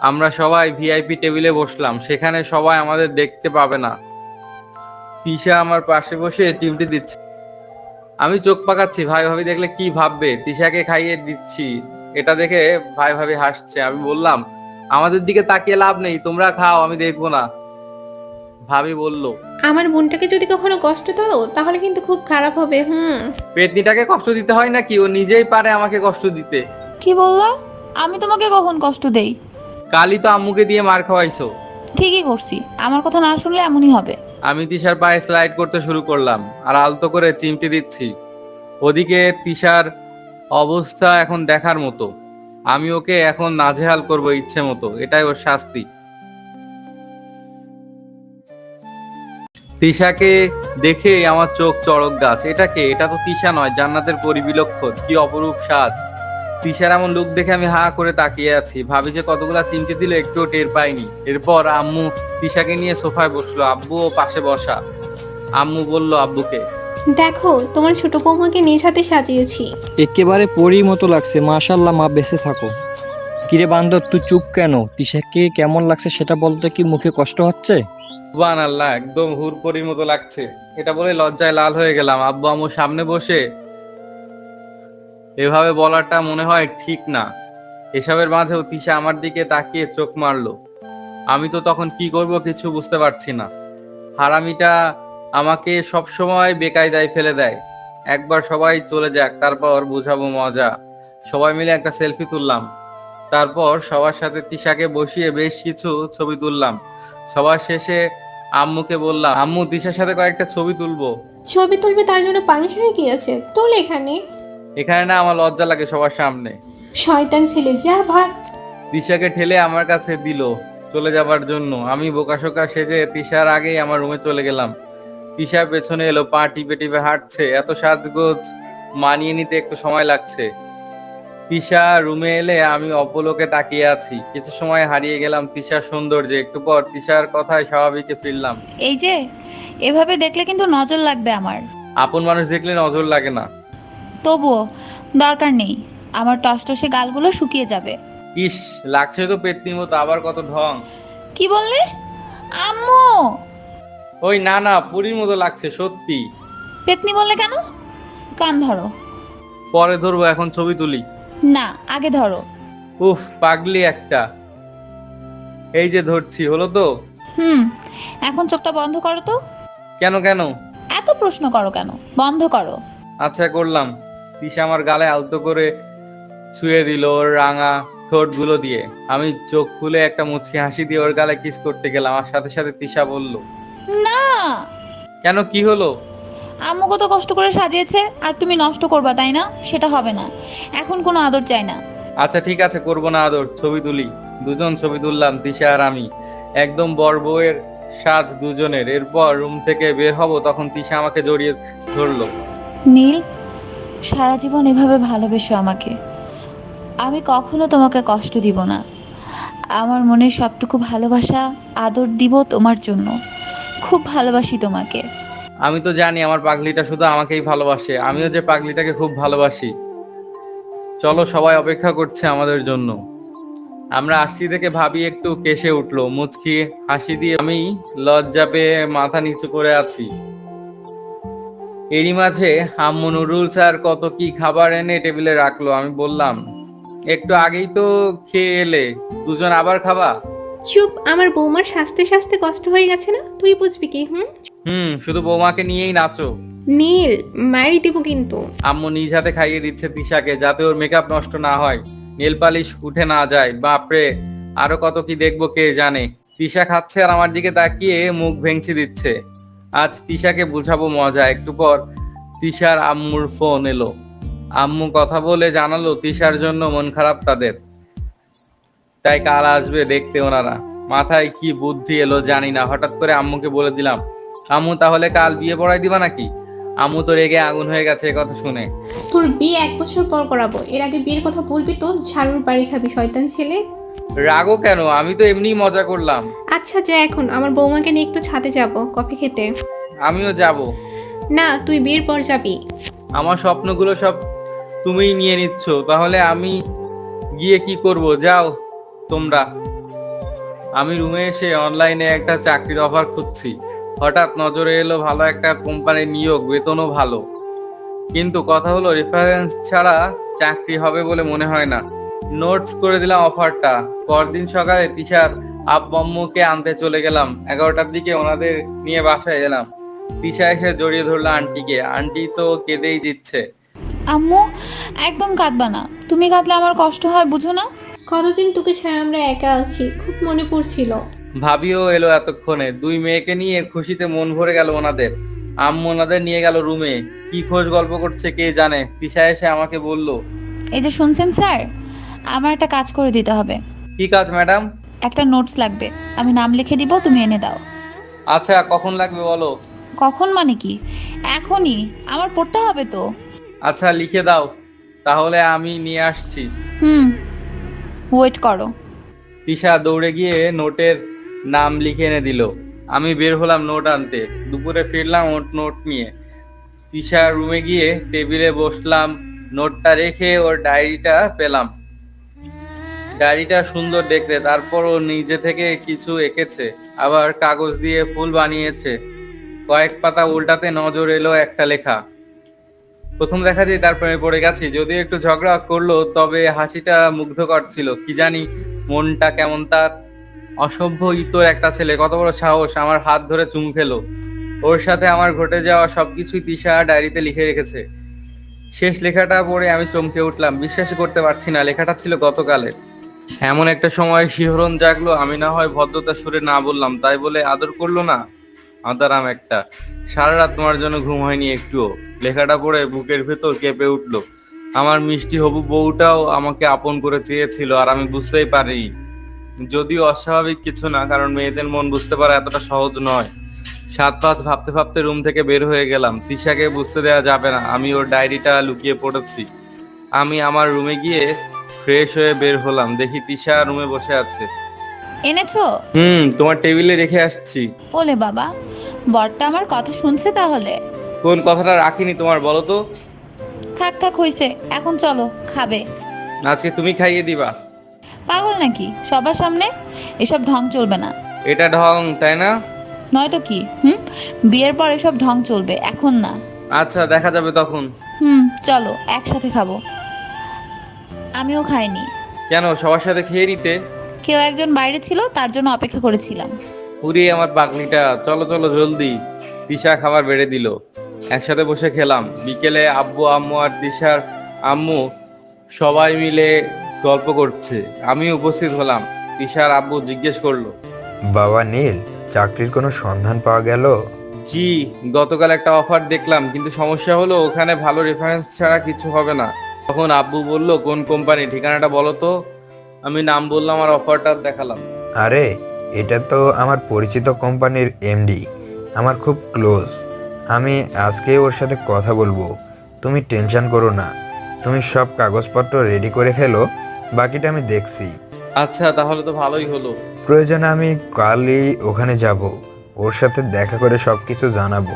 আমরা সবাই ভিআইপি টেবিলে বসলাম, সেখানে সবাই আমাদের দেখতে পাবে না। তিশা আমার পাশে বসে চিমটি দিচ্ছে, আমি চোখ পাকাচ্ছি, ভাই ভাবি দেখলে কি ভাববে। তিশাকে খাইয়ে দিচ্ছি, এটা দেখে ভাই ভাবি হাসছে। আমি বললাম, আমাদের দিকে তাকিয়ে লাভ নেই, তোমরা খাও, আমি দেখবো না। ভাবি বলল, আমার বোনটাকে যদি কখনো কষ্ট দাও তাহলে কিন্তু খুব খারাপ হবে। পেতনিটাকে কষ্ট দিতে হয় নাকি, ও নিজেই পারে আমাকে কষ্ট দিতে। কি বললা? আমি তোমাকে কখন কষ্ট দেই? কালই তো আম্মুকে দিয়ে মার খাওয়াইছো। ঠিকই করছি, আমার কথা না শুনলে এমনই হবে। আমি তিশার পায়ে স্লাইড করতে শুরু করলাম আর আলতো করে চিমটি দিচ্ছি। ওদিকে তিশার অবস্থা এখন দেখার মতো, আমি ওকে এখন নাজেহাল করব ইচ্ছে মতো, এটাই ওর শাস্তি। তিশাকে দেখে আমার চোখ চড়ক গাছ। এটাকে, এটা তো তিশা নয়, জান্নাতের পরিবিলক্ষণ, কি অপরূপ সাজ। তিশার এমন লুক দেখে আমি হা করে তাকিয়ে আছি, ভাবি যে কতগুলা চিমটি দিল একটুও টের পাইনি। এরপর আম্মু তিশাকে নিয়ে সোফায় বসলো, আব্বুও পাশে বসা। আম্মু বলল আব্বুকে, দেখো তোমার ছোট বৌমাকে নিজ হাতে সাজিয়েছি। একেবারে পরীর মতো লাগছে, মাশাল্লাহ, মা বেঁচে থাকো। কিরে বান্দর, তুই চুপ কেন? তিশাকে কেমন লাগছে সেটা বলতে, কি মুখে কষ্ট হচ্ছে? সুবহানাল্লাহ, একদম হুরপরির মতো লাগছে। এটা বলে লজ্জায় লাল হয়ে গেলাম। আব্বু আম্মু সামনে বসে এভাবে বলাটা মনে হয় ঠিক না। এসবের মাঝেও তিশা আমার দিকে তাকিয়ে চোখ মারলো। আমি তো তখন কি করব কিছু বুঝতে পারছি না। হারামিটা আমাকে সবসময় বেকায়দায় ফেলে দেয়। একবার সবাই চলে যাক, তারপর বুঝাবো মজা। সবাই মিলে একটা সেলফি তুললাম, তারপর সবার সাথে তিশাকে বসিয়ে বেশ কিছু ছবি তুললাম। সবার শেষে আম্মুকে বললাম, আম্মু তিশার সাথে কয়েকটা ছবি তুলবো। ছবি তুলবে, তার জন্য পারমিশনের কি আছে? তোল এখানে। এখানে না, আমার লজ্জা লাগে সবার সামনে। শয়তান ছেলে, যা ভাগ। তিশাকে ঠেলে আমার কাছে দিল চলে যাবার জন্য। আমি বোকাশোকা সেজে তিশার আগেই আমার রুমে চলে গেলাম। তিশা পেছনে এলো, পা টিপে টিপে হাঁটছে। এত সাজগোজ মানিয়ে নিতে একটু সময় লাগছে। তিশা রুমে এলে আমি অপলোকে তাকিয়ে আছি। কিছু সময় হারিয়ে গেলাম তিশার সৌন্দর্যে। একটু পর তিশার কথায় স্বাভাবিকে ফিরলাম। এই যে, এভাবে দেখলে কিন্তু নজর লাগবে আমার। আপন মানুষ দেখলে নজর লাগে না। তবুও দরকার নেই, আমার টসটসে গালগুলো শুকিয়ে যাবে। ইস, লাগছে তো পেতনির মতো, আবার কত ঢং। কি বললে আম্মু? ওই না না, পুরীর মতো লাগছে সত্যি। পেতনি বললে কেন? কান ধরো। পরে ধরবো, এখন ছবি তুলি। না, আগে ধরো। উফ, পাগলি একটা। এই যে ধরছি, হলো তো? এখন চোখটা বন্ধ করো তো। কেন কেন? এত প্রশ্ন করো কেন? বন্ধ করো। আচ্ছা, করলাম। তিশা আমার গালে আলতো করে ছুঁয়ে দিল ওর রাঙা ঠোঁটগুলো দিয়ে। আমি চোখ খুলে একটা মুচকি হাসি দিয়ে ওর গালে কিস করতে গেলাম। আর সাথে সাথে তিশা বলল, না। কেন, কি হলো? আম্মু কত কষ্ট করে সাজিয়েছে আর তুমি নষ্ট করবা, তাই না? সেটা হবে না। এখন কোনো আদর চাই না। আচ্ছা ঠিক আছে, করবো না আদর, ছবি তুলি। দুজন ছবি তুললাম, তিশা আর আমি। একদম বর বউয়ের সাজ দুজনের। এরপর রুম থেকে বের হব, তখন তিশা আমাকে জড়িয়ে ধরলো। নীল, সারা জীবন এভাবে ভালোবেসো আমাকে। আমি কখনো তোমাকে কষ্ট দিব না। আমার মনের সবটুকু ভালোবাসা আদর দিব তোমার জন্য। খুব ভালোবাসি তোমাকে। আমি তো জানি আমার পাগলিটা শুধু আমাকেই ভালোবাসে, আমিও যে পাগলিটাকে খুব ভালোবাসি। চলো, সবাই অপেক্ষা করছে আমাদের জন্য। আমরা আসছি দেখে ভাবি একটু কেসে উঠলো, মুচকি হাসি দিয়ে। আমি লজ্জা পেয়ে মাথা নিচু করে আছি। এরই মাঝে আম্মু নুডলস আর কত কি খাবার এনে টেবিলে রাখলো। আমি বললাম, একটু আগেই তো খেয়ে এলে, দুজন আবার খাবা? চুপ, আমার বৌমার সাজতে সাজতে কষ্ট হয়ে গেছে না, তুই বুঝবি কি? শুধু বৌমাকে নিয়েই নাচো। নীল, মারি দিব কিন্তু। আম্মু নিজ হাতে খাইয়ে দিচ্ছে তিশাকে, যাতে ওর মেকআপ নষ্ট না হয়, নেল পালিশ উঠে না যায়। বাপরে, আরো কত কি দেখবো কে জানে। তিশা খাচ্ছে আর আমার দিকে তাকিয়ে মুখ ভেঙচি দিচ্ছে। আজ তিশাকে বুঝাবো মজা। একটু পর তিশার আম্মুর ফোন এলো। আম্মু কথা বলে জানালো তিশার জন্য মন খারাপ তাদের, তাই কাল আসবে দেখতে ওনারা। মাথায় কি বুদ্ধি এলো জানি না, হঠাৎ করে আম্মুকে বলে দিলাম, আম্মু তাহলে কাল বিয়ে পড়াই দিবা নাকি? আম্মু তো রেগে আগুন হয়ে গেছে এ কথা শুনে। তোর বিয়ে 1 বছর পর করাবো, এর আগে বিয়ের কথা বলবি তো? ঝাড়ুর বাড়ি খাবি শয়তান ছেলে। রাগও কেন, আমি তো এমনিই মজা করলাম। আচ্ছা যা, এখন আমার বৌমাকে নিয়ে একটু ছাদে যাব কফি খেতে। আমিও যাব। না, তুই বিয়ের পর যাবি। আমার স্বপ্নগুলো সব তুমিই নিয়ে নিচ্ছ, তাহলে আমি গিয়ে কি করব? যাও তোমরা। আমি রুমে এসে অনলাইনে একটা চাকরির অফার খুঁজছি। হঠাৎ নজরে এলো ভালো একটা কোম্পানির নিয়োগ, বেতনও ভালো, কিন্তু কথা হলো রেফারেন্স ছাড়া চাকরি হবে বলে মনে হয় না। নোটস করে দিলাম অফারটা। পরদিন সকালে তিশার আব্বু-আম্মুকে আনতে চলে গেলাম। 11টার দিকে ওনাদের নিয়ে বাসায় এলাম। তিশা এসে জড়িয়ে ধরলো আন্টিকে। আন্টি তো কেঁদেই দিচ্ছে। আম্মু, একদম কাঁদবা না। তুমি কাঁদলে আমার কষ্ট হয়, বুঝো না? কতদিন তোকে ছাড়া আমরা একা আছি, খুব মনে পড়ছিল। ভাবিও এলো এতক্ষণে। 2 মেয়েকে নিয়ে খুশিতে মন ভরে গেল ওনাদের। আম্মু ওনাদের নিয়ে গেল রুমে। কি খোঁজ গল্প করছে কে জানে। তিশা এসে আমাকে বলল, এই যে শুনছেন স্যার, আমার একটা কাজ করে দিতে হবে। কি কাজ ম্যাডাম? একটা নোটস লাগবে, আমি নাম লিখে দিব, তুমি এনে দাও। আচ্ছা, কখন লাগবে বলো। কখন মানে কি? এখনই, আমার পড়তে হবে তো। আচ্ছা লিখে দাও, তাহলে আমি নিয়ে আসছি। ওয়েট করো। তিশা দৌড়ে গিয়ে নোটের নাম লিখে এনে দিল। আমি বের হলাম নোট আনতে। দুপুরে ফিরলাম নোট নিয়ে। তিশার রুমে গিয়ে টেবিলে বসলাম। নোটটা রেখে ওর ডায়েরিটা পেলাম। ডায়েরিটা সুন্দর দেখতে, তারপর ও নিজে থেকে কিছু এঁকেছে, আবার কাগজ দিয়ে ফুল বানিয়েছে। কয়েক পাতা উল্টাতে নজর এলো একটা লেখা। প্রথম দেখাতেই তার প্রেমে পড়ে গেছি। যদিও একটু ঝগড়া করলো, তবে হাসিটা মুগ্ধকর ছিল। কি জানি মনটা কেমন তার। অসভ্য ইতর একটা ছেলে, কত বড় সাহস আমার হাত ধরে চুমু খেলো। ওর সাথে আমার ঘটে যাওয়া সবকিছুই তিশা ডায়েরিতে লিখে রেখেছে। শেষ লেখাটা পড়ে আমি চমকে উঠলাম। বিশ্বাস করতে পারছি না, লেখাটা ছিল গতকালের। এমন একটা সময় শিহরণ জাগলো। আমি না হয় ভদ্রতার সুরে না বললাম, তাই বলে আদর করলো না। আদারাম একটা। সারা রাত তোমার জন্য ঘুম হয়নি একটুও। লেখাটা পড়ে বুকের ভেতর কেঁপে উঠলো। আমার মিষ্টি হবু বউটাও আমাকে আপন করে চেয়েছিল, আর আমি বুঝতেই পারিনি। যদিও অস্বাভাবিক কিছু না, কারণ মেয়েদের মন বুঝতে পারা এতটা সহজ নয়। 7-5 ভাবতে ভাবতে রুম থেকে বের হয়ে গেলাম। তিশাকে বুঝতে দেওয়া যাবে না আমি ওর ডায়েরিটা লুকিয়ে পড়েছি। আমি আমার রুমে গিয়ে ফ্রেশ হয়ে বের হলাম। দেখি তিশা রুমে বসে আছে। এনেছো? তোমার টেবিলে রেখে আসছি। ওলে বাবা, বরটা আমার কথা শুনছে তাহলে। কোন কথাটা রাখিনি তোমার বলো তো? থাক থাক হইছে, এখন চলো খাবে। আজকে তুমি খাইয়ে দিবা? পাগল নাকি, সবার সামনে? এসব ঢং চলবে না। এটা ঢং তাই না? নয়তো কি? বিয়ের পর এসব ঢং চলবে, এখন না। আচ্ছা দেখা যাবে তখন। চলো একসাথে খাবো। আমিও খাইনি। কেন, সবার সাথে খেয়ে নিতে? কেউ একজন বাইরে ছিল, তার জন্য অপেক্ষা করেছিলাম। পুরি আমার পাগলিটা, চলো চলো জলদি। তিশা খাবার বেড়ে দিল। একসাথে বসে খেলাম। বিকেলে আব্বু আম্মু আর তিশার আম্মু সবাই মিলে গল্প করছে। আমি উপস্থিত হলাম। তিশার আব্বু জিজ্ঞেস করলো, বাবা নীল, চাকরির কোনো সন্ধান পাওয়া গেল? জি, গতকাল একটা অফার দেখলাম, কিন্তু সমস্যা হলো ওখানে ভালো রেফারেন্স ছাড়া কিছু হবে না। তখন আব্বু বলল, কোন কোম্পানি, ঠিকানাটা বলো তো। আমি নাম বললাম আর অফারটা দেখালাম। আরে, এটা তো আমার পরিচিত কোম্পানির এমডি, আমার খুব ক্লোজ। আমি আজকে ওর সাথে কথা বলবো। তুমি টেনশন করো না, তুমি সব কাগজপত্র রেডি করে ফেলো, বাকিটা আমি দেখছি। আচ্ছা তাহলে তো ভালোই হলো। প্রয়োজনে আমি কালই ওখানে যাব, ওর সাথে দেখা করে সব কিছু জানাবো।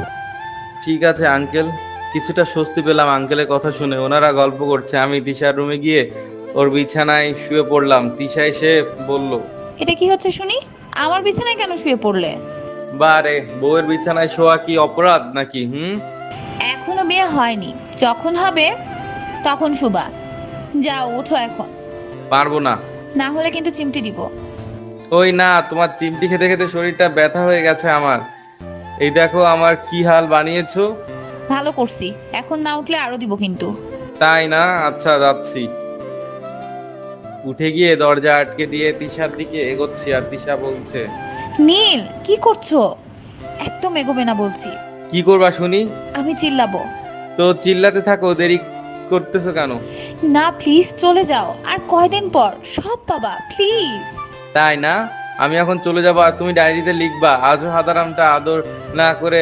ঠিক আছে আঙ্কেল। কিছুটা স্বস্তি পেলাম আঙ্কেলের কথা শুনে। ওনারা গল্প করছে। আমি তিশার রুমে গিয়ে ওর বিছানায় শুয়ে পড়লাম। তিশা এসে বলল, এটা কি হচ্ছে শুনি? আমার বিছানায় কেন শুয়ে পড়লে? বারে, বউয়ের বিছানায় শোয়া কি অপরাধ নাকি? এখনো বিয়ে হয়নি, যখন হবে তখন শুবা। যাও ওঠো এখন। পারবো না। না হলে কিন্তু চিমটি দিব। ওই না, তোমার চিমটি খেতে খেতে শরীরটা ব্যথা হয়ে গেছে আমার। এই দেখো আমার কি হাল বানিয়েছো। ভালো করছি, এখন না উঠলে আরো দিব কিন্তু। তাই না? আচ্ছা যাচ্ছি। উঠে গিয়ে দরজা আটকে দিয়ে তিশার দিকে এগোচ্ছি, আর তিশা বলছে, নীল কি করছো? একদম এগোবে না বলছি। কি করবা শুনি? আমি চিল্লাবো। তো চিল্লাতে থাকো, দেরি করতেছো কেন? না প্লিজ চলে যাও, আর কয়দিন পর সব বাবা প্লিজ। তাই না? আমি এখন চলে যাবো আর তুমি ডায়েরিতে লিখবা আজও হাদারামটা আদর না করে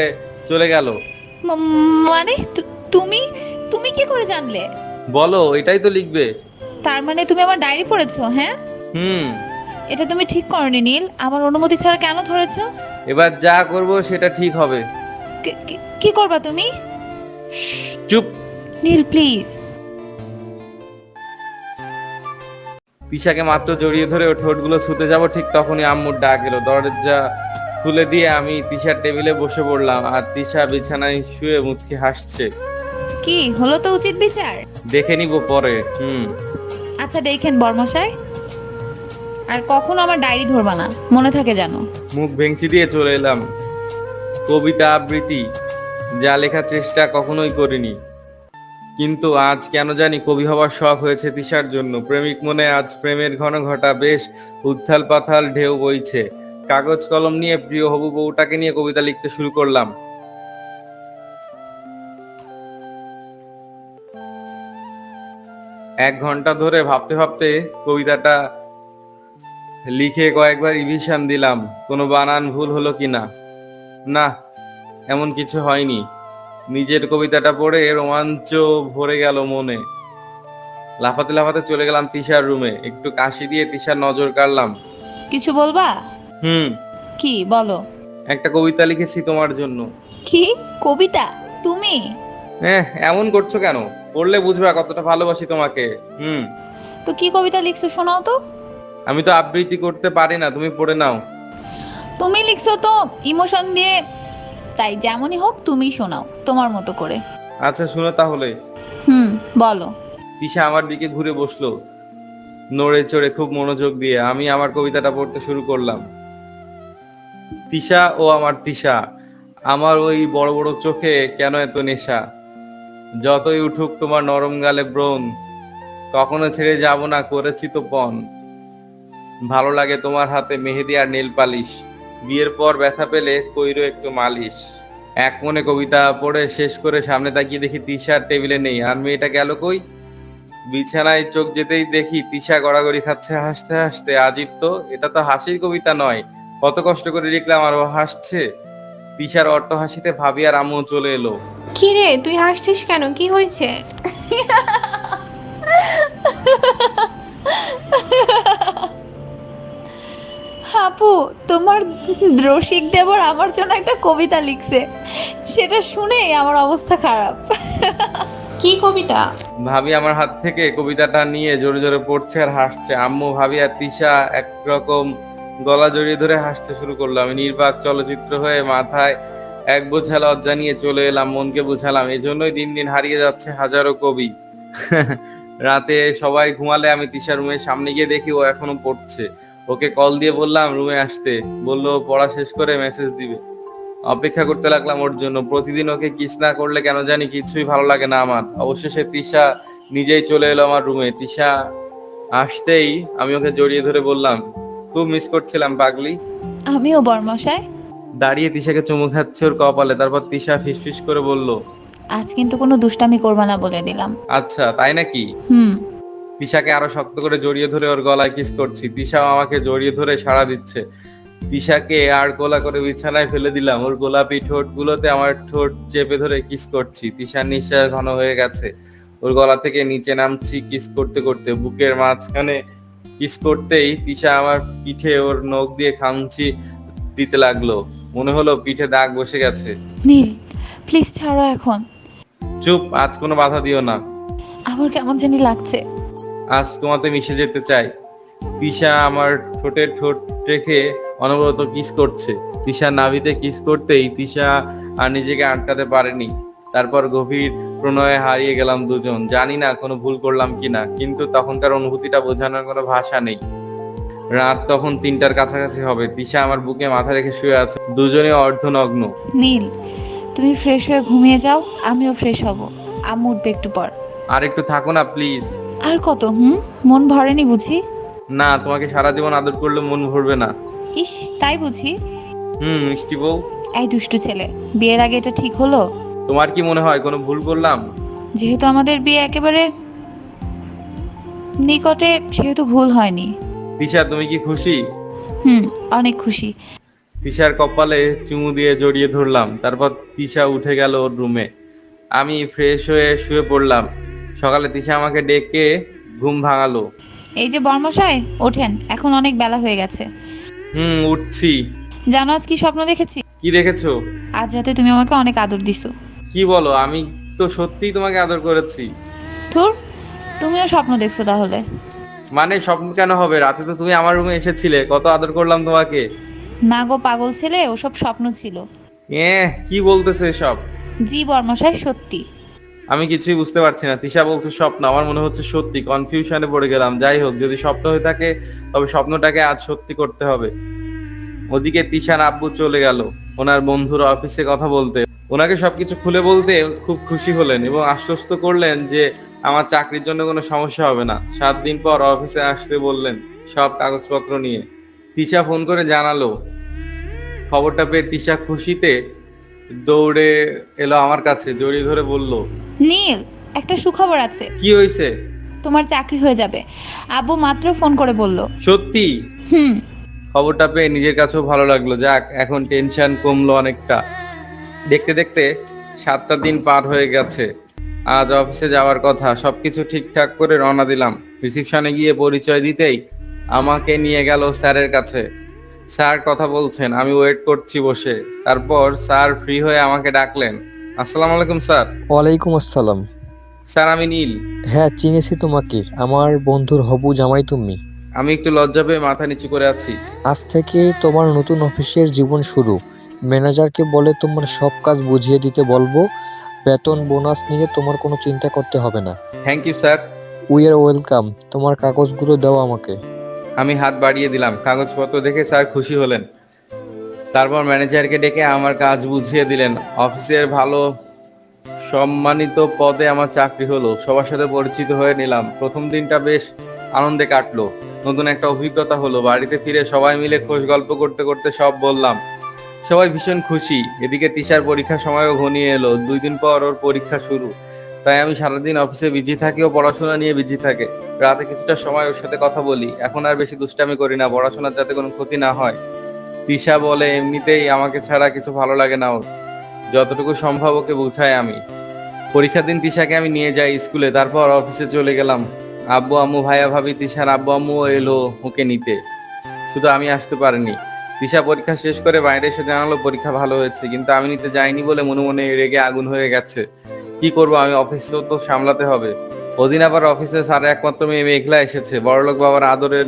চলে গেল। মানে তুমি তুমি কি করে জানলে? বলো, এটাই তো লিখবে। তার মানে তুমি আমার ডায়েরি পড়েছো? হ্যাঁ, হুম। এটা তুমি ঠিক করনি নীল। আমার অনুমতি ছাড়া কেন ধরেছো? এবার যা করব সেটা ঠিক হবে। কি করবা তুমি? চুপ। নীল প্লিজ। তিশাকে মাত্র জড়িয়ে ধরে ওর ঠোঁটগুলো ছুতে যাব, ঠিক তখনই আম্মুর ডাক এলো। দরজা খুলে দিয়ে আমি তিশার টেবিলে বসে পড়লাম, আর তিশা বিছানায় শুয়ে মুচকি হাসছে। কি হলো তো উচিত বিচার? দেখে নিব পরে। আচ্ছা দেখেন বর্মশাই, আর কখনো আমার ডায়েরি ধরবা না, মনে থাকে জানো। মুখ ভেঙচি দিয়ে চলে এলাম। কবিতা আবৃত্তি যা লেখার চেষ্টা কখনোই করিনি, কিন্তু আজ কেন জানি কবি হওয়ার শখ হয়েছে তিশার জন্য। প্রেমিক মনে আজ প্রেমের ঘন ঘটা বেশ উত্থাল পাথাল ঢেউ বইছে। কাগজ কলম নিয়ে প্রিয় হবু বউটাকে নিয়ে কবিতা লিখতে শুরু করলাম। এক ঘন্টা ধরে ভাবতে ভাবতে কবিতাটা লিখে কয়েকবার রিভিশন দিলাম, কোনো বানান ভুল হলো কিনা। না, এমন কিছু হয়নি। নিজের কবিতাটা পড়ে রোমাঞ্চ ভরে গেল মনে। লাফাতে লাফাতে চলে গেলাম তিশার রুমে। একটু কাশি দিয়ে তিশার নজর কাড়লাম। কিছু বলবা? কি বলো? একটা কবিতা লিখেছি তোমার জন্য। কি কবিতা? তুমি? এমন করছো কেন? পড়লে বুঝবা কতটা ভালোবাসি তোমাকে। তো কি কবিতা লিখছো শোনাও তো। আমি তো আবৃত্তি করতে পারি না, তুমি পড়ে নাও। তুমি লিখছো তো ইমোশন দিয়ে, তাই যেমনই হোক তুমি শোনাও তোমার মতো করে। আচ্ছা শুনো তাহলে। বলো। তিশা আমার দিকে ঘুরে বসলো, নড়ে চড়ে খুব মনোযোগ দিয়ে। আমি আমার কবিতাটা পড়তে শুরু করলাম। তিশা ও আমার তিশা, আমার ওই বড় বড় চোখে কেন এত নেশা? যতই উঠুক তোমার নরম গালে ব্রণ, কখনো ছেড়ে যাব না, করেছি তো পণ। ভালো লাগে তোমার হাতে মেহেদি আর নীল পালিশ, বিয়ের পর ব্যথা পেলে কইরো একটু মালিশ। এক মনে কবিতা পড়ে শেষ করে সামনে তাকিয়ে দেখি তিশার টেবিলে নেই। আর মেয়েটা গেল কই? বিছানায় চোখ যেতেই দেখি তিশা গড়াগড়ি খাচ্ছে হাসতে হাসতে। আজিব তো, এটা তো হাসির কবিতা নয়। কত কষ্ট করে লিখলাম আর ও হাসছে। তিশার অট্ট হাসিতে ভাবি আর আম্মু চলে এলো। কি রে, তুই হাসছিস কেন? কি হয়েছে? আপু, তোমার রসিক দেবর আমার জন্য একটা কবিতা লিখছে, সেটা শুনেই আমার অবস্থা খারাপ। কি কবিতা? ভাবি আমার হাত থেকে কবিতাটা নিয়ে জোরে জোরে পড়ছে আর হাসছে। আম্মু, ভাবি আর তিশা একরকম গলা জড়িয়ে ধরে হাসতে শুরু করলো। আমি নির্বাক চলচ্চিত্র হয়ে মাথায় এক বোঝা লজ্জা নিয়ে চলে এলাম, মনকে বুঝালাম। এই জন্যই দিন দিন হারিয়ে যাচ্ছে হাজারো কবি। রাতে সবাই ঘুমালে আমি তিশার রুমের সামনে গিয়ে দেখি ও এখনো পড়ছে। ওকে কল দিয়ে বললাম রুমে আসতে, বললো পড়া শেষ করে মেসেজ দিবে। অপেক্ষা করতে লাগলাম ওর জন্য। প্রতিদিন ওকে কিস না করলে কেন জানি কিছুই ভালো লাগে না আমার। অবশেষে তিশা নিজেই চলে এলো আমার রুমে। তিশা আসতেই আমি ওকে জড়িয়ে ধরে বললাম, খুব মিস করছিলাম পাগলি। আমিও বর্মশাই। দাঁড়িয়ে তিশাকে চুমু খাচ্ছে ওর কপালে। তারপর তিশা ফিসফিস করে বলল, আজ কিন্তু কোনো দুষ্টামি করবা না বলে দিলাম। আচ্ছা তাই নাকি? তিশাকে আরো শক্ত করে জড়িয়ে ধরে ওর গলায় কিস করছি। তিশাও আমাকে জড়িয়ে ধরে সাড়া দিচ্ছে। তিশাকে আর কোলা করে বিছানায় ফেলে দিলাম। ওর গোলাপি ঠোঁট গুলোতে আমার ঠোঁট চেপে ধরে কিস করছি। তিশার নিঃশ্বাস ঘন হয়ে গেছে। ওর গলা থেকে নিচে নামছি কিস করতে করতে। বুকের মাঝখানে কিস করতেই তিশা আমার পিঠে ওর নখ দিয়ে খামচি দিতে লাগলো। মনে হলো পিঠে দাগ বসে গেছে। নীল প্লিজ ছাড়ো এখন। চুপ, আজ কোনো বাধা দিও না। আমার কেমন জানি লাগছে। আজ তোমাতে মিশে যেতে চাই। তিশা আমার ঠোঁটে ঠোঁট রেখে অনবরত কিস করছে। তিশা নাভিতে কিস করতেই তিশা আর নিজেকে আটকাতে পারেনি। তারপর গভীর প্রণয়ে হারিয়ে গেলাম দুজন। জানি না কোনো ভুল করলাম কিনা, কিন্তু তখনকার অনুভূতিটা বোঝানোর কোনো ভাষা নেই। রাত তখন 3টার কাছাকাছি হবে। তিশা আমার বুকে মাথা রেখে শুয়ে আছে, দুজনে অর্ধনগ্ন। নীল তুমি ফ্রেশ হয়ে ঘুমিয়ে যাও, আমিও ফ্রেশ হব। আম্মু উঠবে একটু পর। আর একটু থাকো না প্লিজ। আর কত? মন ভরেনি বুঝি? না, তোমাকে সারা জীবন আদর করলে মন ভরবে না। ইস, তাই বুঝি? মিষ্টি বউ। এই দুষ্টু ছেলে, বিয়ের আগে এটা ঠিক হলো? তোমার কি মনে হয় কোনো ভুল করলাম? যেহেতু আমাদের বিয়ে একেবারে নিকটে, সেহেতু ভুল হয়নি। তিশা, তুমি কি খুশি? অনেক খুশি। তিশার কপালে চুমু দিয়ে জড়িয়ে ধরলাম। তারপর তিশা উঠে গেল ওর রুমে। আমি ফ্রেশ হয়ে শুয়ে পড়লাম। সকালে তিশা আমাকে ডেকে ঘুম ভাঙালো। এই যে বর্মশাই, ওঠেন, এখন অনেক বেলা হয়ে গেছে। উঠছি। জানো আজ কি স্বপ্ন দেখেছি? কি দেখেছো? আজ রাতে তুমি আমাকে অনেক আদর দিছো। কি বলো? আমি তো সত্যিই তোমাকে আদর করেছি। ধুর, তুমিও স্বপ্ন দেখছো তাহলে? মানে স্বপ্ন কেন হবে? রাতে তো তুমি আমার রুমে এসেছিলে, কত আদর করলাম তোমাকে। না গো পাগল ছেলে, ওসব স্বপ্ন ছিল। কি বলতেছে এসব? জি বর্মশাই, সত্যি। আমি কিছুই বুঝতে পারছি না। তিশা বলছে স্বপ্ন, আমার মনে হচ্ছে সত্যি। কনফিউশনে পড়ে গেলাম। যাই হোক, যদি স্বপ্ন হয়ে থাকে তবে স্বপ্নটাকে আজ সত্যি করতে হবে। ওদিকে তিশার আব্বু চলে গেল ওনার বন্ধুর অফিসে কথা বলতে। ওনাকে সবকিছু খুলে বলতে খুব খুশি হলেন এবং আশ্বস্ত করলেন যে আমার চাকরির জন্য কোনো সমস্যা হবে না। 7 দিন পর অফিসে আসতে বললেন সব কাগজপত্র নিয়ে। তিশা ফোন করে জানালো। খবরটা পেয়ে তিশা খুশিতে দৌড়ে এলো আমার কাছে, জড়িয়ে ধরে বলল, নীল, একটা সুখবর আছে। কি হয়েছে? তোমার চাকরি হয়ে যাবে। আব্বু মাত্র ফোন করে বলল। সত্যি? হুম। খবরটা পেয়ে নিজের কাছেও ভালো লাগলো। যাক, এখন টেনশন কমলো অনেকটা। দেখতে দেখতে 7টা দিন পার হয়ে গেছে। আজ অফিসে যাওয়ার কথা। সবকিছু ঠিকঠাক করে রওনা দিলাম। রিসিপশনে গিয়ে পরিচয় দিতেই আমাকে নিয়ে গেল স্যারের কাছে। স্যার কথা বলছেন, আমি ওয়েট করছি বসে। তারপর স্যার ফ্রি হয়ে আমাকে ডাকলেন। আসসালামু আলাইকুম স্যার। ওয়ালাইকুম আসসালাম। স্যার, আমি নীল। হ্যাঁ, চিনেছি তোমাকে। আমার বন্ধুর হবু জামাই তুমি। আমি একটু লজ্জা পেয়ে মাথা নিচু করে আছি। আজ থেকে তোমার নতুন অফিসের জীবন শুরু। ম্যানেজারকে বলে তোমার সব কাজ বুঝিয়ে দিতে বলবো। বেতন বোনাস নিয়ে তোমার কোনো চিন্তা করতে হবে না। Thank you sir. We are welcome. তোমার কাগজগুলো দাও আমাকে। আমি হাত বাড়িয়ে দিলাম। কাগজপত্র দেখে স্যার খুশি হলেন। তারপর ম্যানেজারকে ডেকে আমার কাজ বুঝিয়ে দিলেন। অফিসের ভালো সম্মানিত পদে আমার চাকরি হলো। সবার সাথে পরিচিত হয়ে নিলাম। প্রথম দিনটা বেশ আনন্দে কাটলো। নতুন একটা অভিজ্ঞতা হলো। বাড়িতে ফিরে সবাই মিলে খোশ গল্প করতে করতে সব বললাম। সবাই ভীষণ খুশি। এদিকে তিশার পরীক্ষার সময়ও ঘনিয়ে এলো। 2 দিন পর ওর পরীক্ষা শুরু। তাই আমি সারাদিন অফিসে বিজি থাকি, ও পড়াশোনা নিয়ে বিজি থাকে। রাতে কিছুটা সময় ওর সাথে কথা বলি। এখন আর বেশি দুষ্টামি করি না, পড়াশোনার যাতে কোনো ক্ষতি না হয়। তিশা বলে এমনিতেই আমাকে ছাড়া কিছু ভালো লাগে না ওর। যতটুকু সম্ভব ওকে বোঝাই আমি। পরীক্ষার দিন তিশাকে আমি নিয়ে যাই স্কুলে। তারপর অফিসে চলে গেলাম। আব্বু আম্মু, ভাইয়া ভাবি, তিশার আব্বু আম্মুও এলো ওকে নিতে। শুধু আমি আসতে পারিনি। তিশা পরীক্ষা শেষ করে বাইরে এসে জানালো পরীক্ষা ভালো হয়েছে, কিন্তু আমি নিতে যাইনি বলে মনে মনে রেগে আগুন হয়ে গেছে। কি করব, আমি অফিসেও তো সামলাতে হবে। ওদিন আবার অফিসে স্যার একমাত্র মেয়ে মেঘলা এসেছে। বড়লোক বাবার আদরের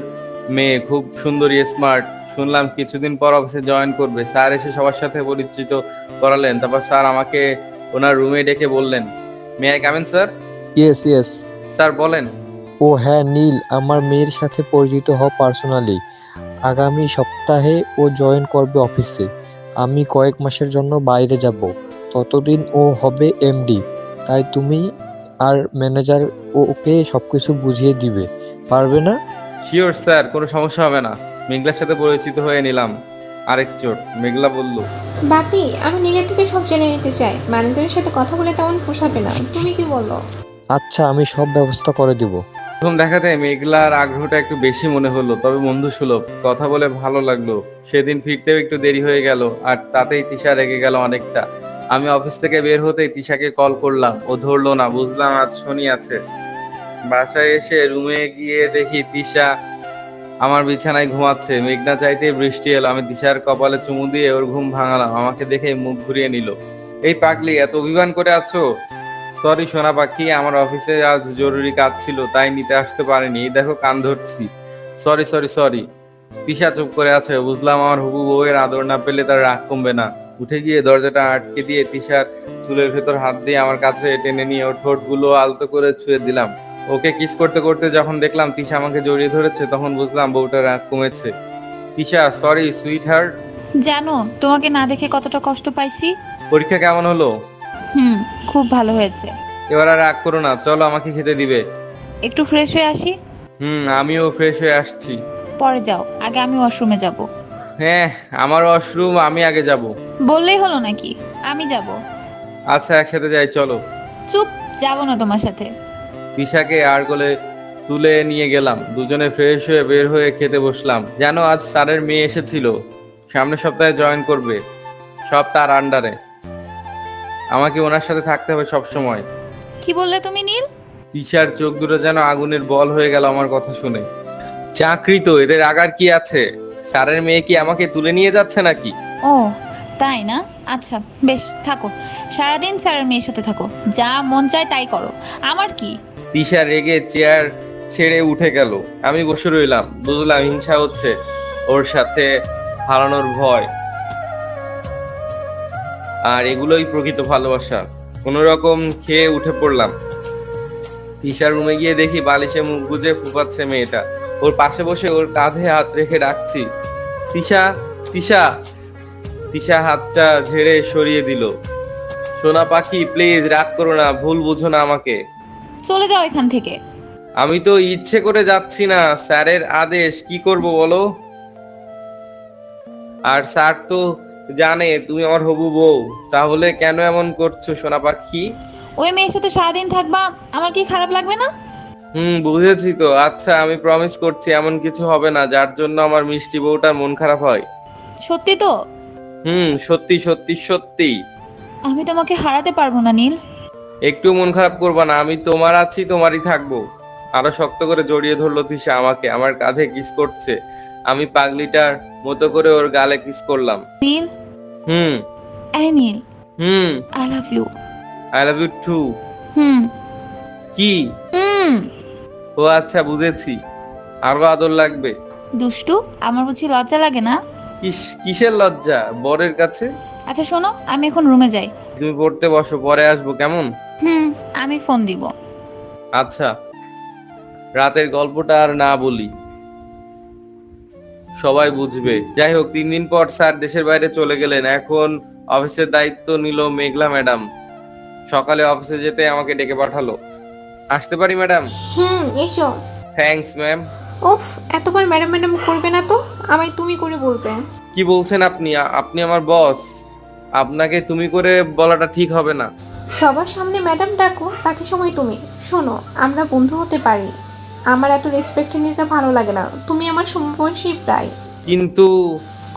মেয়ে, খুব সুন্দরী, স্মার্ট। শুনলাম কিছুদিন পর অফিসে জয়েন করবে। স্যার এসে সবার সাথে পরিচিত করালেন। তারপর স্যার আমাকে ওনার রুমে ডেকে বললেন, may I come in sir? Yes yes. Sir বলেন। ও হ্যাঁ নীল, আমার মেয়ের সাথে পরিচিত হও পার্সোনালি। আগামী সপ্তাহে ও জয়েন করবে অফিসে। আমি কয়েক মাসের জন্য বাইরে যাব। ততদিন ও হবে এমডি। তাই তুমি আর ম্যানেজার ওকে সবকিছু বুঝিয়ে দিবে, পারবে না? শিওর স্যার, কোনো সমস্যা হবে না। মেঘলার সাথে পরিচিত হয়ে নিলাম। আরেক চোট। মেঘলা বলল, বাপি, আমি নীলের থেকে সব জেনে নিতে চাই। ম্যানেজারের সাথে কথা বলে তেমন পোষাবে না, তুমি কি বলো? আচ্ছা, আমি সব ব্যবস্থা করে দিব। প্রথম দেখাতে মেঘলার আগ্রহটা একটু বেশি মনে হলো, তবে বন্ধুসুলভ। কথা বলে ভালো লাগলো। সেদিন ফিরতেও একটু দেরি হয়ে গেল, আর তাতেই তিশা রেগে গেল অনেকটা। আমি অফিস থেকে বের হতেই তিশাকে কল করলাম, ও ধরলো না। বুঝলাম আজ শনি আছে। বাসায় এসে রুমে গিয়ে দেখি তিশা আমার বিছানায় ঘুমাচ্ছে। মেঘনা চাইতে বৃষ্টি এলো। আমি তিশার কপালে চুমু দিয়ে ওর ঘুম ভাঙালাম। আমাকে দেখে মুখ ঘুরিয়ে নিল। এই পাগলি, এত অভিমান করে আছো? সরি সোনা পাখি, আমার অফিসে আজ জরুরি কাজ ছিল, তাই নিতে আসতে পারিনি। এই দেখো কান ধরছি। Sorry sorry sorry. তিশা চুপ করে আছে। বুঝলাম আমার হবু বউয়ের আদর না পেলে তার রাগ কমবে না। উঠে গিয়ে দরজাটা আটকে দিয়ে তিশার চুলের ভেতর হাত দিয়ে আমার কাছে টেনে নিয়ে ওর ঠোঁটগুলো আলতো করে ছুঁয়ে দিলাম। ওকে কিস করতে করতে যখন দেখলাম তিশা আমাকে জড়িয়ে ধরেছে, তখন বুঝলাম বউটার রাগ কমেছে। Tisha, sorry sweet heart. জানো তোমাকে না দেখে কতটা কষ্ট পাইছি। পরীক্ষা কেমন হলো? খুব ভালো হয়েছে। এবার আর রাগ করো না, চলো আমাকে খেতে দিবে। একটু ফ্রেশ হয়ে আসি। আমিও ফ্রেশ হয়ে আসছি। পরে যাও, আগে আমি ওয়াশরুমে যাব। হ্যাঁ, আমার ওয়াশরুম, আমি আগে যাব। বললেই হলো নাকি? আমি যাব। আচ্ছা, একসাথে যাই, চলো। চুপ, যাব না তোমার সাথে। তিশাকে আর কোলে তুলে নিয়ে গেলাম। দুজনে ফ্রেশ হয়ে বের হয়ে খেতে বসলাম। জানো, আজ স্যারের মেয়ে এসেছিল। সামনের সপ্তাহে জয়েন করবে, সব তার আন্ডারে। আমাকে ওনার সাথে থাকতে হবে সব সময়। কি বললে তুমি নীল? তিশার চোখ দুটো যেন আগুনের বল হয়ে গেল আমার কথা শুনে। চাকরি তো, এদের আগার কি আছে? স্যারের মেয়ে কি আমাকে তুলে নিয়ে যাচ্ছে নাকি? ও তাই না? আচ্ছা বেশ, থাকো, সারাদিন স্যারের মেয়ের সাথে থাকো, যা মন চায় তাই করো, আমার কি। তিশা রেগে চেয়ার ছেড়ে উঠে গেল। আমি বসে রইলাম, বুঝলাম হিংসা হচ্ছে, ওর সাথে হারানোর ভয়। আর এগুলোই প্রকৃত ভালোবাসা। কোন রকম খেয়ে উঠে পড়লাম। তিশার রুমে গিয়ে দেখি বালিশে মুখ গুজে ফুপাচ্ছে মেয়েটা। ওর পাশে বসে ওর কাঁধে হাত রেখে ডাকছি, তিশা তিশা। তিশা হাতটা ঝেড়ে সরিয়ে দিল। সোনা পাখি, প্লিজ রাগ করো না, ভুল বুঝো না আমাকে। চলে যাও এখান থেকে। আমি তো ইচ্ছে করে যাচ্ছি না, স্যারের আদেশ, কি করব বলো? আর স্যার তো জানে তুমি আমার হবু বউ, তাহলে কেন এমন করছো সোনা পাখি? ওই মেয়ের সাথে সারাদিন থাকবা, আমার কি খারাপ লাগবে না? বুঝেছি তো। আচ্ছা, আমি প্রমিস করছি এমন কিছু হবে না যার জন্য আমার মিষ্টি বউটার মন খারাপ হয়। সত্যি তো? সত্যি সত্যি সত্যি। আমি তোমাকে হারাতে পারবো না নীল। একটু মন খারাপ করবা না, আমি তোমার আছি, তোমারই থাকবো। আরো শক্ত করে জড়িয়ে ধরলো তিশা আমাকে, আমার কাঁধে কিস করছে। আমি পাগলিটার মতো করে ওর গালে কিস করলাম। নীল, হুম এই Neel, hmm I love you. I love you too. Hmm কি? হুম। ও আচ্ছা, বুঝেছি। আরো আদর লাগবে। দুষ্টু, আমার বুঝি লজ্জা লাগে না? কিসের লজ্জা বরের কাছে? আচ্ছা শোনো, আমি এখন রুমে যাই। তুমি পড়তে বসো, পরে আসবো কেমন? আমি ফোন দিব। আচ্ছা। রাতের গল্পটা আর না বলি, সবাই বুঝবে। যাই হোক, 3 দিন পর স্যার দেশের বাইরে চলে গেলেন। এখন অফিসের দায়িত্ব নিল মেঘলা ম্যাডাম। সকালে অফিসে যেতে আমাকে ডেকে পাঠালো। আসতে পারি ম্যাডাম? এসো। Thanks ma'am. উফ, এতবার ম্যাডাম ম্যাডাম করবে না তো, আমায় তুমি করে বলবে। কি বলছেন আপনি? আপনি আমার বস, আপনাকে তুমি করে বলাটা ঠিক হবে না। সবার সামনে ম্যাডাম ডাকো, বাকি সময় তুমি। শোনো, আমরা বন্ধু হতে পারি। আমার এত রেসপেক্ট নিতে ভালো লাগে না, তুমি আমার সমবয়সী প্রায়। কিন্তু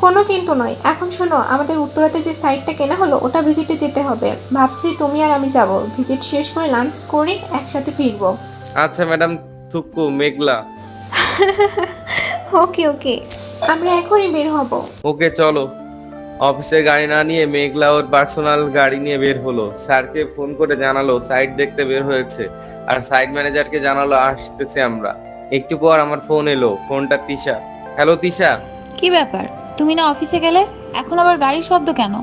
কোনো কিন্তু নয়। এখন শোনো, আমাদের উত্তরাতে যে সাইটটা কেনা হলো ওটা ভিজিটে যেতে হবে। ভাবছি তুমি আর আমি যাব, ভিজিট শেষ করে লাঞ্চ করে একসাথে ফিরবো। আচ্ছা ম্যাডাম, থুকু মেঘলা। ওকে ওকে। আমরা এখনই বের হব। ওকে চলো। অফিসে গাড়ি না নিয়ে মেঘলা ওর পার্সোনাল গাড়ি নিয়ে বের হলো। স্যারকে ফোন করে জানালো সাইট দেখতে বের হয়েছে, আর সাইট ম্যানেজারকে জানালো আসতেছে আমরা। একটু পর আমার ফোন এলো, ফোনটা তিশা। হ্যালো তিশা। কি ব্যাপার, তুমি না অফিসে গেলে, এখন আবার গাড়ির শব্দ কেন?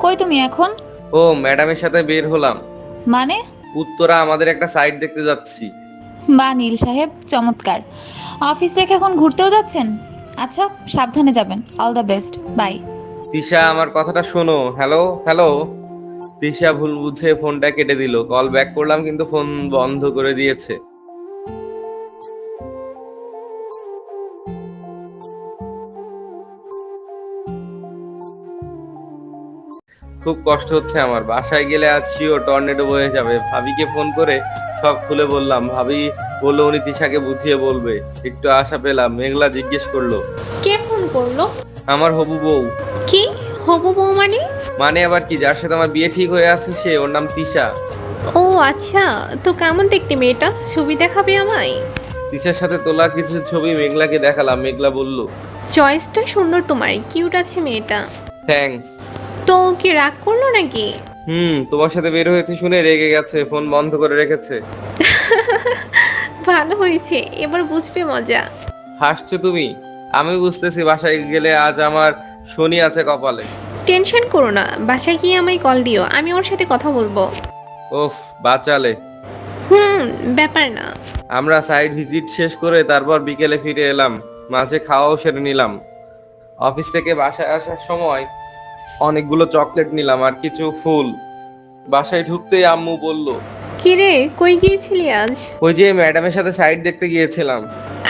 কই তুমি এখন? ও ম্যাডামের সাথে বের হলাম। মানে? উত্তরা আমাদের একটা সাইট দেখতে যাচ্ছি। বা নীল সাহেব, চমৎকার। অফিস রেখে এখন ঘুরতেও যাচ্ছেন? আচ্ছা, সাবধানে যাবেন। All the best, bye. Tisha, আমার কথাটা শোনো। Hello hello. তিশা ভুল বুঝে ফোনটা কেটে দিল। কল ব্যাক করলাম কিন্তু ফোন বন্ধ করে দিয়েছে। খুব কষ্ট হচ্ছে আমার। বাসায় গেলে আজ শিওর টর্নেডো বয়ে যাবে। ভাবিকে ফোন করে সব খুলে বললাম। ভাবি বললো উনি তিশাকে বুঝিয়ে বলবে। একটু আশা পেলাম। মেঘলা জিজ্ঞেস করলো, কে ফোন করলো? আমার হবু বউ। কি হবু বউ মানে? মানে আবার কি? যার সাথে আমার বিয়ে ঠিক হয়ে আছে সে, ওর নাম তিশা। ও আচ্ছা, তো কেমন দেখতে মেয়েটা? ছবি দেখাবে আমায়? তিশার সাথে তোলা কিছু ছবি মেঘলাকে দেখালাম। মেঘলা বলল, চয়েসটা সুন্দর তোমার, কিউট আছে মেয়েটা। থ্যাঙ্কস। তো কি রাগ করলো নাকি? তোমার সাথে বের হয়েছে শুনে রেগে গেছে, ফোন বন্ধ করে রেখেছে। ভালো হয়েছে, এবার বুঝবে মজা। হাসছো তুমি? আমি বুঝতেছি বাসায় গেলে আজ আমার শনি আছে কপালে। টেনশন করো না, বাসায় গিয়ে আমায় কল দিও, আমি ওর সাথে কথা বলবো। ওফ, বাঁচালে। ব্যাপার না। আমরা সাইট ভিজিট শেষ করে তারপর বিকেলে ফিরে এলাম। মাঝে খাওয়াও সেরে নিলাম। অফিস থেকে বাসায় আসার সময় অনেকগুলো চকলেট নিলাম আর কিছু ফুল। বাসায় ঢুকতেই আম্মু বলল, কিরে, কই গিয়েছিলি আজ? ওই যে ম্যাডামের সাথে সাইট দেখতে গিয়েছিলাম।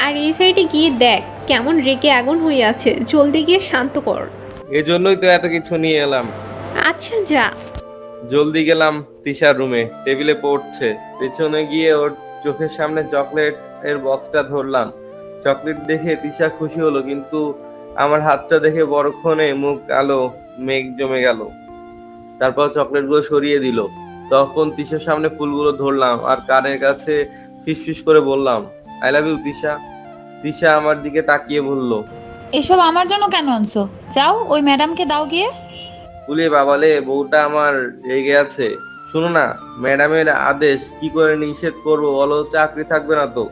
আর এই সাইডে গিয়ে দেখ কেমন রেগে আগুন হয়ে আছে, জলদি গিয়ে শান্ত কর। এজন্যই তো এত কিছু নিয়ে এলাম। আচ্ছা যা। জলদি গেলাম তিশার রুমে। টেবিলে পড়ছে, পেছনে গিয়ে ওর চোখের সামনে চকলেট এর বক্সটা ধরলাম। চকলেট দেখে তিশা খুশি হলো, কিন্তু আমার হাতটা দেখে বড়ক্ষণে মুখ আলো মেঘ জমে গেল। তারপর চকলেটগুলো সরিয়ে দিল। তখন তিশার সামনে ফুলগুলো ধরলাম আর কানের কাছে ফিসফিস করে বললাম, I love you Tisha. Tisha আমার দিকে তাকিয়ে বলল, এসব আমার জন্য কেন আনছো? যাও ওই ম্যাডামকে দাও গিয়ে। উলে বাবালে, বউটা আমার রেগে আছে। শুনো না, ম্যাডামের আদেশ কি করে নিষেধ করবো বলো? চাকরি থাকবে না তো।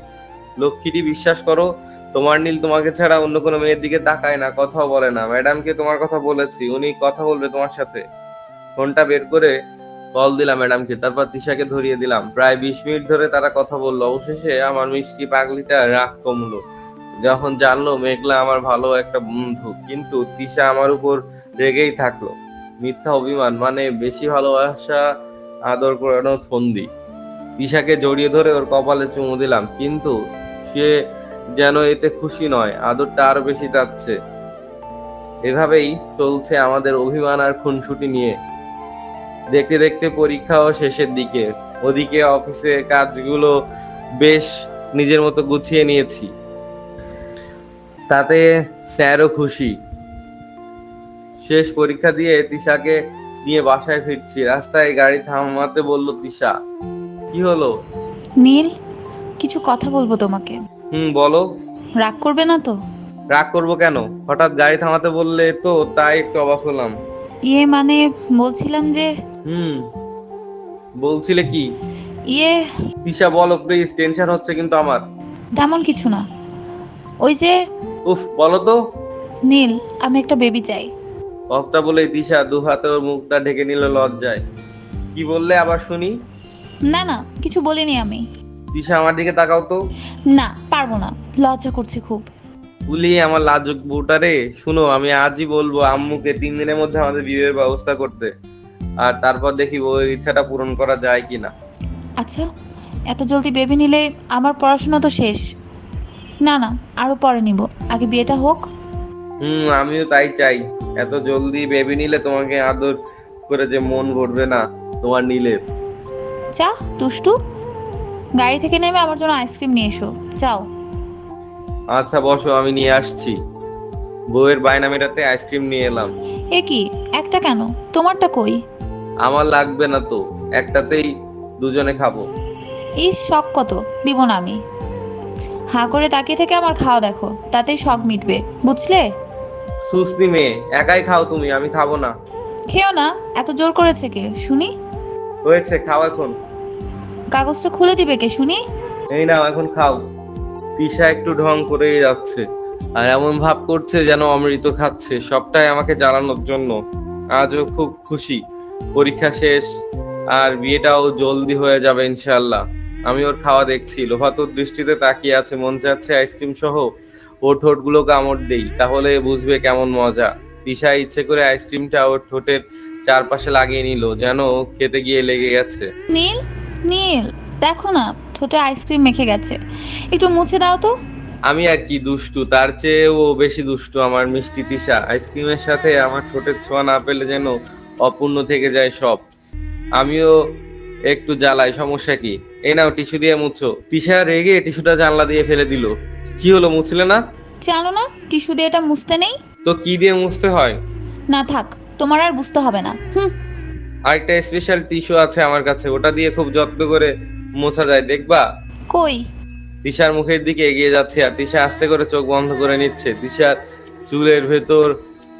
লক্ষ্মীটি, বিশ্বাস করো, তোমার নীল তোমাকে ছাড়া অন্য কোনো মেয়ের দিকে তাকায় না, কথাও বলে না। ম্যাডামকে তোমার কথা বলেছি, উনি কথা বলবে তোমার সাথে। ফোনটা বের করে কল দিলাম ম্যাডামকে, তারপর তিশাকে ধরিয়ে দিলাম। প্রায় 20 মিনিট ধরে তারা কথা বললো। অবশেষে আমার মিষ্টি পাগলিটা রাগ কমলো যখন জানলো মেঘলা আমার ভালো একটা বন্ধু। কিন্তু তিশা আমার উপর রেগেই থাকলো। মিথ্যা অভিমান, মানে বেশি ভালোবাসা, আদর করানো ফন্দি। তিশাকে জড়িয়ে ধরে ওর কপালে চুমু দিলাম, কিন্তু সে যেন এতে খুশি নয়, আদরটা আরো বেশি চাচ্ছে। এভাবেই চলছে আমাদের অভিমান আর খুনসুটি নিয়ে। দেখতে দেখতে পরীক্ষাও শেষের দিকে। ওদিকে অফিসে কাজগুলো বেশ নিজের মতো গুছিয়ে নিয়েছি, তাতে স্যারও খুশি। শেষ পরীক্ষা দিয়ে তিশাকে নিয়ে বাসায় ফিরছি। রাস্তায় গাড়ি থামাতে বলল তিশা। কি হলো? নীল, কিছু কথা বলবো তোমাকে। বলো। রাগ করবে না তো? রাগ করবো কেন? হঠাৎ গাড়ি থামাতে বললে তো, তাই একটু অবাক হলাম। মানে বলছিলাম যে বলছিলে কি? তিশা বলো প্লিজ, টেনশন হচ্ছে কিন্তু আমার। তেমন কিছু না। ওই যে উফ, বলো তো। নীল, আমি একটা বেবি চাই। কথাটা বলে তিশা দু হাতে ওর মুখটা ঢেকে নিল লজ্জায়। কি বললে আবার শুনি? না না, কিছু বলিনি আমি। তিশা আমার দিকে তাকাও তো। না, পারবো না, লজ্জা করছে খুব। বলি, আমার লাজুক বউটা রে, শুনো, আমি আজই বলবো আম্মুকে 3 দিনের মধ্যে আমাদের বিয়ের ব্যবস্থা করতে, আর তারপর দেখি বউয়ের ইচ্ছাটা পূরণ করা যায় কিনা। আচ্ছা, এত জলদি বেবি নিলে আমার পড়াশোনা তো শেষ। না না, আরো পরে নিব, আগে বিয়েটা হোক। আমিও তাই চাই। এত জলদি বেবি নিলে তোমাকে আদর করে যে মন ভরবে না তোমার নীলের। চা দুষ্টু, গাড়ি থেকে নেমে আমার জন্য আইসক্রিম নিয়ে এসো, যাও। আচ্ছা বসো, আমি নিয়ে আসছি। বউয়ের বায়না মেটাতে আইসক্রিম নিয়ে এলাম। এ কি, একটা কেন? তোমারটা কই? আমার লাগবে না তো, একটাতেই দুজনে খাবো। শখ কত, দিব না আমি। হাঁ করে তাকিয়ে থেকে আমার খাওয়া দেখো, তাতেই শখ মিটবে, বুঝলে? সুস্তি মেয়ে, একাই খাও তুমি, আমি খাবো না। খেও না, এত জোর করেছে কে শুনি? হয়েছে, খাও এখন। কাগজটা খুলে দিবে কে শুনি? এই নাও, এখন খাও। তিশা একটু ঢং করেই যাচ্ছে, আর এমন ভাব করছে যেন অমৃত খাচ্ছে, সবটাই আমাকে জ্বালানোর জন্য। আজও খুব খুশি, পরীক্ষা শেষ আর বিয়েটাও জলদি হয়ে যাবে ইনশাআল্লাহ। আমি ওর খাওয়া দেখছি, লোভাতুর দৃষ্টিতে তাকিয়ে আছে, মন চাচ্ছে আইসক্রিম সহ ওর ঠোঁটগুলো কামড় দেই, তাহলে বুঝবে কেমন মজা। তিশা ইচ্ছে করে আইসক্রিমটা ওর ঠোঁটের চারপাশে লাগিয়ে নিল, যেন খেতে গিয়ে লেগে গেছে। নীল, নীল, দেখো না ঠোঁটে আইসক্রিম মেখে গেছে, একটু মুছে দাও তো। আমি আর কি দুষ্টু, তার চেয়েও বেশি দুষ্টু আমার মিষ্টি তিশা। আইসক্রিমের সাথে আমার ঠোঁটের ছোঁয়া না পেলে যেন অপূর্ণ থেকে যায় সব। আমিও একটু জ্বালাই, সমস্যা কি? এই নাও, টিস্যু দিয়ে মুছো। তিশা রেগে টিস্যুটা জানলা দিয়ে ফেলে দিল। কি হলো, মুছলে না? জানো না টিস্যু দিয়ে এটা মুছতে নেই? তো কি দিয়ে মুছতে হয়? না থাক, তোমার আর বুঝতে হবে না। আরেকটা স্পেশাল টিস্যু আছে আমার কাছে, ওটা দিয়ে খুব যত্ন করে মোছা যায়, দেখবা? কই? তিশার মুখের দিকে এগিয়ে যাচ্ছে আর তিশা আস্তে করে চোখ বন্ধ করে নিচ্ছে। তিশার চুলের ভেতর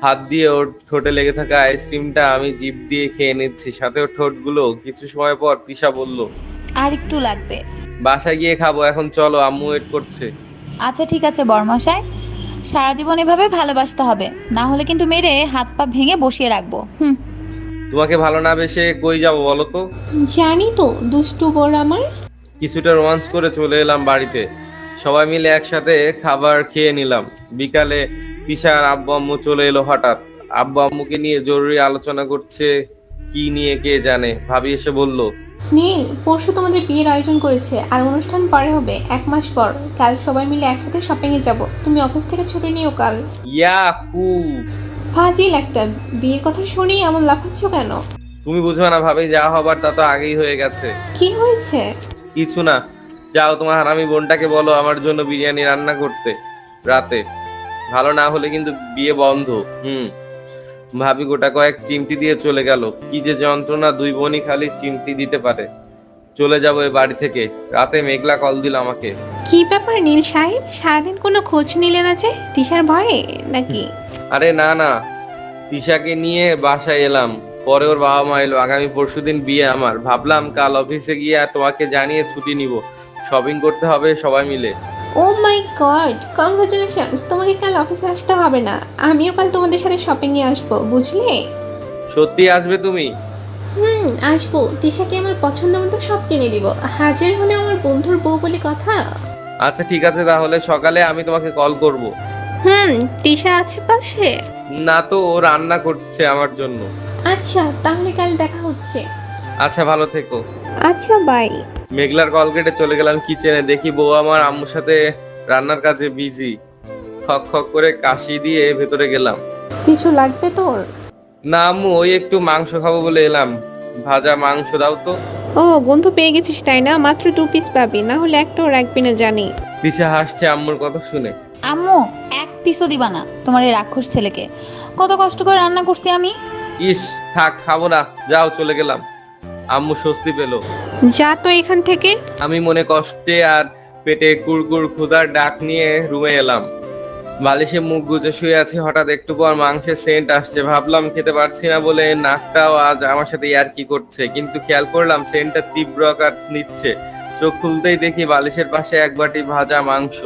হাত দিয়ে ওর ঠোঁটে লেগে থাকা আইসক্রিমটা আমি জিভ দিয়ে খেয়ে নিচ্ছি, সাথে ওর ঠোঁটগুলো। কিছু সময় পর তিশা বলল, আর একটু লাগবে। বাসায় গিয়ে খাবো, এখন চলো, আম্মু ওয়েট করছে। আচ্ছা ঠিক আছে বরমশাই, সারা জীবন এভাবে ভালোবাসতে হবে, না হলে কিন্তু মেরে হাত পা ভেঙে বসিয়ে রাখবো। তোমাকে ভালো না বেসে কই যাবো বলো তো? জানি তো, দুষ্টু বড় আমার। কিছুটা রোমান্স করে চলে এলাম বাড়িতে। সবাই মিলে একসাথে খাবার খেয়ে নিলাম। বিকালে তিশা আর আব্বু আম্মু চলে এলো হঠাৎ। আব্বু আম্মুকে নিয়ে জরুরি আলোচনা করছে, কি নিয়ে কে জানে। ভাবি এসে বলল, নীল, পরশু তোমাদের বিয়ের আয়োজন করেছে, আর অনুষ্ঠান পরে হবে 1 মাস পর। কাল সবাই মিলে একসাথে শপিং এ যাব, তুমি অফিস থেকে ছুটি নিও কাল। ইয়াহু! ফাজিল একটা, বিয়ের কথা শুনি এমন লাফাচ্ছ কেন? তুমি বুঝবে না ভাবি, যা হবার তা তো আগেই হয়ে গেছে। কি হয়েছে? কিছু না, যাও তোমার হারামি বোনটাকে বলো আমার জন্য বিরিয়ানি রান্না করতে রাতে। ভালো না হলে কিন্তু বিয়ে বন্ধ। ভাবি গোটা কয়েক চিমটি দিয়ে চলে গেল। কি যে যন্ত্রণা, দুই বোনই খালি চিমটি দিতে পারে। চলে যাবো এই বাড়ি থেকে। রাতে মেঘলা কল দিল আমাকে। কি ব্যাপার নীল সাহেব, সারাদিন কোনো খোঁজ নিলে না যে? তিশার ভয়ে নাকি? আরে না না, তিশাকে নিয়ে বাসায় এলাম, পরে ওর বাবা মা এলো। আগামী পরশুদিন বিয়ে আমার। ভাবলাম কাল অফিসে গিয়ে আর তোমাকে জানিয়ে ছুটি নিব, শপিং করতে হবে সবাই মিলে। ও মাই গড, কংগ্রাচুলেশনস! তোমাকে কাল অফিসে আসতে হবে না, আমিও কাল তোমাদের সাথে শপিংয়ে আসবো, বুঝলে? সত্যি আসবে তুমি? আসবো। তিশাকে আমার পছন্দ মতো সব কিনে দিব। হাজার হলে আমার বন্ধুর বউ বলে কথা। আচ্ছা ঠিক আছে, তাহলে সকালে আমি তোমাকে কল করব। তিশা আছে পাশে? না তো, ও রান্না করছে আমার জন্য। আচ্ছা, তাহলে কাল দেখা হচ্ছে। আচ্ছা, ভালো থেকো। আচ্ছা বাই। মেঘলার কল কেটে চলে গেলাম কিচেনে। দেখি বউ আমার আম্মুর সাথে রান্নার কাজে বিজি। খক খক করে কাশি দিয়ে ভেতরে গেলাম। কিছু লাগবে তোর? না আম্মু, ওই একটু মাংস খাবো বলে এলাম। ভাজা মাংস দাও তো। ও বন্ধু পেয়ে গেছিস তাই না? মাত্র 2 পিস পাবি, না হলে একটাও রাখবি না জানি। দিশা হাসছে আম্মুর কথা শুনে। আম্মু, এক পিসও দিবা না তোমার এই রাক্ষস ছেলেকে। কত কষ্ট করে রান্না করছি আমি। ইস, থাক, খাবো না, যাও, চলে গেলাম। আম্মু স্বস্তি পেল। যা তো এখান থেকে। আমি মনে কষ্টে আর পেটে কুড়কুড় ক্ষুধার ডাক নিয়ে রুমে এলাম। বালিশে মুখ গুজে শুয়ে আছি। হঠাৎ একটু পর মাংসের সেন্ট আসছে। ভাবলাম খেতে পারছি না বলে নাকটাও আজ আমার সাথে ইয়ার্কি করছে, কিন্তু খেয়াল করলাম সেন্টটা তীব্র আকার নিচ্ছে। চোখ খুলতেই দেখি বালিশের পাশে এক বাটি ভাজা মাংস।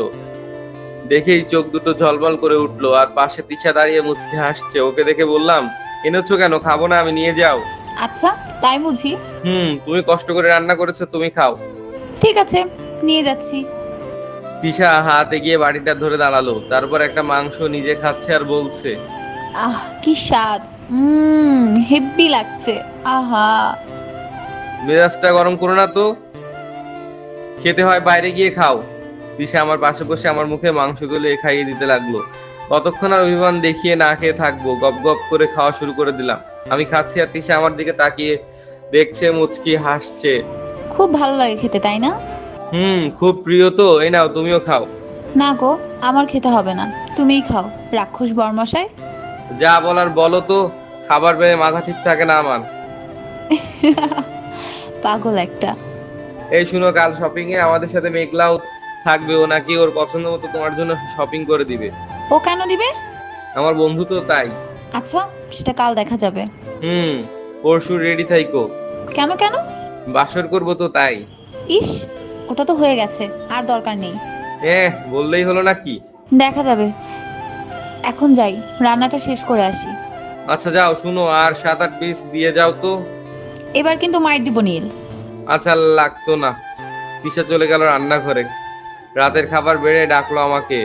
দেখেই চোখ দুটো ঝলমল করে উঠলো। আর পাশে তিশা দাঁড়িয়ে মুচকি হাসছে। ওকে দেখে বললাম, এনেছো কেন? খাবো না আমি, নিয়ে যাও। আচ্ছা, তাই বুঝি? তুমি কষ্ট করে রান্না করেছো, তুমি খাও। ঠিক আছে, নিয়ে যাচ্ছি। তিশা হাত এগিয়ে বাটিটা ধরে দাঁড়ালো। তারপর একটা মাংস নিজে খাচ্ছে আর বলছে, আহ কি স্বাদ, হেব্বি লাগছে। আহা। মেজাজটা গরম করো না তো, খেতে হয় বাইরে গিয়ে খাও। তিশা আমার পাশে বসে আমার মুখে মাংস তুলে খাইয়ে দিতে লাগলো। কতক্ষণ আর অভিমান দেখিয়ে না খেয়ে থাকবো? গপ গপ করে খাওয়া শুরু করে দিলাম। আমি খাচ্ছি আর তিশা আমার দিকে তাকিয়ে দেখছে, মুচকি হাসছে। খুব ভালো লাগে খেতে, তাই না? খুব প্রিয় তো। এই নাও, তুমিও খাও। না গো, আমার খেতে হবে না, তুমিই খাও রাক্ষস বর্মশাই। যা বলার বলো তো, খাবার পেয়ে মাথা ঠিক থাকে না আমার। পাগল একটা। এই শুনো, কাল শপিং এ আমাদের সাথে মেঘলাও থাকবে। ও নাকি ওর পছন্দ মতো তোমার জন্য শপিং করে দিবে। ও কেন দিবে? আমার বন্ধু তো, তাই। আচ্ছা, সেটা কাল দেখা যাবে। পরশু রেডি থাইকো। কেন কেন? বাসর করবো তো, তাই। ইস, ওটা তো হয়ে গেছে, আর দরকার নেই। বললেই হলো নাকি? দেখা যাবে। এখন যাই, রান্নাটা শেষ করে আসি। আচ্ছা যাও। শুনো, আর 7-8 পিস দিয়ে যাও তো। এবার কিন্তু মাইর দিব নীল। আচ্ছা, লাগতো না। তিশা চলে গেল রান্নাঘরে। রাতের খাবার বেড়ে ডাকলো আমাকে।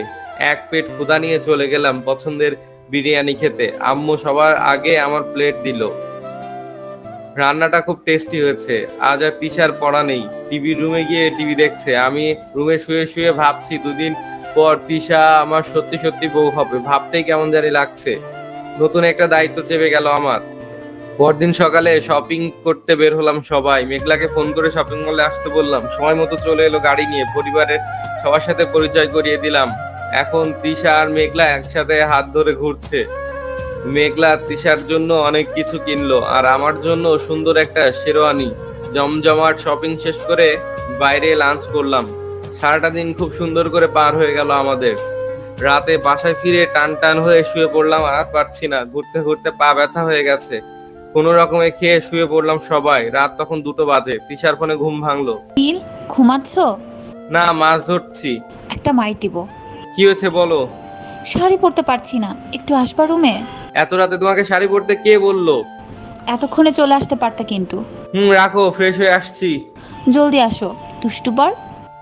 এক পেট ক্ষুধা নিয়ে চলে গেলাম পছন্দের বিরিয়ানি খেতে। আম্মু সবার আগে আমার প্লেট দিল। রান্নাটা খুব টেস্টি হয়েছে। আজ আর তিশার পড়া নেই, টিভি রুমে গিয়ে টিভি দেখছে। আমি রুমে শুয়ে শুয়ে ভাবছি, দুদিন পর তিশা আমার সত্যি সত্যি বউ হবে। ভাবতেই কেমন জানি লাগছে। নতুন একটা দায়িত্ব চেপে গেল আমার। পরদিন সকালে শপিং করতে বের হলাম সবাই। মেঘলাকে ফোন করে শপিং মলে আসতে বললাম। সময় মতো চলে এলো গাড়ি নিয়ে। পরিবারের সবার সাথে পরিচয় করিয়ে দিলাম। এখন তিশা আর মেঘলা একসাথে হাত ধরে ঘুরছে। মেঘলা তিশার জন্য অনেক কিছু কিনলো, আর আমার জন্য সুন্দর একটা শেরওয়ানি। জমজমাট শপিং শেষ করে বাইরে লাঞ্চ করলাম। সারাটা দিন খুব সুন্দর করে পার হয়ে গেল আমাদের। রাতে বাসায় ফিরে টান টান হয়ে শুয়ে পড়লাম। আর পারছি না, ঘুরতে ঘুরতে পা ব্যথা হয়ে গেছে। কোনো রকমে খেয়ে শুয়ে পড়লাম সবাই। রাত তখন 2টো বাজে। তিশার ফোনে ঘুম ভাঙলো। নীল, ঘুমাচ্ছো? না, মাছ ধরছি। একটা মাইর দিব। কি হয়েছে বলো? শাড়ি পরতে পারছি না, একটু আসবা রুমে? এত রাতে তোমাকে শাড়ি পরতে কে বললো? এতক্ষণে চলে আসতে পারতে কিন্তু। রাখো, ফ্রেশ হয়ে আসছি। জলদি আসো, দুষ্টু বর।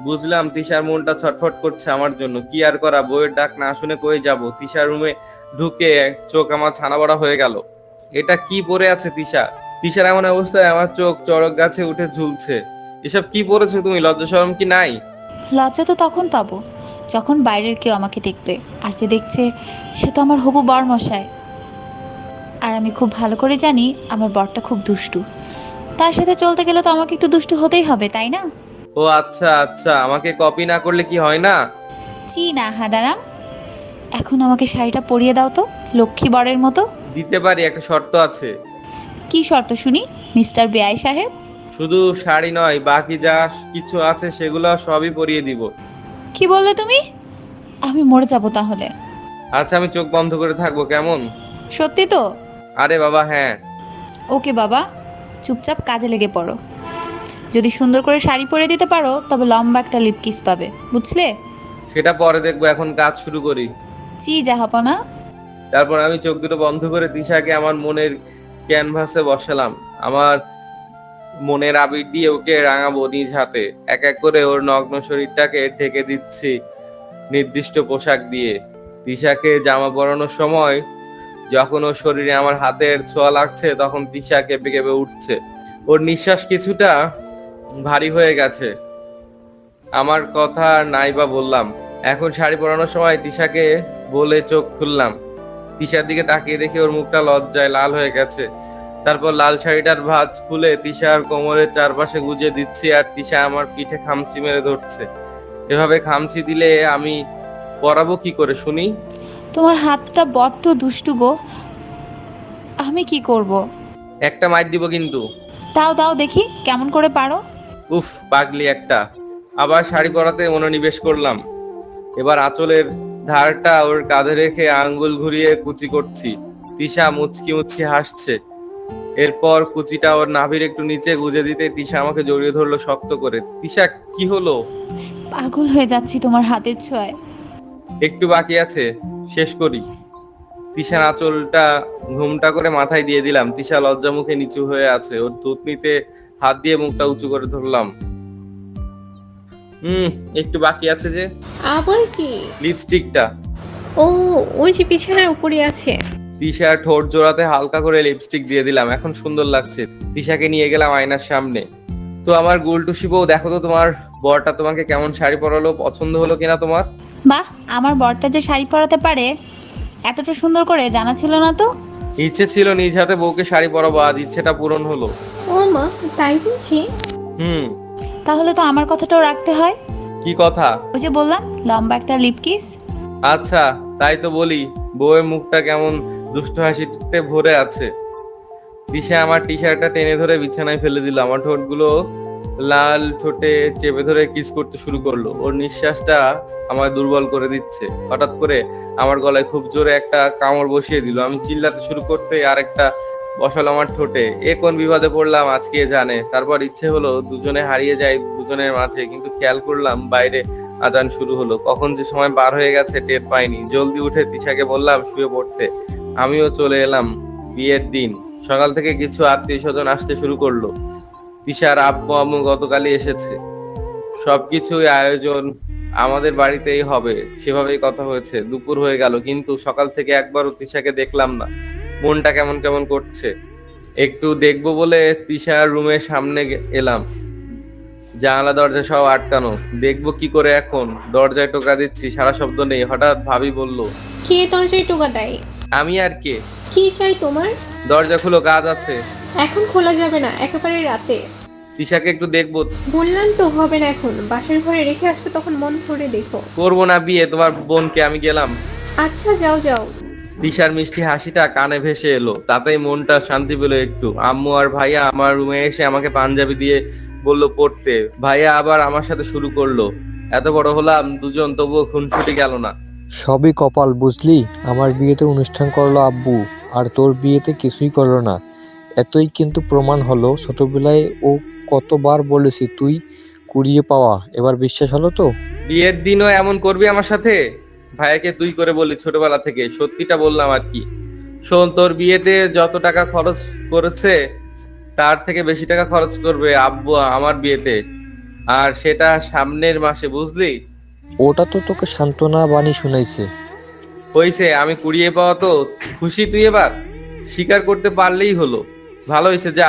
বুঝলাম তিশার মনটা ছটফট করছে আমার জন্য। কি আর করা, বউয়ের ডাক না শুনে কই যাব। তিশার রুমে ঢুকে চোখ আমার ছানা বড়া হয়ে গেল। এটা কি পরে আছে তিশা? তিশার এমন অবস্থায় আমার চোখ চড়ক গাছে উঠে ঝুলছে। এসব কি পরেছো তুমি? লজ্জা শরম কি নাই? লজ্জা তো তখন পাবো যখন বাইরের কেউ আমাকে দেখবে, আর যে দেখছে সে তো আমার হবু বর মশাই। আর আমি খুব ভালো করে জানি আমার বরটা খুব দুষ্টু। তার সাথে চলতে গেলে তো আমাকে একটু দুষ্টু হতেই হবে, তাই না? ও আচ্ছা আচ্ছা, আমাকে কপি না করলে কি হয় না? চি না হাদারাম, এখন আমাকে শাড়িটা পরিয়ে দাও তো, লক্ষ্মী বরের মতো। দিতে পারি, একটা শর্ত আছে। কি শর্ত শুনি, মিস্টার বেআই সাহেব? শুধু শাড়ি নয়, বাকি যা কিছু আছে সেগুলো সবই পরিয়ে দিব। কি বললে তুমি? আমি মরে যাব তাহলে। আচ্ছা, আমি চোখ বন্ধ করে থাকবো, কেমন? সত্যি তো? আরে বাবা, হ্যাঁ। ওকে বাবা, চুপচাপ কাজে লেগে পড়ো। যদি সুন্দর করে শাড়ি পরে দিতে পারো তবে লম্বা একটা লিপ কিস পাবে, বুঝলে? সেটা পরে দেখবো, এখন কাজ শুরু করি। জি জাহাপনা। তারপর আমি চোখ দুটো বন্ধ করে তিশাকে আমার মনের ক্যানভাসে বসালাম। আমার মনের আবির দিয়ে ওকে রাঙাবো নিজ হাতে। এক এক করে ওর নগ্ন শরীরটাকে ঢেকে দিচ্ছি নির্দিষ্ট পোশাক দিয়ে। তিশাকে জামা পরানোর সময় যখন ওর শরীরে আমার হাতের ছোঁয়া লাগছে, তখন তিশা কেঁপে কেঁপে উঠছে। ওর নিঃশ্বাস কিছুটা ভারী হয়ে গেছে। আমার কথা আর নাই বা বললাম। এখন শাড়ি পরানোর সময় তিশাকে বলে চোখ খুললাম। তিশার দিকে তাকিয়ে দেখি ওর মুখটা লজ্জায় লাল হয়ে গেছে। তারপর লাল শাড়িটার ভাঁজ খুলে তিশার কোমরের চারপাশে গুজে দিচ্ছি, আর তিশা আমার পিঠে খামচি মেরে ধরছে। এভাবে খামচি দিলে আমি পরাবো কি করে শুনি? তোমার হাতটা বড্ড দুষ্টু গো, আমি কি করব? একটা মাইর দিব কিন্তু। দাও দাও দেখি কেমন করে পারো। উফ, পাগলি একটা। আবার শাড়ি পরাতে মনোনিবেশ করলাম। এবার আঁচলের ধারটা ওর কাঁধে রেখে আঙ্গুল ঘুরিয়ে কুচি করছি। তিশা মুচকি মুচকি হাসছে। এরপর কুচিটা ওর নাভির একটু নিচে গুজে দিতে তিশা আমাকে জড়িয়ে ধরলো শক্ত করে। তিশা, কি হলো? পাগল হয়ে যাচ্ছি তোমার হাতের ছোঁয়ায়। একটু বাকি আছে, শেষ করি। তিশার আঁচলটা ঘুমটা করে মাথায় দিয়ে দিলাম। তিশা লজ্জা মুখে নিচু হয়ে আছে। ওর থুতনিতে হাত দিয়ে মুখটা উঁচু করে ধরলাম। একটু বাকি আছে যে। আবার কি? লিপস্টিকটা। ও, ওই যে বিছানার উপরে আছে। তিশার ঠোঁট জোড়াতে হালকা করে লিপস্টিক দিয়ে দিলাম। এখন সুন্দর লাগছে। তিশাকে নিয়ে গেলাম আয়নার সামনে। তো আমার গুলটুসি বউ, দেখো তো তোমার বরটা তোমাকে কেমন শাড়ি পরালো, পছন্দ হলো কিনা তোমার? বাহ, আমার বরটা যে শাড়ি পরাতে পারে এতটা সুন্দর করে জানা ছিল না তো। ইচ্ছে ছিল নিজ হাতে বউকে শাড়ি পরাবো, আজ ইচ্ছেটা পূরণ হলো। ও মা, তাই বুঝি? তাহলে তো আমার কথাটাও রাখতে হয়। কি কথা? ওই যে বললাম লম্বা একটা লিপ কিস। আচ্ছা, তাই তো বলি। বউয়ের মুখটা কেমন দুষ্ট হাসিতে ভরে আছে। দিশা আমার টি শার্টটা টেনে ধরে বিছানায় ফেলে দিল। আমার ঠোঁটগুলো লাল ঠোঁটে চেপে ধরে কিস করতে শুরু করলো। ওর নিঃশ্বাসটা আমায় দুর্বল করে দিচ্ছে। হঠাৎ করে আমার গলায় খুব জোরে একটা কামড় বসিয়ে দিল। আমি চিল্লাতে শুরু করতে আরেকটা বসালো আমার ঠোঁটে। এ কোন বিপদে পড়লাম আজকে জানে। তারপর ইচ্ছে হলো দুজনে হারিয়ে যায় দুজনের মাঝে, কিন্তু খেয়াল করলাম বাইরে আজান শুরু হলো। কখন যে সময় পার হয়ে গেছে টের পাইনি। জলদি উঠে তিশাকে বললাম শুয়ে পড়তে। আমিও চলে এলাম। বিয়ের দিন সকাল থেকে কিছু আত্মীয় স্বজন আসতে শুরু করলো। তিশার আব্বু আম্মু গতকালই এসেছে। সবকিছুই আয়োজন আমাদের বাড়িতেই হবে, সেভাবেই কথা হয়েছে। দুপুর হয়ে গেল, কিন্তু সকাল থেকে একবারও তিশাকে দেখলাম না। মনটা কেমন কেমন করছে। একটু দেখবো বলে তিশার রুমের সামনে এলাম। জানালা দরজা সব আটকানো। দেখবো কি করে এখন? দরজায় টোকা দিচ্ছি, সারা শব্দ নেই। হঠাৎ ভাবি বলল, কে দরজায় টোকা দেয়? আমি আর কে? কি চাই তোমার? দরজা খুলো, কাজ আছে। এখন খোলা যাবে না, একেবারে রাতে। তিশাকে একটু দেখবো। বললাম তো হবে না এখন, বাসার ঘরে রেখে আসবে, তখন মন ভরে দেখো। করবো না বিয়ে, তোমার বোনকে আমি গেলাম। আচ্ছা যাও যাও। তিশার মিষ্টি হাসিটা কানে ভেসে এলো, তাতেই মনটা শান্তি পেল একটু। আম্মু আর ভাইয়া আমার রুমে এসে আমাকে পাঞ্জাবি দিয়ে বললো পড়তে। ভাইয়া আবার আমার সাথে শুরু করলো। এত বড় হলাম দুজন, তবুও খুনসুটি গেল না। সবই কপাল বুঝলি। আমার বিয়েতে অনুষ্ঠান করলো আব্বু, আর তোর বিয়েতে কিছুই করলো না। এতই কিন্তু প্রমাণ হলো ছোটবেলায় ও কতবার বলেছি তুই কুড়িয়ে পাওয়া। এবার বিশ্বাস হলো তো? বিয়ের দিনও এমন করবি আমার সাথে? ভাইয়াকে তুই করে বলি ছোটবেলা থেকে, সত্যিটা বললাম আর কি। শোন, তোর বিয়েতে যত টাকা খরচ করেছে তার থেকে বেশি টাকা খরচ করবে আব্বু আমার বিয়েতে, আর সেটা সামনের মাসে, বুঝলি? ওটা তো তোকে সান্ত্বনা বাণী শুনাইছে। হয়েছে, আমি কুড়িয়ে পাওয়া তো খুশি। তুই এবার স্বীকার করতে পারলেই হলো। ভালো হয়েছে, যা।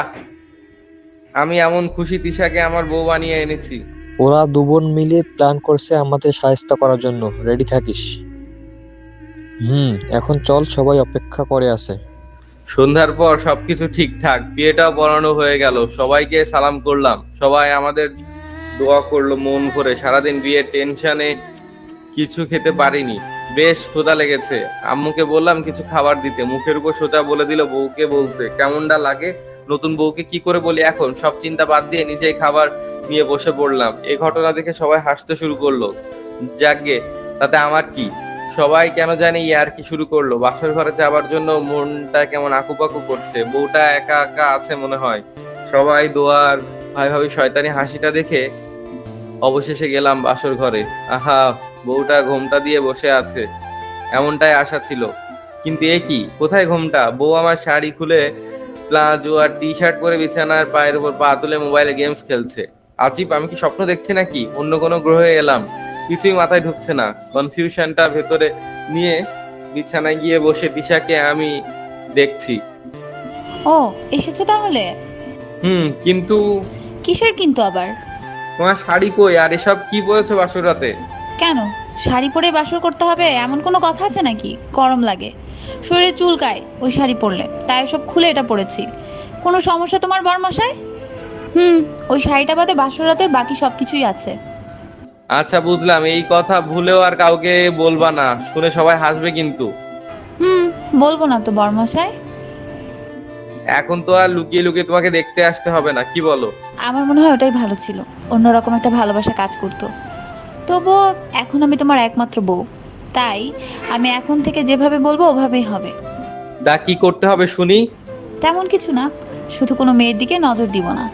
আমি এমন খুশি তিশাকে আমার বউ বানিয়ে এনেছি। ওরা দুবোন মিলে প্ল্যান করছে আমাদের সাহায্য করার জন্য। রেডি থাকিস। এখন চল, সবাই অপেক্ষা করে আছে। সন্ধ্যার পর সবকিছু ঠিকঠাক, বিয়েটাও পড়ানো হয়ে গেল। সবাইকে সালাম করলাম। সবাই আমাদের দোয়া করলো মন ভরে। সারাদিন বিয়ের টেনশনে কিছু খেতে পারিনি, বেশ ক্ষুধা লেগেছে। আম্মুকে বললাম কিছু খাবার দিতে, মুখের উপর সোজা বলে দিল বউকে বলতে। কেমনটা লাগে? নতুন বউকে কি করে বলি এখন? সব চিন্তা বাদ দিয়ে নিজেই খাবার নিয়ে বসে পড়লাম। এই ঘটনা দেখে সবাই হাসতে শুরু করলো। যাকগে, তাতে আমার কি? সবাই কেন জানি আর কি শুরু করলো। বাসর ঘরে যাবার জন্য মনটা কেমন আকুপাকু করছে। বউটা একা একা আছে মনে হয়। সবাই দোয়ার ভাই ভাবি শয়তানি হাসিটা দেখে অবশেষে গেলাম বাসর ঘরে। আহা, বউটা ঘোমটা দিয়ে বসে আছে, এমনটাই আশা ছিল। কিন্তু এ কি, কোথায় ঘোমটা? বউ আমার শাড়ি খুলে প্লাজো আর টি শার্ট পরে বিছানার পায়ের উপর পা তুলে মোবাইলে গেমস খেলছে। আচিব, আমি কি স্বপ্ন দেখছি নাকি? অন্য কোনো গ্রহে এলাম? কিছুই মাথায় ঢুকছে না। কনফিউশনটা ভেতরে নিয়ে বিছানায় গিয়ে বসে তিশাকে আমি দেখছি। ও, এসেছো তাহলে? কিন্তু কিসের কিন্তু আবার? তোমার শাড়ি কই? আর এসব কি পরেছো বাসর রাতে? কেন, শাড়ি পরে বাসর করতে হবে এমন কোনো কথা আছে নাকি? গরম লাগে, শরীরে চুলকায় ওই শাড়ি পরলে, তাই সব খুলে এটা পরেছি। কোনো সমস্যা তোমার বরমশাই? ওই শাড়িটা বাদে বাসর রাতের বাকি সবকিছুই আছে। আচ্ছা বুঝলাম, এই কথা ভুলেও আর কাউকে বলবা না, শুনে সবাই হাসবে কিন্তু। বলবো না তো বরমশাই। এখন তো আর লুকিয়ে লুকিয়ে তোমাকে দেখতে আসতে হবে না, কি বলো? আমার মনে হয় ওটাই ভালো ছিল, অন্যরকম একটা ভালোবাসা কাজ করতো। তবুও এখন আমি তোমার একমাত্র বউ, তাই আমি এখন থেকে যেভাবে বলবো ওভাবেই হবে। দা কি করতে হবে শুনি? তেমন কিছু না, শুধু কোনো মেয়ের দিকে নজর দিব না।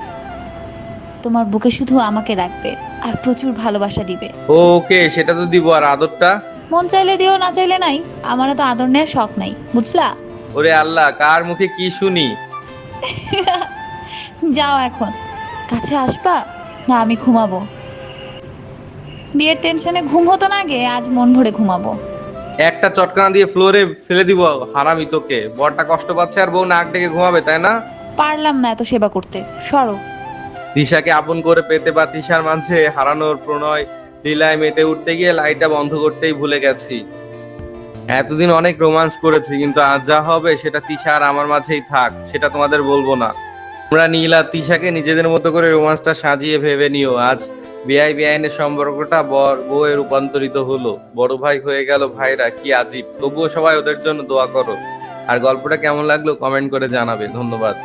তোমার বুকে শুধু আমাকে রাখবে আর প্রচুর ভালোবাসা দিবে। ওকে, সেটা তো দিব। আর আদরটা? মন চাইলে দিও, না চাইলে নাই। আমারও তো আদর নেওয়ার শখ নাই, বুঝলা? ওরে আল্লাহ, কার মুখে কি শুনি? যাও এখন, কাছে আসবা না আমি ঘুমাবো। বিয়ের টেনশনে ঘুম হতো না আগে, আজ মন ভরে ঘুমাবো। একটা চটকানা দিয়ে ফ্লোরে ফেলে দিব হারামি তোকে। বরটা কষ্ট পাচ্ছে আর বউ নাক ডেকে ঘুমাবে, তাই না? পারলাম না এত সেবা করতে, সরো। তিশাকে আপন করে পেতে বা তিশার মাঝে হারানোর প্রণয় লীলায় মেতে উঠতে গিয়ে লাইটটা বন্ধ করতেই ভুলে গেছি। এতদিন অনেক রোমান্স করেছি, কিন্তু আজ যা হবে সেটা তিশা আর আমার মাঝেই থাক, সেটা তোমাদের বলবো না। তোমরা নীল আর তিশাকে নিজেদের মতো করে রোমান্সটা সাজিয়ে ভেবে নিও। আজ বেআইনের সম্পর্কটা বউয়ে রূপান্তরিত হলো, বড় ভাই হয়ে গেল ভাইরা, কি আজীব। তবুও সবাই ওদের জন্য দোয়া করো। আর গল্পটা কেমন লাগলো কমেন্ট করে জানাবে। ধন্যবাদ।